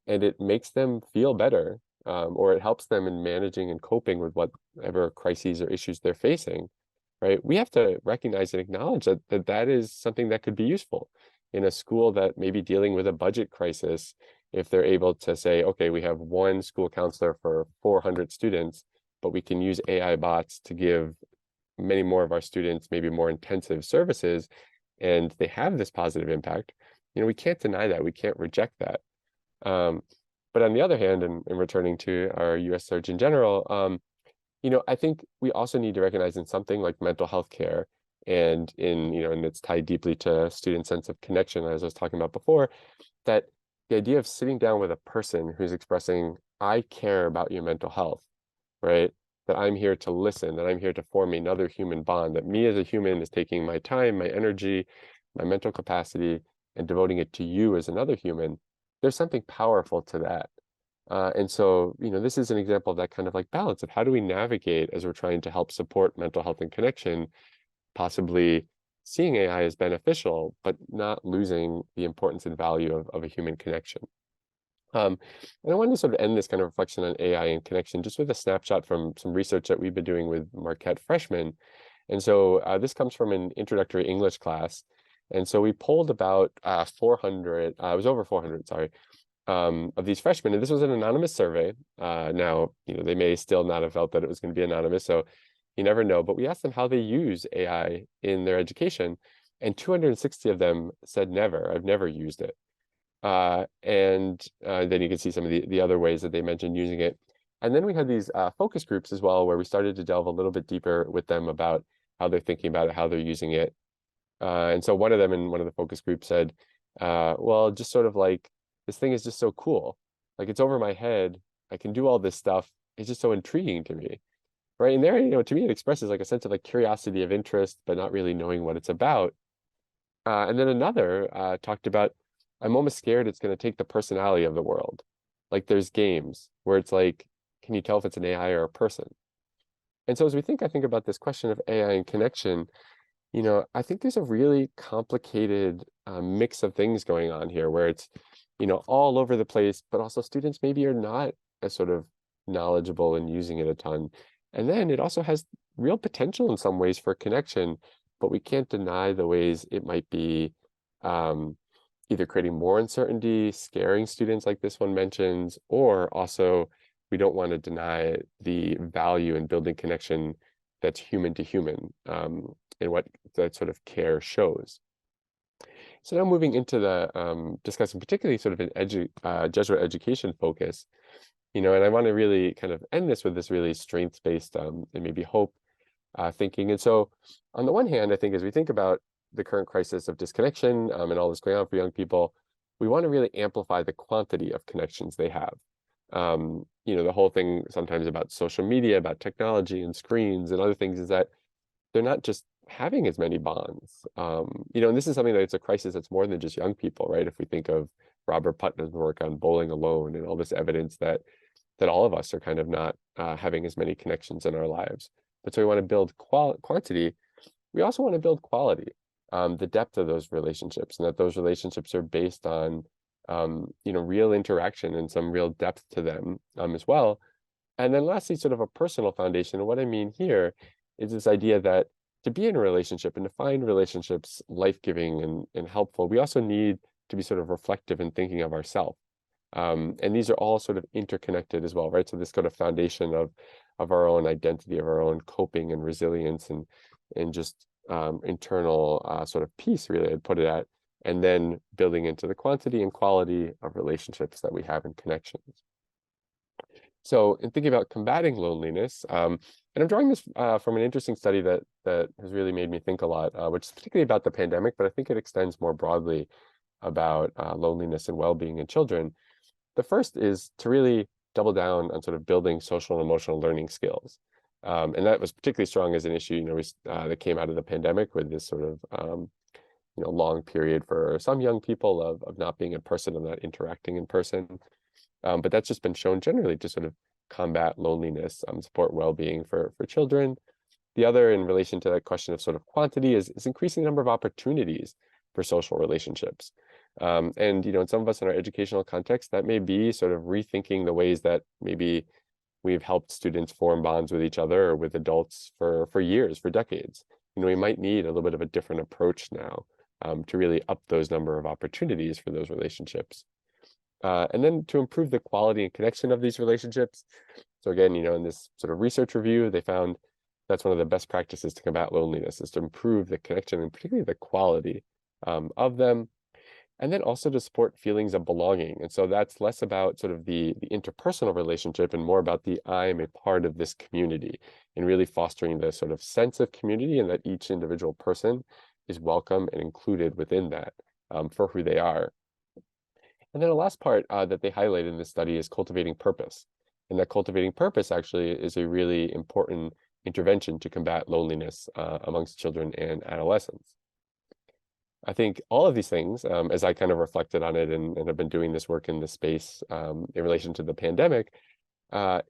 and it makes them feel better, or it helps them in managing and coping with whatever crises or issues they're facing, right? We have to recognize and acknowledge that is something that could be useful in a school that may be dealing with a budget crisis. If they're able to say, okay, we have one school counselor for 400 students, but we can use AI bots to give many more of our students maybe more intensive services, and they have this positive impact, we can't deny that, we can't reject that. But on the other hand, and returning to our U.S. Surgeon General, I think we also need to recognize in something like mental health care, and and it's tied deeply to student sense of connection, as I was talking about before, that the idea of sitting down with a person who's expressing, I care about your mental health, right? That I'm here to listen, that I'm here to form another human bond, that me as a human is taking my time, my energy, my mental capacity, and devoting it to you as another human. There's something powerful to that. And so, this is an example of that kind of like balance of how do we navigate as we're trying to help support mental health and connection, possibly seeing AI as beneficial, but not losing the importance and value of a human connection. And I wanted to sort of end this kind of reflection on AI and connection just with a snapshot from some research that we've been doing with Marquette freshmen. And so this comes from an introductory English class. And so we polled about 400, it was over 400, sorry, of these freshmen. And this was an anonymous survey. Now, they may still not have felt that it was going to be anonymous, so you never know. But we asked them how they use AI in their education. And 260 of them said never, I've never used it. And then you can see some of the other ways that they mentioned using it. And then we had these focus groups as well, where we started to delve a little bit deeper with them about how they're thinking about it, how they're using it. And so one of them in one of the focus groups said, well, just sort of like, this thing is just so cool. Like, it's over my head. I can do all this stuff. It's just so intriguing to me. right? And there, to me, it expresses like a sense of like curiosity of interest, but not really knowing what it's about. And then another talked about, I'm almost scared it's going to take the personality of the world. Like there's games where it's like, can you tell if it's an AI or a person? And so as I think about this question of AI and connection, I think there's a really complicated mix of things going on here where it's, all over the place, but also students maybe are not as sort of knowledgeable and using it a ton. And then it also has real potential in some ways for connection, but we can't deny the ways it might be either creating more uncertainty, scaring students like this one mentions, or also we don't want to deny the value in building connection that's human to human, and what that sort of care shows. So now moving into the discussing particularly sort of an Jesuit education focus, and I want to really kind of end this with this really strengths-based and maybe hope thinking. And so on the one hand, I think as we think about the current crisis of disconnection and all this going on for young people, we want to really amplify the quantity of connections they have. The whole thing sometimes about social media, about technology and screens and other things is that they're not just having as many bonds. And this is something that it's a crisis that's more than just young people, right? If we think of Robert Putnam's work on bowling alone and all this evidence that all of us are kind of not having as many connections in our lives. But so we want to build quantity. We also want to build quality, the depth of those relationships, and that those relationships are based on, real interaction and some real depth to them as well. And then lastly, sort of a personal foundation. And what I mean here is this idea that to be in a relationship and to find relationships life-giving and helpful, we also need to be sort of reflective and thinking of ourselves. And these are all sort of interconnected as well, right? So this kind of foundation of our own identity, of our own coping and resilience and just internal sort of peace, really, I'd put it at, and then building into the quantity and quality of relationships that we have in connections. So in thinking about combating loneliness, and I'm drawing this from an interesting study that has really made me think a lot, which is particularly about the pandemic, but I think it extends more broadly about loneliness and well-being in children. The first is to really double down on sort of building social and emotional learning skills. And that was particularly strong as an issue, that came out of the pandemic with this sort of, long period for some young people of not being in person and not interacting in person. But that's just been shown generally to sort of combat loneliness, support well-being for children. The other, in relation to that question of sort of quantity, is increasing the number of opportunities for social relationships. And, in some of us in our educational context, that may be sort of rethinking the ways that maybe we've helped students form bonds with each other or with adults for years, for decades. We might need a little bit of a different approach now to really up those number of opportunities for those relationships. And then to improve the quality and connection of these relationships. So again, in this sort of research review, they found that's one of the best practices to combat loneliness, is to improve the connection and particularly the quality of them. And then also to support feelings of belonging. And so that's less about sort of the interpersonal relationship and more about the I'm a part of this community, and really fostering the sort of sense of community and that each individual person is welcome and included within that for who they are. And then the last part that they highlight in this study is cultivating purpose. And that cultivating purpose actually is a really important intervention to combat loneliness amongst children and adolescents. I think all of these things, as I kind of reflected on it and have been doing this work in this space in relation to the pandemic, to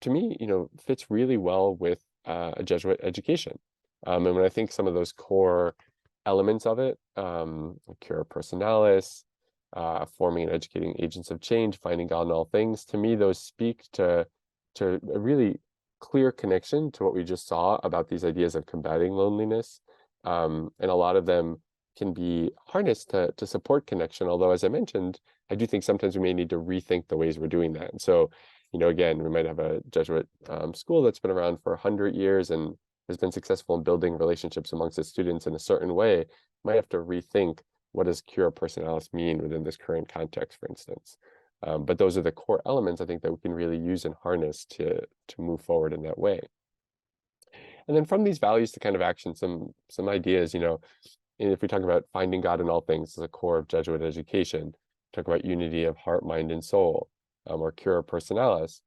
me, fits really well with a Jesuit education. And when I think some of those core elements of it, cura personalis, forming and educating agents of change, finding God in all things, to me, those speak to a really clear connection to what we just saw about these ideas of combating loneliness. And a lot of them can be harnessed to support connection. Although, as I mentioned, I do think sometimes we may need to rethink the ways we're doing that. And so, again, we might have a Jesuit school that's been around for 100 years and has been successful in building relationships amongst its students in a certain way. Might have to rethink, what does cura personalis mean within this current context, for instance. But those are the core elements, I think, that we can really use and harness to move forward in that way. And then from these values to kind of action, some ideas, if we talk about finding God in all things as a core of Jesuit education, talk about unity of heart, mind, and soul, or cura personalis.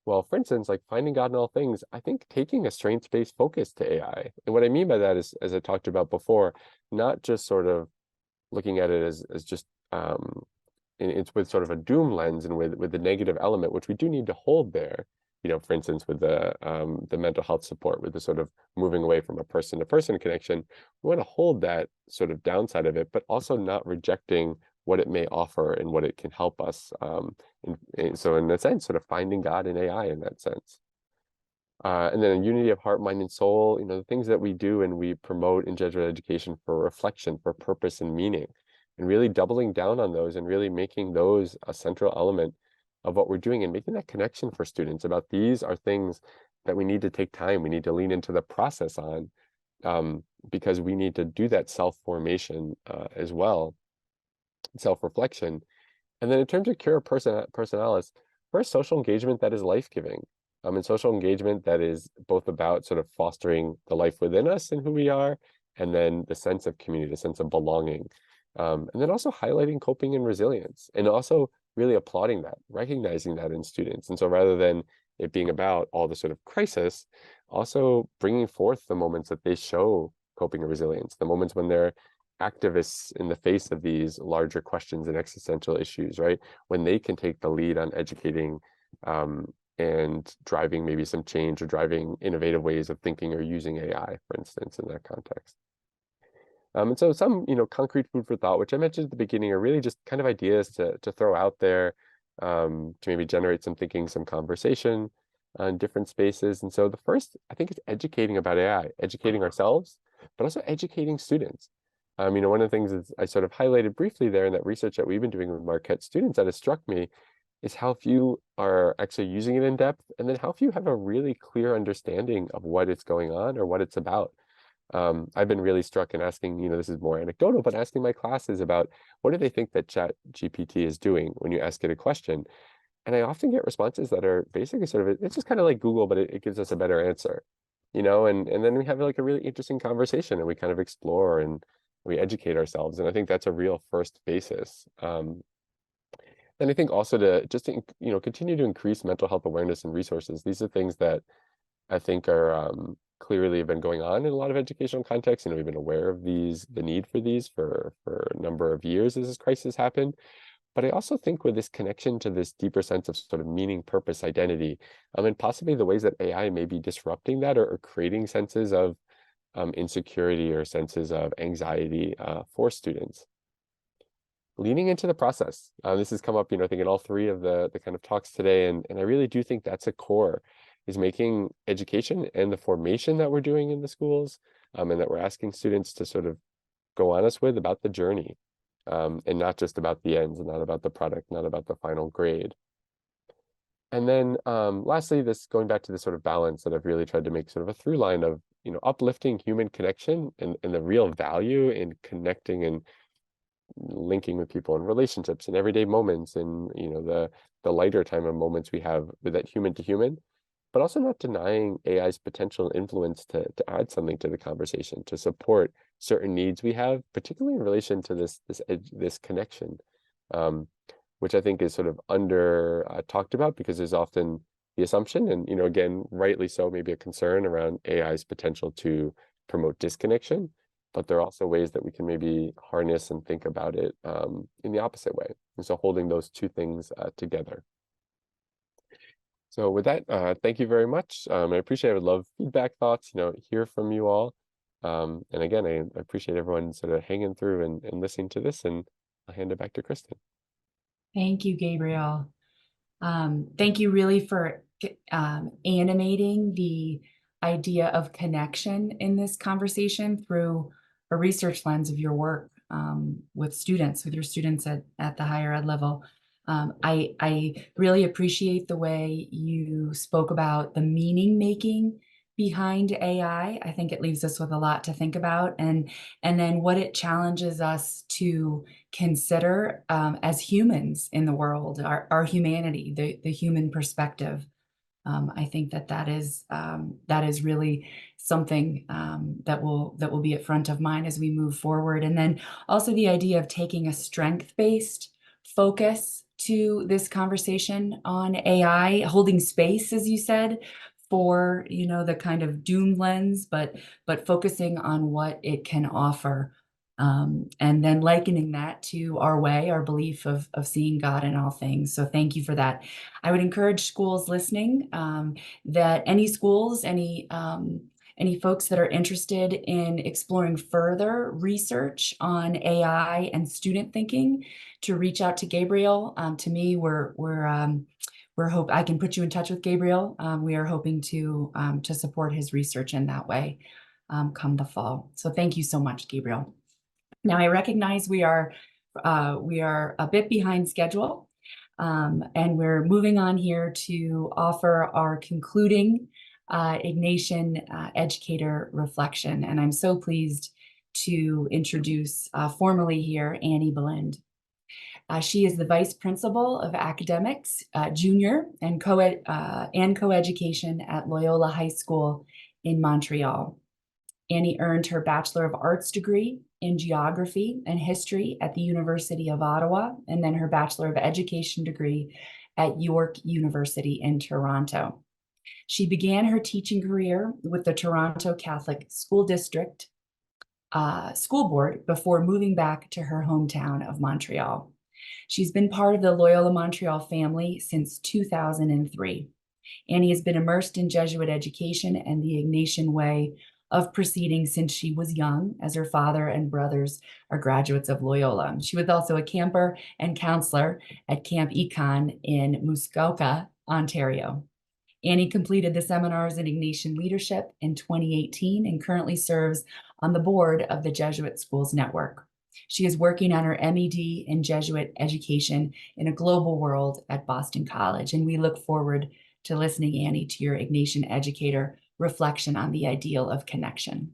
Well, for instance, like finding God in all things, I think taking a strengths-based focus to AI. And what I mean by that is, as I talked about before, not just sort of looking at it as just it's with sort of a doom lens and with the negative element, which we do need to hold there. You know, for instance, with the mental health support, with the sort of moving away from a person-to-person connection, we want to hold that sort of downside of it, but also not rejecting what it may offer and what it can help us. So in a sense, sort of finding God in AI in that sense. And then a unity of heart, mind, and soul, you know, the things that we do and we promote in Jesuit education for reflection, for purpose and meaning, and really doubling down on those and really making those a central element of what we're doing and making that connection for students about these are things that we need to take time. We need to lean into the process on because we need to do that self-formation as well, self-reflection. And then in terms of cura personalis, first, social engagement that is life-giving. And social engagement that is both about sort of fostering the life within us and who we are, and then the sense of community, the sense of belonging. And then also highlighting coping and resilience, and also really applauding that, recognizing that in students. And so rather than it being about all the sort of crisis, also bringing forth the moments that they show coping and resilience, the moments when they're activists in the face of these larger questions and existential issues, right? When they can take the lead on educating and driving maybe some change or driving innovative ways of thinking or using AI, for instance, in that context. And so some, you know, concrete food for thought, which I mentioned at the beginning, are really just kind of ideas to throw out there to maybe generate some thinking, some conversation on different spaces. And so the first, I think, is educating about AI, educating ourselves, but also educating students. You know, one of the things that I sort of highlighted briefly there in that research that we've been doing with Marquette students that has struck me is how few are actually using it in depth, and then how few have a really clear understanding of what it's going on or what it's about. I've been really struck in asking, you know, this is more anecdotal, but asking my classes about what do they think that ChatGPT is doing when you ask it a question. And I often get responses that are basically sort of, it's just kind of like Google, but it gives us a better answer, you know, and then we have like a really interesting conversation and we kind of explore and we educate ourselves. And I think that's a real first basis. And I think also to just, you know, continue to increase mental health awareness and resources. These are things that I think are clearly have been going on in a lot of educational contexts. You know, we've been aware of these, the need for these for a number of years as this crisis happened. But I also think with this connection to this deeper sense of sort of meaning, purpose, identity, and possibly the ways that AI may be disrupting that or creating senses of insecurity or senses of anxiety for students. Leaning into the process. This has come up, you know, I think in all three of the kind of talks today, and I really do think that's a core, is making education and the formation that we're doing in the schools, and that we're asking students to sort of go on us with about the journey, and not just about the ends, and not about the product, not about the final grade. And then lastly, this going back to the sort of balance that I've really tried to make sort of a through line of, you know, uplifting human connection and the real value in connecting and linking with people in relationships and everyday moments and, you know, the lighter time of moments we have with that human to human, but also not denying AI's potential influence to add something to the conversation, to support certain needs we have, particularly in relation to this connection, which I think is sort of under talked about because there's often the assumption, and, you know, again, rightly so, maybe a concern around AI's potential to promote disconnection. But there are also ways that we can maybe harness and think about it in the opposite way. And so holding those two things together. So with that, thank you very much. I appreciate it. I would love feedback, thoughts, you know, hear from you all. And again, I appreciate everyone sort of hanging through and listening to this, and I'll hand it back to Kristin. Thank you, Gabriel. Thank you really for animating the idea of connection in this conversation through a research lens of your work with your students at the higher ed level. I really appreciate the way you spoke about the meaning making behind AI. I think it leaves us with a lot to think about, and then what it challenges us to consider as humans in the world, our humanity, the human perspective. I think that is really something that will be at front of mind as we move forward. And then also the idea of taking a strength-based focus to this conversation on AI, holding space, as you said, for, you know, the kind of doom lens, but focusing on what it can offer. And then likening that to our way, our belief of seeing God in all things. So thank you for that. I would encourage schools listening, that any schools, any folks that are interested in exploring further research on AI and student thinking, to reach out to Gabriel. To me, I can put you in touch with Gabriel. We are hoping to support his research in that way come the fall. So thank you so much, Gabriel. Now I recognize we are a bit behind schedule, and we're moving on here to offer our concluding Ignatian Educator reflection. And I'm so pleased to introduce formally here Annie Beland. She is the Vice Principal of Academics, Junior and Coeducation at Loyola High School in Montreal. Annie earned her Bachelor of Arts degree in Geography and History at the University of Ottawa, and then her Bachelor of Education degree at York University in Toronto. She began her teaching career with the Toronto Catholic School District School Board before moving back to her hometown of Montreal. She's been part of the Loyola Montreal family since 2003. Annie has been immersed in Jesuit education and the Ignatian way of proceeding since she was young, as her father and brothers are graduates of Loyola. She was also a camper and counselor at Camp Econ in Muskoka, Ontario. Annie completed the seminars in Ignatian leadership in 2018 and currently serves on the board of the Jesuit Schools Network. She is working on her MED in Jesuit education in a global world at Boston College, and we look forward to listening, Annie, to your Ignatian Educator reflection on the ideal of connection.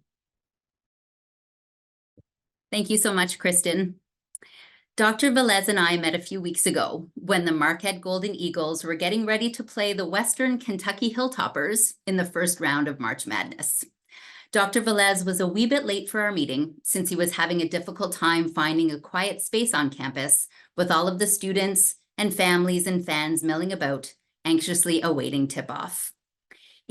Thank you so much, Kristin. Dr. Velez and I met a few weeks ago when the Marquette Golden Eagles were getting ready to play the Western Kentucky Hilltoppers in the first round of March Madness. Dr. Velez was a wee bit late for our meeting since he was having a difficult time finding a quiet space on campus with all of the students and families and fans milling about, anxiously awaiting tip-off.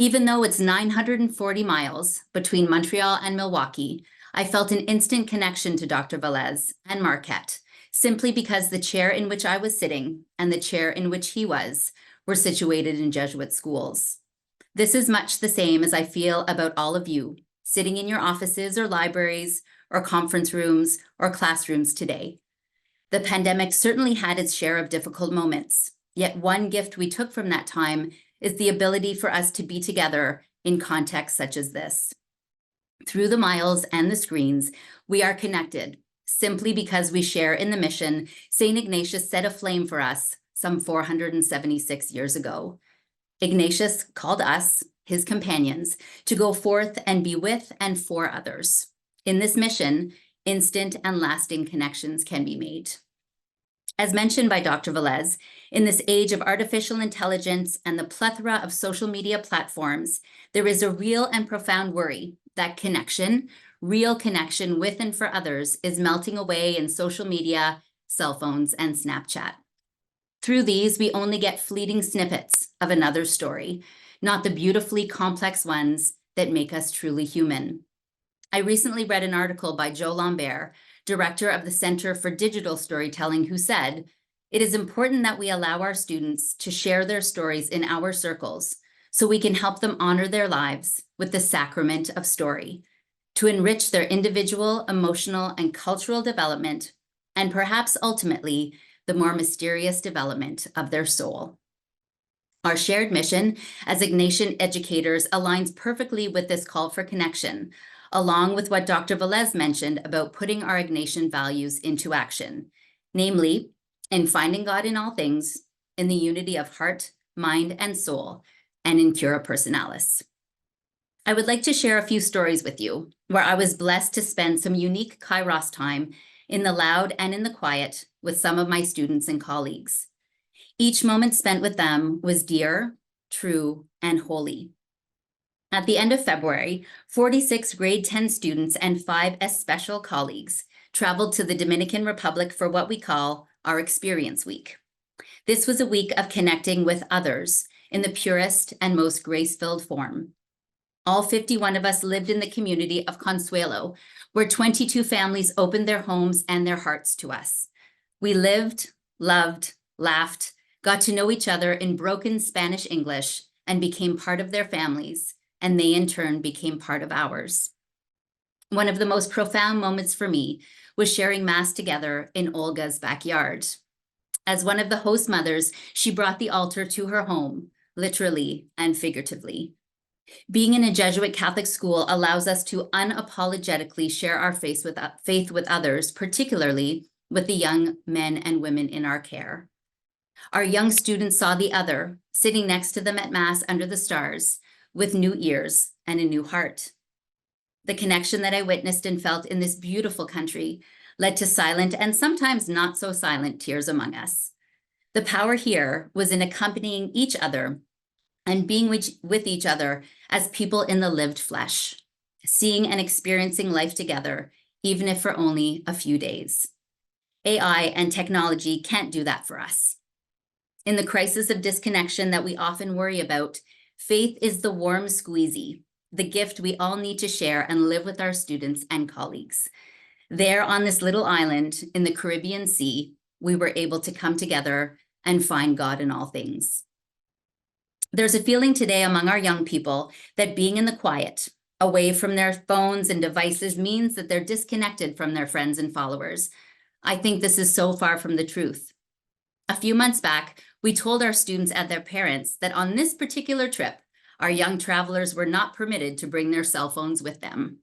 Even though it's 940 miles between Montreal and Milwaukee, I felt an instant connection to Dr. Velez and Marquette, simply because the chair in which I was sitting and the chair in which he was were situated in Jesuit schools. This is much the same as I feel about all of you, sitting in your offices or libraries or conference rooms or classrooms today. The pandemic certainly had its share of difficult moments, yet one gift we took from that time is the ability for us to be together in contexts such as this. Through the miles and the screens, we are connected simply because we share in the mission St. Ignatius set aflame for us some 476 years ago. Ignatius called us, his companions, to go forth and be with and for others. In this mission, instant and lasting connections can be made. As mentioned by Dr. Velez, in this age of artificial intelligence and the plethora of social media platforms, there is a real and profound worry that connection, real connection with and for others, is melting away in social media, cell phones, and Snapchat. Through these, we only get fleeting snippets of another story, not the beautifully complex ones that make us truly human. I recently read an article by Joe Lambert, director of the Center for Digital Storytelling, who said, "It is important that we allow our students to share their stories in our circles so we can help them honor their lives with the sacrament of story, to enrich their individual, emotional, and cultural development, and perhaps ultimately the more mysterious development of their soul." Our shared mission as Ignatian educators aligns perfectly with this call for connection, along with what Dr. Velez mentioned about putting our Ignatian values into action, namely, in finding God in all things, in the unity of heart, mind, and soul, and in cura personalis. I would like to share a few stories with you where I was blessed to spend some unique kairos time in the loud and in the quiet with some of my students and colleagues. Each moment spent with them was dear, true, and holy. At the end of February, 46 grade 10 students and 5 special colleagues traveled to the Dominican Republic for what we call our Experience Week. This was a week of connecting with others in the purest and most grace-filled form. All 51 of us lived in the community of Consuelo, where 22 families opened their homes and their hearts to us. We lived, loved, laughed, got to know each other in broken Spanish English, and became part of their families, and they in turn became part of ours. One of the most profound moments for me was sharing Mass together in Olga's backyard. As one of the host mothers, she brought the altar to her home, literally and figuratively. Being in a Jesuit Catholic school allows us to unapologetically share our faith with others, particularly with the young men and women in our care. Our young students saw the other, sitting next to them at Mass under the stars, with new ears and a new heart. The connection that I witnessed and felt in this beautiful country led to silent and sometimes not so silent tears among us. The power here was in accompanying each other and being with each other as people in the lived flesh, seeing and experiencing life together, even if for only a few days. AI and technology can't do that for us. In the crisis of disconnection that we often worry about, faith is the warm squeezy, the gift we all need to share and live with our students and colleagues. There on this little island in the Caribbean Sea, we were able to come together and find God in all things. There's a feeling today among our young people that being in the quiet, away from their phones and devices, means that they're disconnected from their friends and followers. I think this is so far from the truth. A few months back, we told our students and their parents that on this particular trip, our young travelers were not permitted to bring their cell phones with them.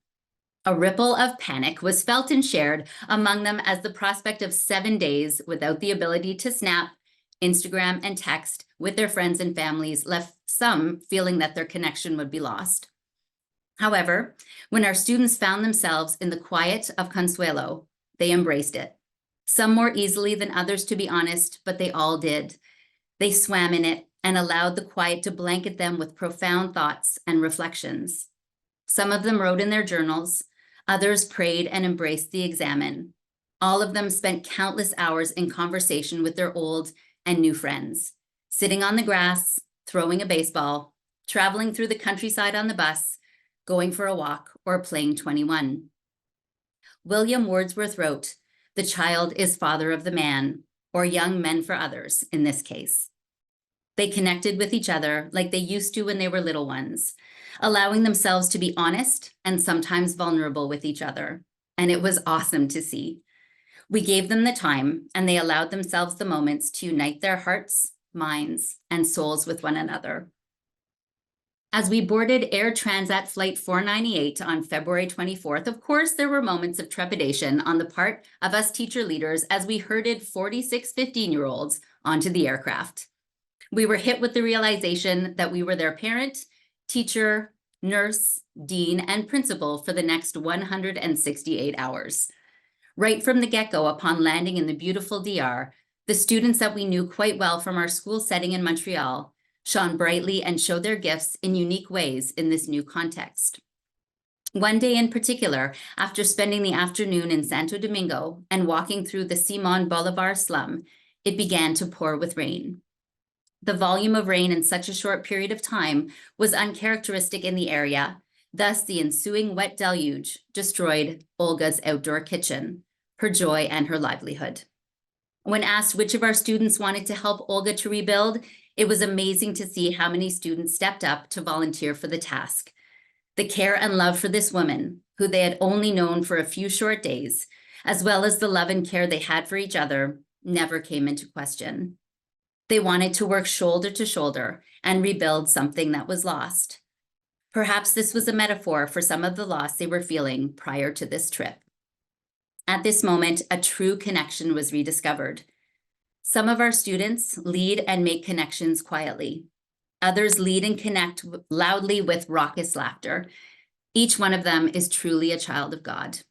A ripple of panic was felt and shared among them as the prospect of 7 days without the ability to snap, Instagram, and text with their friends and families left some feeling that their connection would be lost. However, when our students found themselves in the quiet of Consuelo, they embraced it. Some more easily than others, to be honest, but they all did. They swam in it and allowed the quiet to blanket them with profound thoughts and reflections. Some of them wrote in their journals, others prayed and embraced the examen. All of them spent countless hours in conversation with their old and new friends, sitting on the grass, throwing a baseball, traveling through the countryside on the bus, going for a walk, or playing 21. William Wordsworth wrote, "The child is father of the man," or young men for others in this case. They connected with each other like they used to when they were little ones, allowing themselves to be honest and sometimes vulnerable with each other. And it was awesome to see. We gave them the time, and they allowed themselves the moments to unite their hearts, minds, and souls with one another. As we boarded Air Transat Flight 498 on February 24th, of course, there were moments of trepidation on the part of us teacher leaders as we herded 46 15-year-olds onto the aircraft. We were hit with the realization that we were their parent, teacher, nurse, dean, and principal for the next 168 hours. Right from the get-go, upon landing in the beautiful DR, the students that we knew quite well from our school setting in Montreal shone brightly and showed their gifts in unique ways in this new context. One day in particular, after spending the afternoon in Santo Domingo and walking through the Simon Bolivar slum, it began to pour with rain. The volume of rain in such a short period of time was uncharacteristic in the area. Thus, the ensuing wet deluge destroyed Olga's outdoor kitchen, her joy and her livelihood. When asked which of our students wanted to help Olga to rebuild, it was amazing to see how many students stepped up to volunteer for the task. The care and love for this woman, who they had only known for a few short days, as well as the love and care they had for each other, never came into question. They wanted to work shoulder to shoulder and rebuild something that was lost. Perhaps this was a metaphor for some of the loss they were feeling prior to this trip. At this moment, a true connection was rediscovered. Some of our students lead and make connections quietly. Others lead and connect loudly with raucous laughter. Each one of them is truly a child of God.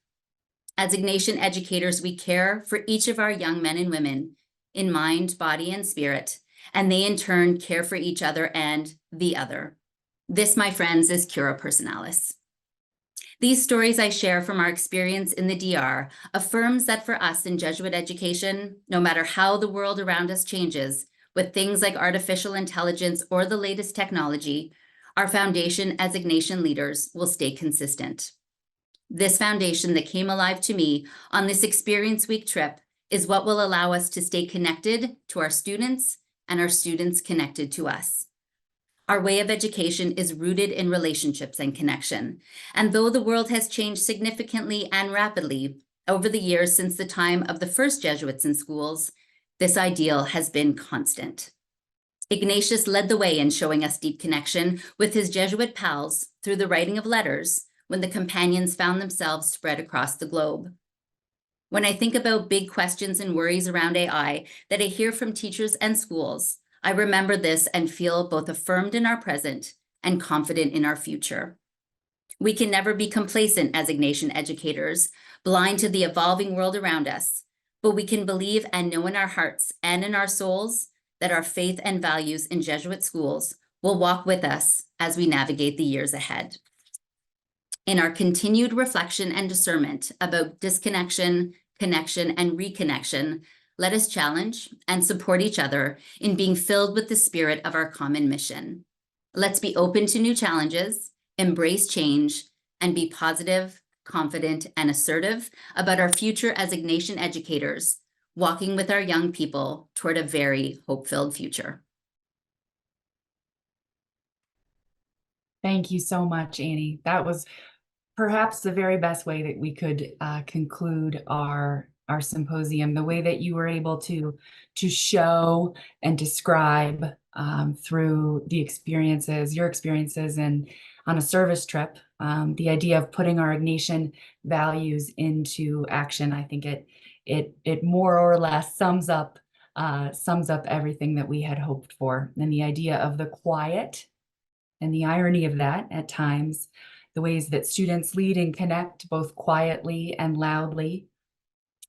As Ignatian educators, we care for each of our young men and women in mind, body, and spirit, and they in turn care for each other and the other. This, my friends, is Cura Personalis. These stories I share from our experience in the DR affirms that for us in Jesuit education, no matter how the world around us changes, with things like artificial intelligence or the latest technology, our foundation as Ignatian leaders will stay consistent. This foundation that came alive to me on this Experience Week trip is what will allow us to stay connected to our students and our students connected to us. Our way of education is rooted in relationships and connection. And though the world has changed significantly and rapidly over the years since the time of the first Jesuits in schools, this ideal has been constant. Ignatius led the way in showing us deep connection with his Jesuit pals through the writing of letters when the companions found themselves spread across the globe. When I think about big questions and worries around AI that I hear from teachers and schools, I remember this and feel both affirmed in our present and confident in our future. We can never be complacent as Ignatian educators, blind to the evolving world around us, but we can believe and know in our hearts and in our souls that our faith and values in Jesuit schools will walk with us as we navigate the years ahead. In our continued reflection and discernment about disconnection, connection, and reconnection, let us challenge and support each other in being filled with the spirit of our common mission. Let's be open to new challenges, embrace change, and be positive, confident, and assertive about our future as Ignatian educators, walking with our young people toward a very hope-filled future. Thank you so much, Annie. That was perhaps the very best way that we could conclude our symposium, the way that you were able to show and describe through the experiences, your experiences and on a service trip, the idea of putting our Ignatian values into action. I think it more or less sums up everything that we had hoped for. And the idea of the quiet and the irony of that at times, the ways that students lead and connect both quietly and loudly.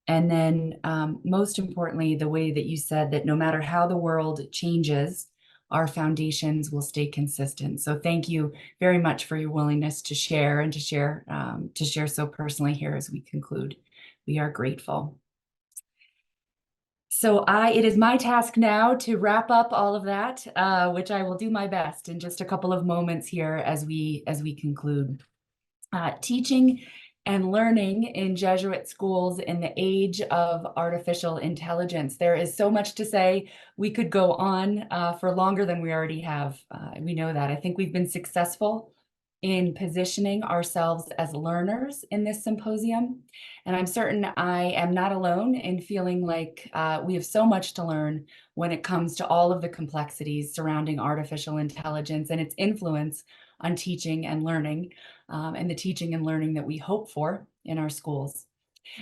And then most importantly, the way that you said that no matter how the world changes, our foundations will stay consistent. So thank you very much for your willingness to share and to share so personally here as we conclude. We are grateful. So it is my task now to wrap up all of that, which I will do my best in just a couple of moments here as we conclude. Teaching and learning in Jesuit schools in the age of artificial intelligence. There is so much to say. We could go on for longer than we already have. We know that. I think we've been successful in positioning ourselves as learners in this symposium. And I'm certain I am not alone in feeling like we have so much to learn when it comes to all of the complexities surrounding artificial intelligence and its influence on teaching and learning, and the teaching and learning that we hope for in our schools.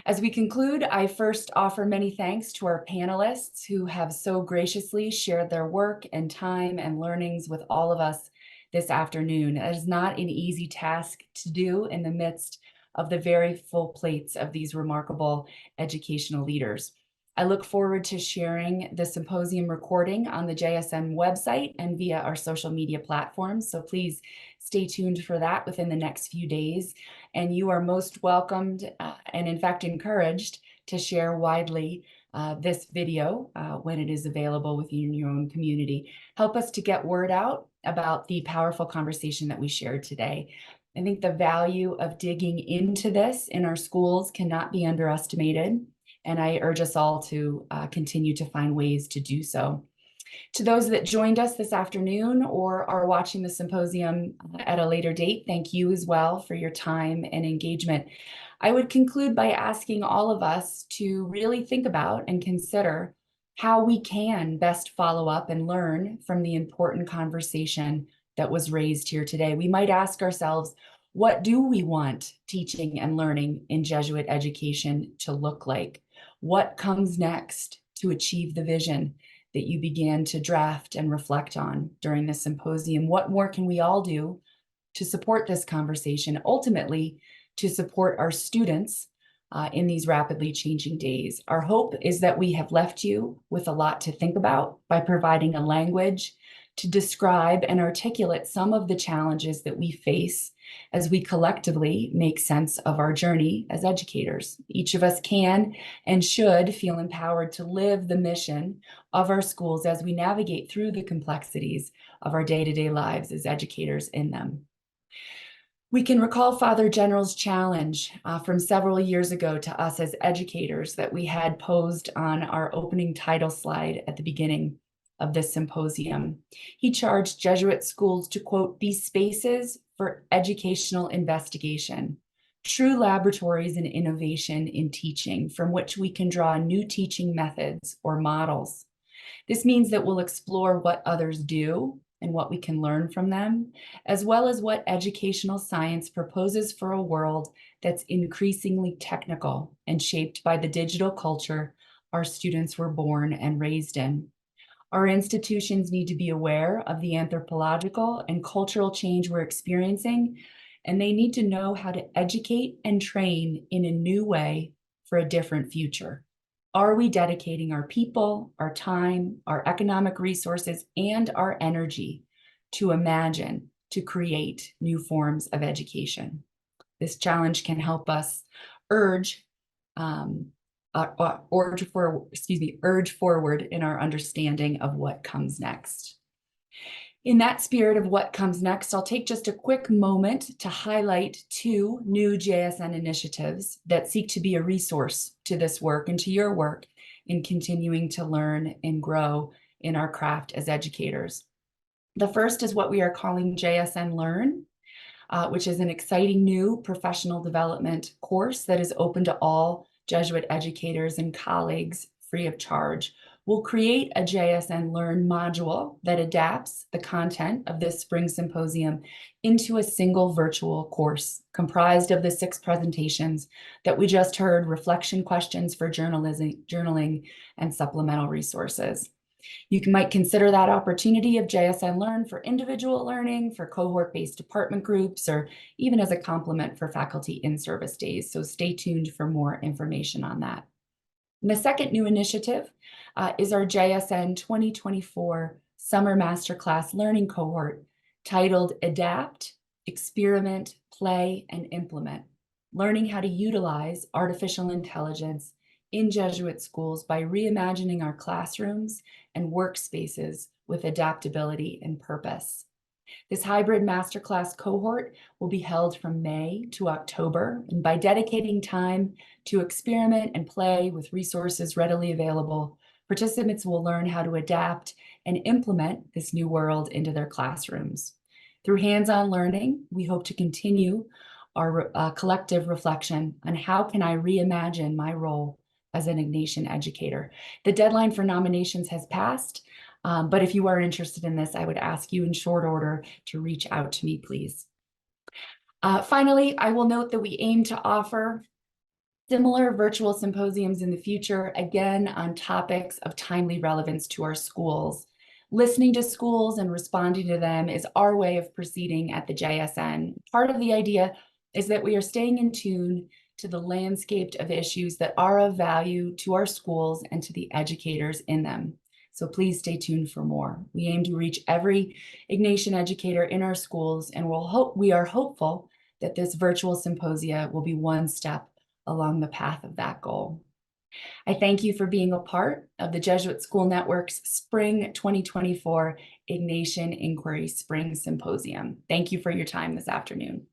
As we conclude, I first offer many thanks to our panelists who have so graciously shared their work and time and learnings with all of us this afternoon. It is not an easy task to do in the midst of the very full plates of these remarkable educational leaders. I look forward to sharing the symposium recording on the JSM website and via our social media platforms. So please stay tuned for that within the next few days. And you are most welcomed and in fact encouraged to share widely this video when it is available within your own community. Help us to get word out about the powerful conversation that we shared today. I think the value of digging into this in our schools cannot be underestimated. And I urge us all to continue to find ways to do so. To those that joined us this afternoon or are watching the symposium at a later date, thank you as well for your time and engagement. I would conclude by asking all of us to really think about and consider how we can best follow up and learn from the important conversation that was raised here today. We might ask ourselves, what do we want teaching and learning in Jesuit education to look like? What comes next to achieve the vision that you began to draft and reflect on during the symposium? What more can we all do to support this conversation, ultimately to support our students in these rapidly changing days? Our hope is that we have left you with a lot to think about by providing a language to describe and articulate some of the challenges that we face as we collectively make sense of our journey as educators. Each of us can and should feel empowered to live the mission of our schools as we navigate through the complexities of our day-to-day lives as educators in them. We can recall Father General's challenge from several years ago to us as educators that we had posed on our opening title slide at the beginning of this symposium. He charged Jesuit schools to, quote, be spaces for educational investigation, true laboratories and innovation in teaching from which we can draw new teaching methods or models. This means that we'll explore what others do and what we can learn from them, as well as what educational science proposes for a world that's increasingly technical and shaped by the digital culture our students were born and raised in. Our institutions need to be aware of the anthropological and cultural change we're experiencing, and they need to know how to educate and train in a new way for a different future. Are we dedicating our people, our time, our economic resources, and our energy to imagine, to create new forms of education? This challenge can help us urge forward in our understanding of what comes next. In that spirit of what comes next, I'll take just a quick moment to highlight 2 new JSN initiatives that seek to be a resource to this work and to your work in continuing to learn and grow in our craft as educators. The first is what we are calling JSN Learn, which is an exciting new professional development course that is open to all Jesuit educators and colleagues free of charge. We'll create a JSN Learn module that adapts the content of this spring symposium into a single virtual course comprised of the 6 presentations that we just heard, reflection questions for journaling, and supplemental resources. You might consider that opportunity of JSN Learn for individual learning, for cohort-based department groups, or even as a complement for faculty in-service days. So stay tuned for more information on that. And the second new initiative is our JSN 2024 Summer Masterclass Learning Cohort titled Adapt, Experiment, Play, and Implement, learning how to utilize artificial intelligence in Jesuit schools by reimagining our classrooms and workspaces with adaptability and purpose. This hybrid masterclass cohort will be held from May to October, and by dedicating time to experiment and play with resources readily available, participants will learn how to adapt and implement this new world into their classrooms. Through hands-on learning, we hope to continue our collective reflection on how can I reimagine my role as an Ignatian educator. The deadline for nominations has passed, but if you are interested in this, I would ask you in short order to reach out to me, please. Finally, I will note that we aim to offer similar virtual symposiums in the future, again, on topics of timely relevance to our schools. Listening to schools and responding to them is our way of proceeding at the JSN. Part of the idea is that we are staying in tune to the landscape of issues that are of value to our schools and to the educators in them. So please stay tuned for more. We aim to reach every Ignatian educator in our schools, and we are hopeful that this virtual symposia will be one step along the path of that goal. I thank you for being a part of the Jesuit School Network's Spring 2024 Ignatian Inquiry Spring Symposium. Thank you for your time this afternoon.